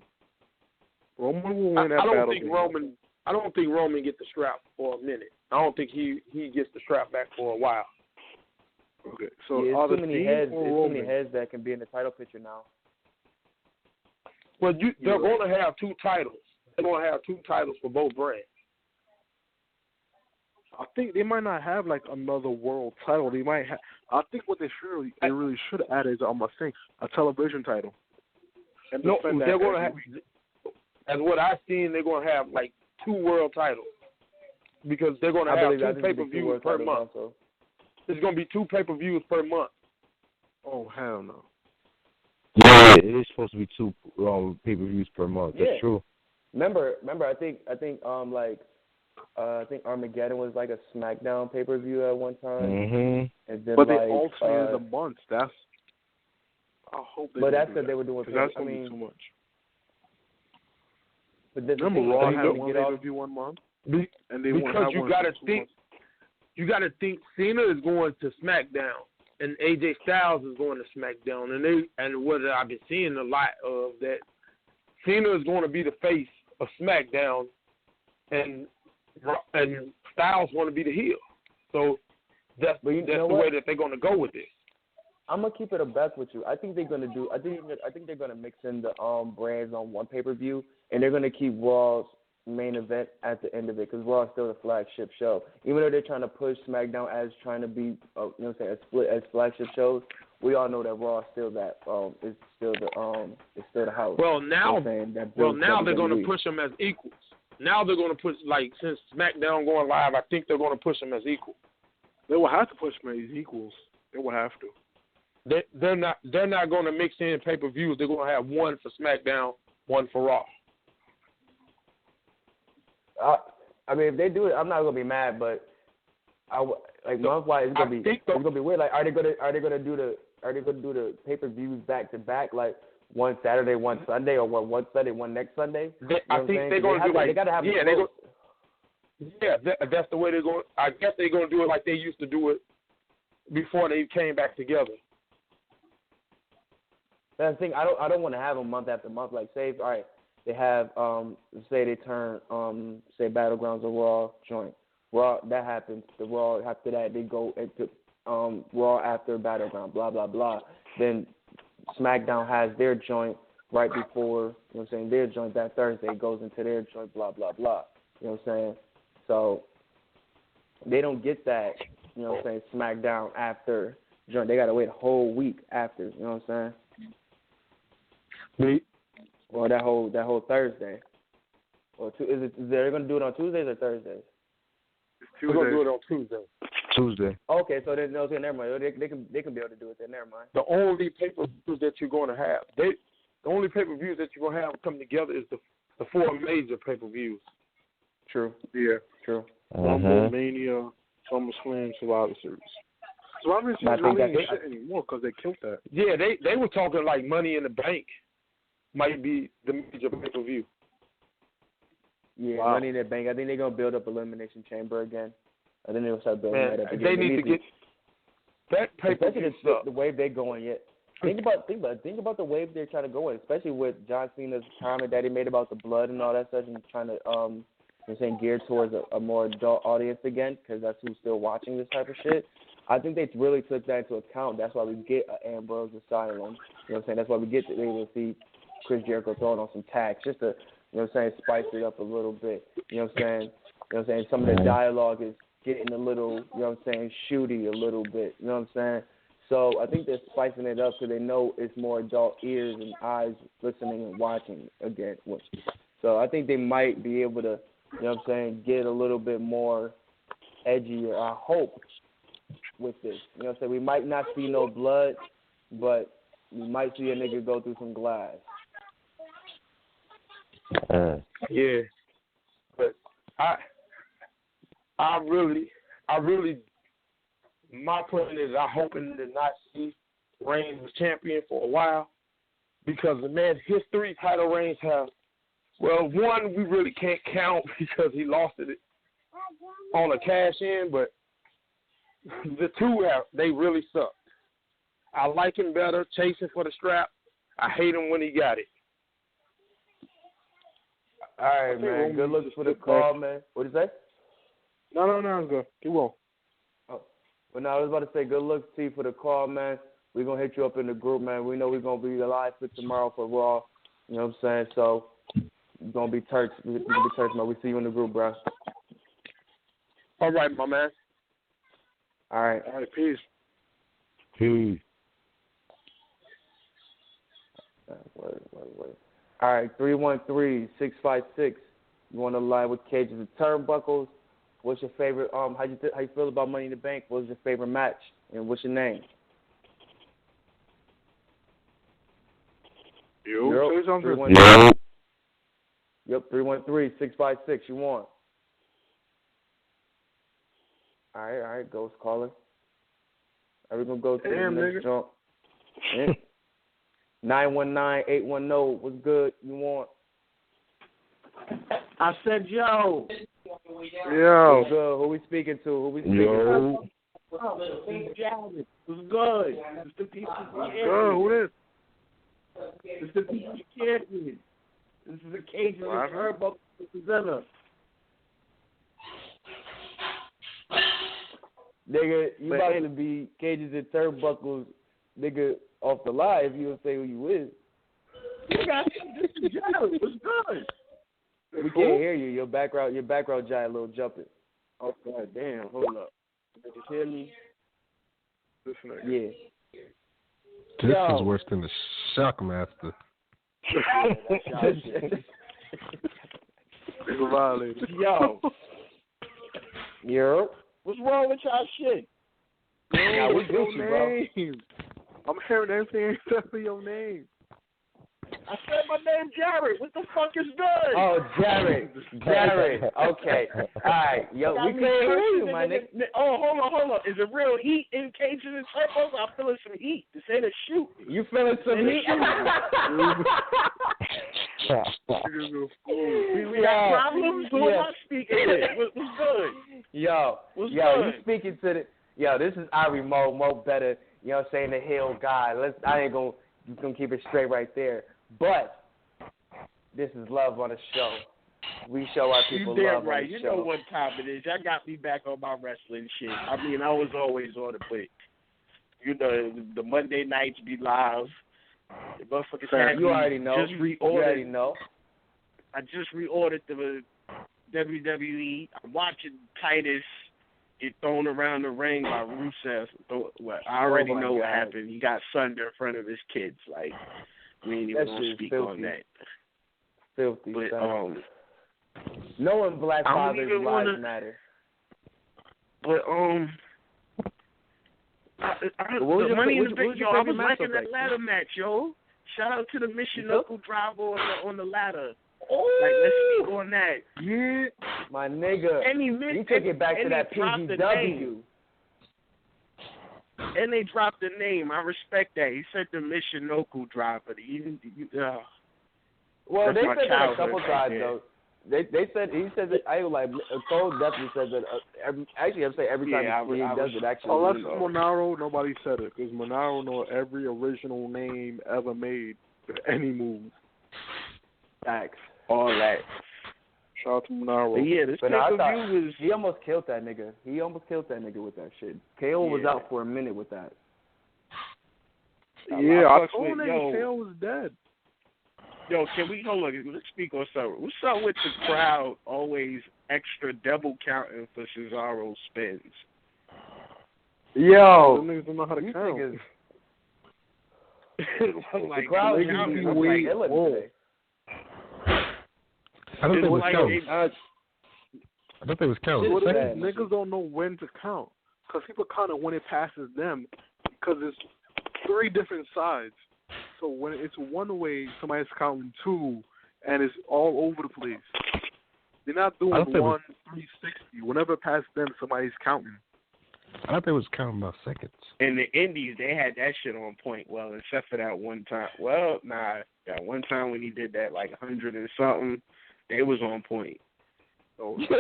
Speaker 8: Roman will win that Battleground.
Speaker 14: I don't think Roman gets the strap for a minute. I don't think he gets the strap back for a while.
Speaker 8: Okay, so
Speaker 11: yeah,
Speaker 8: are
Speaker 11: too
Speaker 8: the
Speaker 11: many heads that can be in the title picture now.
Speaker 14: Well, they're going to have two titles. They're going to have two titles for both brands.
Speaker 8: I think they might not have like another world title. They might have. I think what they really should add is a television title. And
Speaker 14: no, they're going to have. As what I've seen, they're going to have like two world titles because they're going to have two pay-per-views per month. Also. There's going to be two pay-per-views per month.
Speaker 8: Oh hell no!
Speaker 9: Yeah, it is supposed to be two pay-per-views per month. That's true.
Speaker 11: Remember, I think Armageddon was like a SmackDown pay-per-view at one time.
Speaker 9: Mm-hmm.
Speaker 11: And then,
Speaker 8: but they alternated the months. I hope they.
Speaker 11: But that's because they were doing.
Speaker 8: That's going to be too much.
Speaker 11: But
Speaker 8: remember, Raw had one pay-per-view 1 month, and they won't have one.
Speaker 14: You got to think Cena is going to SmackDown, and AJ Styles is going to SmackDown, and what I've been seeing a lot of that Cena is going to be the face of SmackDown, and Styles going to be the heel. So that's the way that they're going to go with this.
Speaker 11: I'm gonna keep it a bet with you. I think they're gonna do. I think they're gonna mix in the brands on one pay-per-view, and they're gonna keep Raw's main event at the end of it because Raw is still the flagship show. Even though they're trying to push SmackDown as trying to be, a split as flagship shows, we all know that Raw is still that. It's still the house.
Speaker 14: Well, now they're gonna push them as equals. Now they're gonna push since SmackDown going live, I think they're gonna push them as equal.
Speaker 8: They will have to push them as equals. They will have to.
Speaker 14: They're not going to mix in pay-per-views. They're going to have one for SmackDown, one for Raw.
Speaker 11: I mean, if they do it, I'm not going to be mad. But month-wise, it's going to be weird. Like, are they going to do the pay-per-views back to back, like one Saturday, one Sunday, or one Sunday, one next Sunday?
Speaker 14: I think they're going to do
Speaker 11: they got to have
Speaker 14: that's the way they're going. I guess they're going to do it like they used to do it before they came back together.
Speaker 11: That's the thing. I don't want to have them month after month. Like, say, all right, they have, say they turn, say Battlegrounds or Raw joint. Raw, that happens. The Raw, after that, they go into Raw after Battleground, blah, blah, blah. Then SmackDown has their joint right before, their joint that Thursday goes into their joint, blah, blah, blah. You know what I'm saying? So they don't get that, SmackDown after joint. They got to wait a whole week after, you know what I'm saying? Or that whole Thursday. Or they're going to do it on Tuesdays or Thursdays?
Speaker 14: We're going to do it on Tuesday.
Speaker 9: Tuesday.
Speaker 11: Okay, so then never mind. They can be able to do it then. Never mind.
Speaker 14: The only pay-per-views that you're going to have, the only pay-per-views that you're going to have come together is the four major pay-per-views.
Speaker 11: True.
Speaker 8: Yeah.
Speaker 11: True.
Speaker 8: Rumble, Mania, SummerSlam, Survivor Series. Survivor Series really ain't shit anymore because they killed that.
Speaker 14: Yeah, they were talking like Money in the Bank. might be the major pay-per-view.
Speaker 11: Yeah,
Speaker 14: Wow.
Speaker 11: Money in the Bank. I think they're gonna build up Elimination Chamber again. I think they'll start building that up again.
Speaker 14: They need to get that pay-per-view.
Speaker 11: Especially the wave they're going yet. Think about the wave they're trying to go in, especially with John Cena's comment that he made about the blood and all that stuff, and trying to gear towards a more adult audience again, because that's who's still watching this type of shit. I think they really took that into account. That's why we get Ambrose Asylum. You know what I'm saying? That's why we get to be able to see Chris Jericho throwing on some tags, just to, you know what I'm saying, spice it up a little bit. You know what I'm saying? You know what I'm saying? Some of the dialogue is getting a little, you know what I'm saying, shooty a little bit. You know what I'm saying? So I think they're spicing it up because they know it's more adult ears and eyes listening and watching again. So I think they might be able to, you know what I'm saying, get a little bit more edgier, I hope, with this. You know what I'm saying? We might not see no blood, but we might see a nigga go through some glass.
Speaker 14: Yeah. But I really, my plan is I'm hoping to not see Reigns as champion for a while, because the man, his 3 title reigns have, well, one we really can't count because he lost it on a cash in, but the 2 they really sucked. I like him better chasing for the strap. I hate him when he got it.
Speaker 11: All right, man. Good luck for the call, man. What did you say?
Speaker 14: No, I'm good. Keep on.
Speaker 11: But now I was about to say, good luck to you for the call, man. We're going to hit you up in the group, man. We know we're going to be live for tomorrow for Raw. You know what I'm saying? So, we're going to be Turks. We're going to be Turks, man. We see you in the group, bro.
Speaker 14: All right, my man.
Speaker 11: All right.
Speaker 14: All right, peace.
Speaker 9: Peace.
Speaker 11: Wait. All right, 313-656. You on the line with Cages and Turnbuckles. What's your favorite? How you feel about Money in the Bank? What's your favorite match? And what's your name?
Speaker 8: Yo, say something.
Speaker 11: Yep, 313-656. You want? All right, Ghost caller. Are we gonna go to the next jump? 919-810. What's good? You want?
Speaker 12: I said, yo.
Speaker 11: What's good? Who we speaking to?
Speaker 9: Yo.
Speaker 12: What's good? It's the people
Speaker 8: Who this?
Speaker 12: It's the people champion. This is a Cajun Turnbuckle presenter.
Speaker 11: Nigga, you about to be Cages and Turnbuckles, nigga, off the line if you don't say who you is.
Speaker 12: You got this is Jared. What's good?
Speaker 11: We can't hear you. Your background giant a little jumping.
Speaker 12: Oh, God damn. Hold up. Did you hear me?
Speaker 11: Yeah.
Speaker 10: This is worse than the Shockmaster.
Speaker 12: Yo. What's wrong with y'all shit?
Speaker 11: Nah, we Gucci, bro.
Speaker 8: I'm hearing everything except for your name.
Speaker 12: I said my name Jared. What the fuck is good?
Speaker 11: Oh, Jared. Okay. All right. Yo, we can't hear you, my nigga.
Speaker 12: Oh, hold on. Is it real heat in Cages and Turnbuckles? I'm feeling some heat. This ain't a shoot.
Speaker 11: You feeling some heat?
Speaker 12: We got problems? Who am I speaking with? What's good?
Speaker 11: Yo,
Speaker 12: good?
Speaker 11: You speaking to the... Yo, this is Arri Mo better, you know what I'm saying, the Hill guy. I ain't gonna keep it straight right there. But this is love on the show. We show our people
Speaker 12: you damn
Speaker 11: love
Speaker 12: right.
Speaker 11: on the
Speaker 12: You
Speaker 11: show.
Speaker 12: know what time it is. Y'all got me back on my wrestling shit. I mean, I was always on it, but you know, the Monday nights be live. The motherfuckers
Speaker 11: you already know.
Speaker 12: You already know. I just reordered the WWE. I'm watching Titus get thrown around the ring by Rusev. I already know what happened. He got sunned in front of his kids. Like, we ain't even gonna speak on that.
Speaker 11: Filthy.
Speaker 12: But
Speaker 11: knowing black fathers' lives matter.
Speaker 12: But the Money in the Bank, yo, I was liking that ladder match, yo. Shout out to the Michinoku driver on the ladder. Like, let's speak on that.
Speaker 11: Yeah, my nigga. You took it back to that PGW.
Speaker 12: And they dropped the name. I respect that. He said the Michinoku driver.
Speaker 11: Well,
Speaker 12: That's
Speaker 11: they
Speaker 12: my
Speaker 11: said that a couple
Speaker 12: childhood
Speaker 11: times
Speaker 12: right there.
Speaker 11: though. He said that. I like Cole definitely says that. Actually, I'd say every time he does it. Actually,
Speaker 8: unless Monaro, nobody said it because Monaro know every original name ever made for any move.
Speaker 11: Facts.
Speaker 12: All that.
Speaker 8: Shout out to Monaro.
Speaker 12: But yeah, this pay-per-view was...
Speaker 11: He almost killed that nigga. With that shit. KO was out for a minute with that.
Speaker 8: Yeah, I told him KO was dead.
Speaker 12: Yo, can we hold on? Let's speak on something. What's up with the crowd always extra double counting for Cesaro spins?
Speaker 8: Yo, them niggas don't know how to count.
Speaker 12: Like,
Speaker 11: the crowd
Speaker 8: is way
Speaker 11: today.
Speaker 10: I don't think it was counting. I don't think it was counting.
Speaker 8: Niggas don't know when to count because people count it when it passes them because it's 3 different sides. So when it's one way, somebody's counting 2, and it's all over the place. They're not doing 360. Whenever it passes them, somebody's counting.
Speaker 10: I thought it was counting by seconds.
Speaker 12: In the Indies, they had that shit on point. Well, except for that one time. Well, nah, that one time when he did that, like 100 and something, they was on point. So the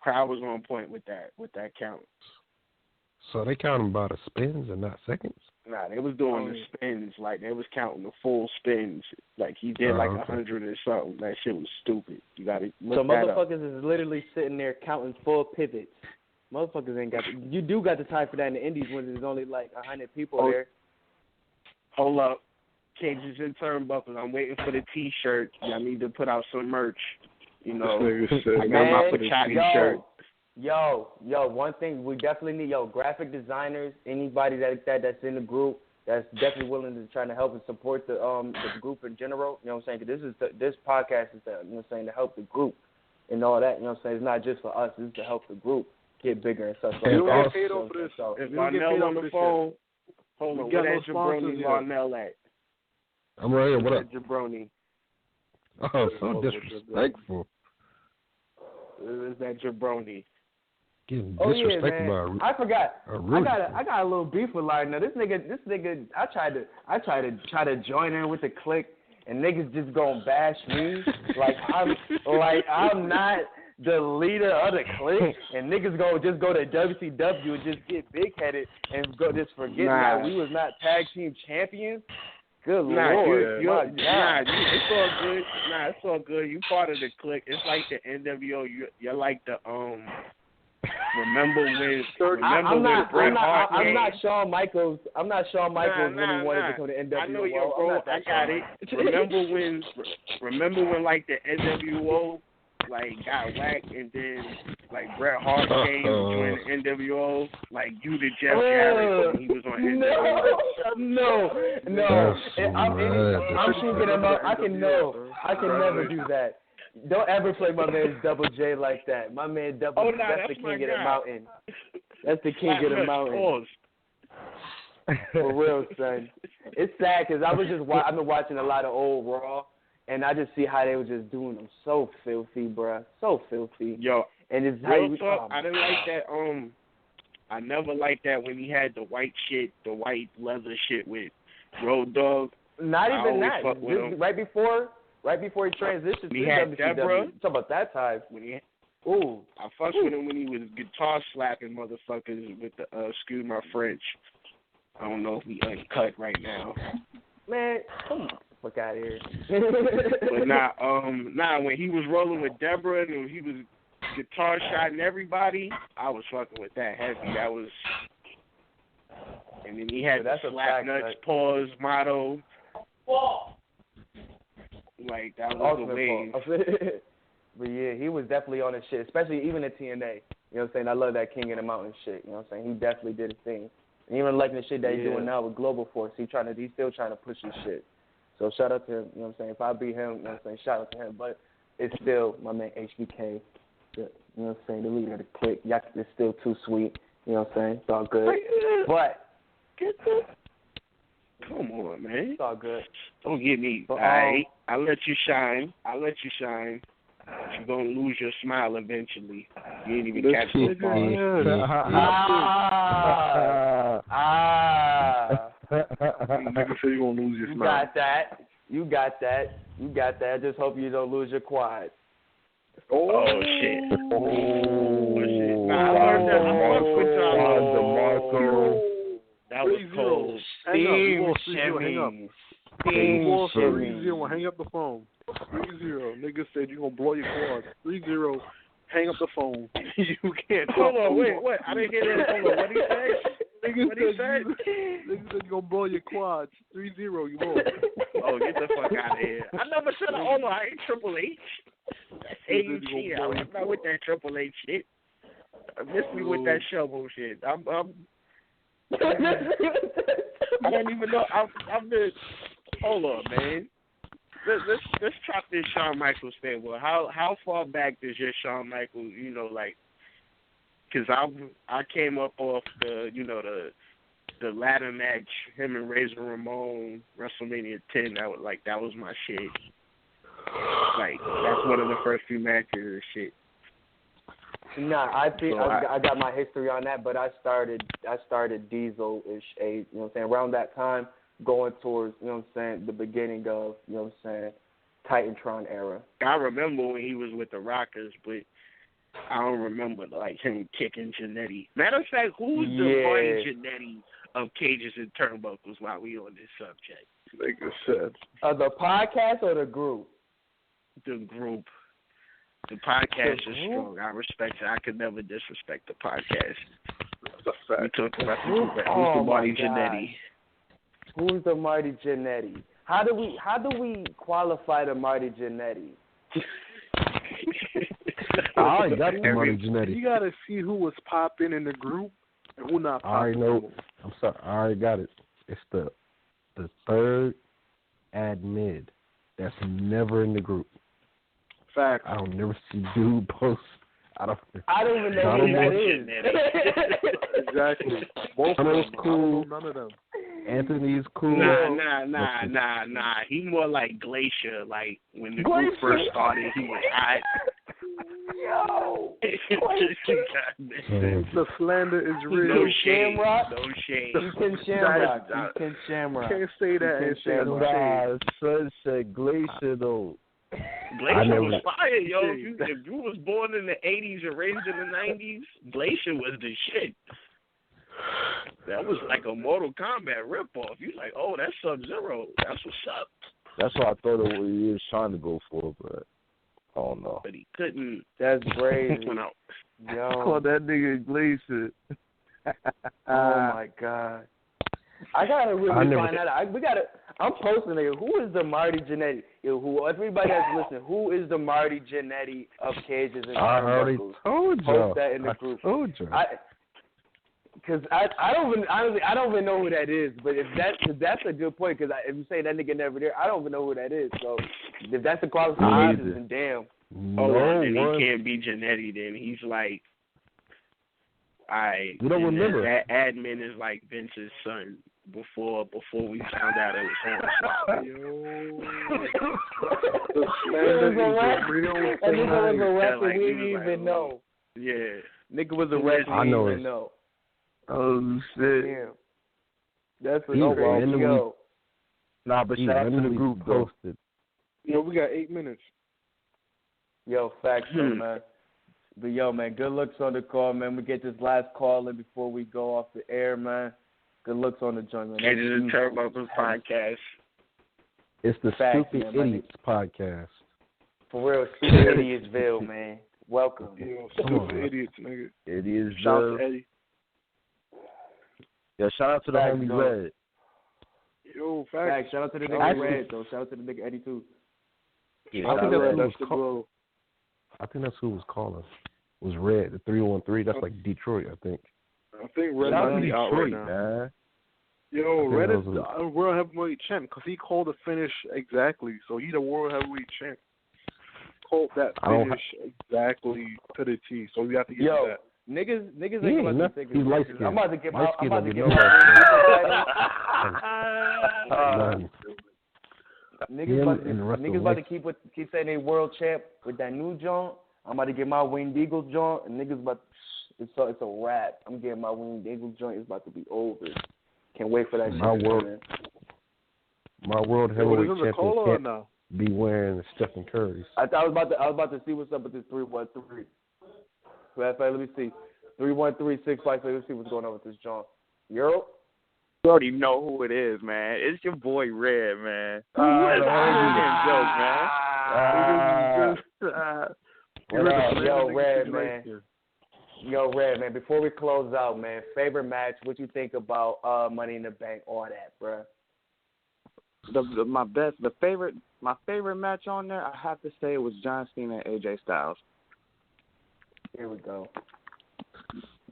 Speaker 12: crowd was on point with that count.
Speaker 10: So they counting by the spins and not seconds?
Speaker 12: Nah, they was doing the spins. Like, they was counting the full spins. Like, he did 100 or something. That shit was stupid. You got to look that up.
Speaker 11: So motherfuckers is literally sitting there counting full pivots. Motherfuckers ain't got you do got the time for that in the Indies when there's only like 100 people there.
Speaker 12: Hold up. Cages and turnbuckles. I'm waiting for the T-shirt. I need to put out some merch. You know, I got my Pachati shirt.
Speaker 11: Yo, one thing we definitely need, graphic designers, anybody that's in the group that's definitely willing to try to help and support the group in general. You know what I'm saying? 'Cause this podcast is to help the group and all that. You know what I'm saying? It's not just for us. It's to help the group get bigger and stuff.
Speaker 8: You don't get paid over this.
Speaker 12: If Larnell on the phone, hold on. Where that jabroni Larnell at?
Speaker 10: I'm right here. What up?
Speaker 12: Jabroni.
Speaker 10: Oh, so disrespectful.
Speaker 12: Where's that jabroni?
Speaker 10: Getting disrespected by
Speaker 11: I forgot. I got a little beef with Larnell. This nigga. I tried to join in with the clique, and niggas just gonna bash me like I'm not the leader of the clique, and niggas just go to WCW and just get big headed and just forget that we was not tag team champions. Good Lord.
Speaker 12: It's all good. It's all good. You part of the clique. It's like the NWO. You're like the Remember when Bret Hart came?
Speaker 11: I'm not Shawn Michaels. I'm not Shawn Michaels when he wanted to come to NWO.
Speaker 12: I know you, bro. I got it. Remember when like the NWO like got whacked, and then like Bret Hart came and joined the NWO. Like you the Jeff Jarrett when he was on NWO.
Speaker 11: No. I'm thinking about. I can never do that. Don't ever play my man Double J like that. My man that's the king of the mountain. That's the king of the mountain. For real, son. It's sad because I've been watching a lot of old Raw, and I just see how they were just doing them so filthy, bruh. So filthy.
Speaker 12: Yo,
Speaker 11: and it's
Speaker 12: real talk, I didn't like that. I never liked that when he had the white leather shit with Road Dogg.
Speaker 11: Not even that. Right before he transitioned
Speaker 12: he
Speaker 11: to
Speaker 12: had
Speaker 11: WCW.
Speaker 12: Deborah.
Speaker 11: Talk about that time.
Speaker 12: I fucked with him when he was guitar slapping motherfuckers with the excuse my French. I don't know if he uncut right now.
Speaker 11: Man, come on, fuck out of here.
Speaker 12: But when he was rolling with Deborah and he was guitar shotting everybody, I was fucking with that heavy. That was, and then he had the slap nuts pause motto. Like, that was the wave.
Speaker 11: But yeah, he was definitely on his shit, especially even at TNA. You know what I'm saying? I love that King of the Mountain shit. You know what I'm saying? He definitely did his thing. And even liking the shit that he's doing now with Global Force, he's still trying to push his shit. So shout out to him. You know what I'm saying? If I beat him, you know what I'm saying? Shout out to him. But it's still my man HBK. You know what I'm saying? The leader of the clique. Y'all is still too sweet. You know what I'm saying? It's all good. But
Speaker 12: come on, man.
Speaker 11: It's all good.
Speaker 12: Don't get me. All right. I'll let you shine. You're going to lose your smile eventually. You ain't even catch the ball.
Speaker 8: Nigga say you gonna lose your
Speaker 11: You
Speaker 8: smile.
Speaker 11: got that. You got that. You got that. Just hope you don't lose your quad.
Speaker 12: Oh shit. Oh shit. Nah, I learned that. I fucked with y'all. That was cold.
Speaker 8: Steam
Speaker 11: shimmy.
Speaker 8: Steam shimmy. 3-0. Hang up the phone. 3-0. Nigga said you gonna blow your quads. 3-0. Hang up the phone. You can't talk.
Speaker 12: Hold on, wait. I didn't hear that. Hold on, what he say?
Speaker 8: Nigga said you gonna blow your quads. 3-0, you lost.
Speaker 12: Oh, get the fuck out of here. I never said, hold on, I ain't Triple H. That's AUG. I'm not with that Triple H shit. Miss me with that shovel shit. I don't even know. I'm the. Hold on, man. Let's chop this Shawn Michaels thing. Well, how far back does your Shawn Michaels, because I came up off the ladder match, him and Razor Ramon, WrestleMania 10. That was my shit. Like, that's one of the first few matches and shit.
Speaker 11: Nah, I think I got my history on that, but I started Diesel-ish age, you know what I'm saying, around that time, going towards, you know what I'm saying, the beginning of, you know what I'm saying, Titantron era.
Speaker 12: I remember when he was with the Rockers, but I don't remember, like, him kicking Jannetty. Matter of fact, who's the Marty Jannetty of Cages and Turnbuckles while we on this subject?
Speaker 8: Like I said.
Speaker 11: The podcast or the group?
Speaker 12: The group. The podcast is strong. I respect it. I could never disrespect the podcast.
Speaker 8: That's a fact.
Speaker 12: We talking about the group. Who's the Marty Jannetty?
Speaker 11: Who's the Marty Jannetty? How do we qualify the Marty Jannetty?
Speaker 10: I already got the Marty Jannetty.
Speaker 8: You gotta see who was popping in the group and who not popping.
Speaker 10: I already know. I'm sorry. I already got it. It's the third admin that's never in the group.
Speaker 8: Fact.
Speaker 10: I don't never see dude post. I don't
Speaker 11: even know who that is.
Speaker 8: Exactly. Both of them cool. None of them.
Speaker 10: Anthony's cool.
Speaker 12: Nah. He more like Glacier. Like when the group first started, he was hot.
Speaker 11: Yo.
Speaker 8: The slander is real.
Speaker 12: No shade. No shade.
Speaker 11: Ken Shamrock. Ken Shamrock.
Speaker 8: Can't say that and say
Speaker 9: Nah, son said Glacier though.
Speaker 12: Glacier was fire, yo. If you was born in the 80s and raised in the 90s, Glacier was the shit. That was like a Mortal Kombat ripoff. You like, oh, that's Sub-Zero. That's what's up.
Speaker 9: That's what I thought it was, he was trying to go for, but I don't know.
Speaker 12: But he couldn't.
Speaker 11: That's crazy.
Speaker 9: Yo. Call that nigga Glacier.
Speaker 11: Oh, my God. I gotta really find that out. I'm posting it. Who is the Marty Jannetty? Everybody that's listening, who is the Marty Jannetty of Cages and
Speaker 10: I already told you.
Speaker 11: Post that in the group.
Speaker 10: I told you.
Speaker 11: Because I don't even know who that is. But if that's a good point. Because if you say that nigga never there, I don't even know who that is. So if that's the qualifications, then damn.
Speaker 12: Then he can't be Jannetty. Then he's like,
Speaker 10: you don't remember.
Speaker 12: That admin is like Vince's son. Before we found out it was him.
Speaker 8: The slander is a real thing.
Speaker 11: That nigga was a wrestler we didn't even know.
Speaker 12: Yeah.
Speaker 11: Nigga was a wrestler we didn't even know.
Speaker 9: Oh, shit.
Speaker 11: Damn. That's a
Speaker 10: yo.
Speaker 9: Nah, but shout out to the group,
Speaker 10: posted.
Speaker 8: Yo, we got 8 minutes.
Speaker 11: Yo, facts, man. But, yo, man, good looks on the call, man. We get this last call in before we go off the air, man. Good looks on the joint, man.
Speaker 12: Cages and Turnbuckles podcast.
Speaker 10: It's the Stupid Idiots podcast.
Speaker 11: For real, Stupid Idiotsville, man. Welcome.
Speaker 8: Yo, Stupid Idiots, nigga.
Speaker 9: Idiots.
Speaker 8: Shout out to Eddie.
Speaker 9: Yeah, shout out to the homie Red.
Speaker 8: Yo, facts.
Speaker 11: Shout out to the nigga Red, though. Shout out to the nigga Eddie, too.
Speaker 10: Yeah, I think that's who was calling. It was Red, the 313. That's like Detroit, I think.
Speaker 8: I think Red might be out right now. Man. Yo, Red is the World Heavyweight Champ because he called the finish exactly. So he's the World Heavyweight Champ. Called that finish exactly to the T. So we have to get to that.
Speaker 11: Niggas ain't about to take
Speaker 10: he's light skinned.
Speaker 11: I'm about to get my Niggas about to keep saying they world champ with that new joint. I'm about to get my Winged Eagle joint, and niggas about it's a wrap. I'm getting my Winged Eagle joint. It's about to be over. Can't wait for that shit.
Speaker 10: My world heavyweight champion can't
Speaker 8: no?
Speaker 10: be wearing Stephen Curry's.
Speaker 11: I was about to see what's up with this 313. Let me see. 313-656. Let's see what's going on with this John. Euro?
Speaker 15: You already know who it is, man. It's your boy Red, man.
Speaker 11: Yo, Red, man. Before we close out, man, favorite match, what you think about Money in the Bank, all that, bro?
Speaker 15: My favorite match on there, I have to say, it was John Cena and AJ Styles.
Speaker 11: Here we go.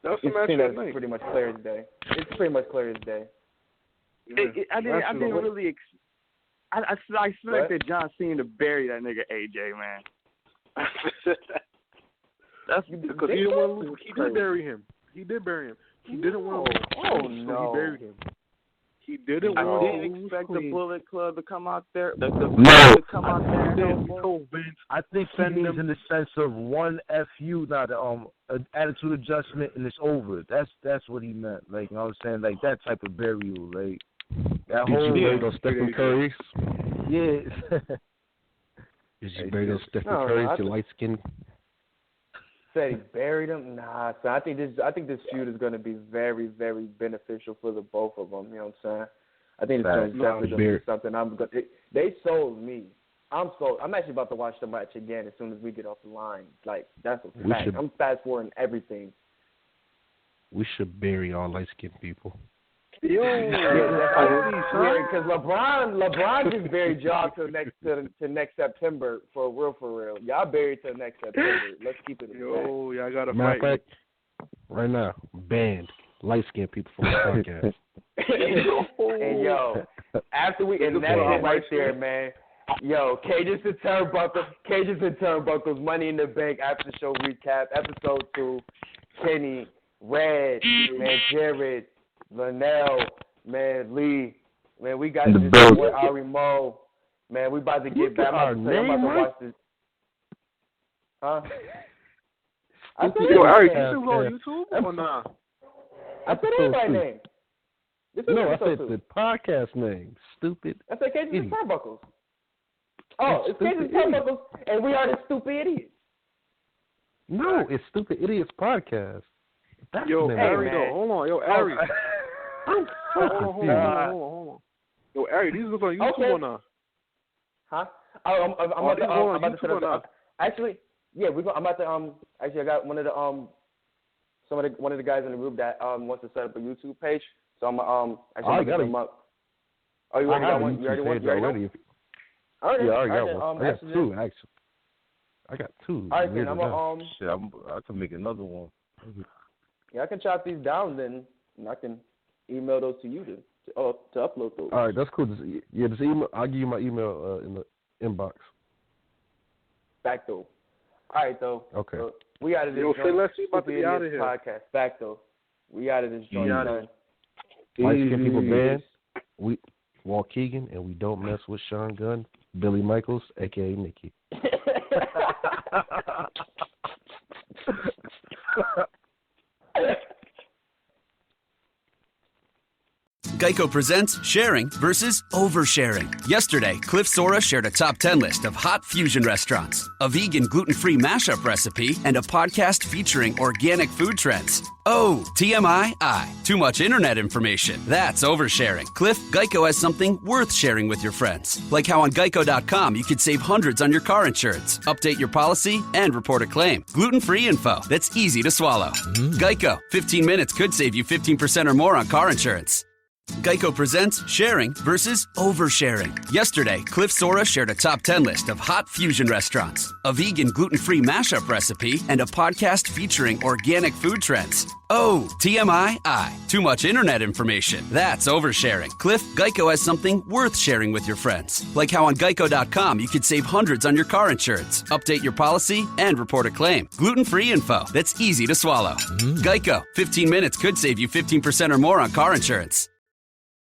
Speaker 8: That's the match.
Speaker 11: It's pretty much clear as day. It's pretty much clear as day.
Speaker 15: I didn't really. I expected John Cena to bury that nigga AJ, man.
Speaker 8: That's because he did bury him. He did bury him. He didn't want to.
Speaker 11: Oh no!
Speaker 8: So he buried him. He didn't.
Speaker 15: I didn't expect the Bullet Club to come out there.
Speaker 9: No.
Speaker 15: To come out there.
Speaker 9: I think he means in the sense of one FU, not an attitude adjustment, and it's over. That's what he meant. Like, you know what I'm saying? Like that type of burial. Like that
Speaker 10: Did
Speaker 9: whole.
Speaker 10: you bury those Stephen Curry's?
Speaker 9: Yeah.
Speaker 10: Did you bury those Stephen Curry's? Your light skin.
Speaker 11: Said he buried him? Nah, so I think this feud is going to be very, very beneficial for the both of them. You know what I'm saying? I think it's definitely going to be something. They sold me. I'm sold. I'm actually about to watch the match again as soon as we get off the line. Like, that's a fact. I'm fast forwarding everything.
Speaker 10: We should bury all light skinned people.
Speaker 11: Yo, because LeBron just buried y'all till next September for real. Y'all buried till next September. Let's keep it.
Speaker 8: Yo, y'all gotta
Speaker 10: fight.
Speaker 8: fight.
Speaker 10: Right now, banned light skinned people from the podcast.
Speaker 11: And yo, after we and that's it right there, man. Yo, Cages and Turnbuckles, Money in the Bank after show recap, episode 2. Kenny, Red, man, Jared, Larnell, man, Lee, man, we got this boy Arri Mo, man, we about to get back. I'm about to watch this. Huh? I said
Speaker 8: Arri, you still on YouTube or not?
Speaker 11: I said everybody's name.
Speaker 10: No, I said the podcast name. Stupid.
Speaker 11: I said Cages and Turnbuckles. Oh, it's Cages and Turnbuckles, and we are the Stupid Idiots.
Speaker 10: No, it's Stupid Idiots Podcast. That's
Speaker 8: Yo, Arri,
Speaker 11: though,
Speaker 8: hold on. Yo, Arri. Hold on. Yo, Arri, these look on YouTube or not?
Speaker 11: Huh? I'm about to set up. Actually, yeah, I'm about to Actually, I got one of the guys in the group that wants to set up a YouTube page. So I'm actually set them up. Oh, you already got one? You already want?
Speaker 10: Yeah, I already got one. I got two actually. I got two.
Speaker 11: All right, then I'm
Speaker 9: Shit, I can make another one.
Speaker 11: Yeah, I can chop these down then, and I can email those to you to upload those.
Speaker 10: All right, that's cool. Just email. I'll give you my email in the inbox.
Speaker 11: Back though. All right, though.
Speaker 10: Okay.
Speaker 11: So we out of this joint.
Speaker 8: Let's see about to be out of here.
Speaker 11: Podcast. Back though. We out of this joint.
Speaker 10: Light-skinned people band. We Walt Keegan, and we don't mess with Sean Gunn, Billy Michaels, a.k.a. Nikki.
Speaker 16: Geico presents sharing versus oversharing. Yesterday, Cliff Sora shared a top 10 list of hot fusion restaurants, a vegan gluten-free mashup recipe, and a podcast featuring organic food trends. Oh, TMI, too much internet information. That's oversharing. Cliff, Geico has something worth sharing with your friends. Like how on Geico.com you could save hundreds on your car insurance, update your policy, and report a claim. Gluten-free info that's easy to swallow. Geico, 15 minutes could save you 15% or more on car insurance. Geico presents sharing versus oversharing. Yesterday, Cliff Sora shared a top 10 list of hot fusion restaurants, a vegan gluten-free mashup recipe, and a podcast featuring organic food trends. Oh, TMI, too much internet information. That's oversharing. Cliff, Geico has something worth sharing with your friends. Like how on Geico.com you could save hundreds on your car insurance, update your policy, and report a claim. Gluten-free info that's easy to swallow. Geico, 15 minutes could save you 15% or more on car insurance.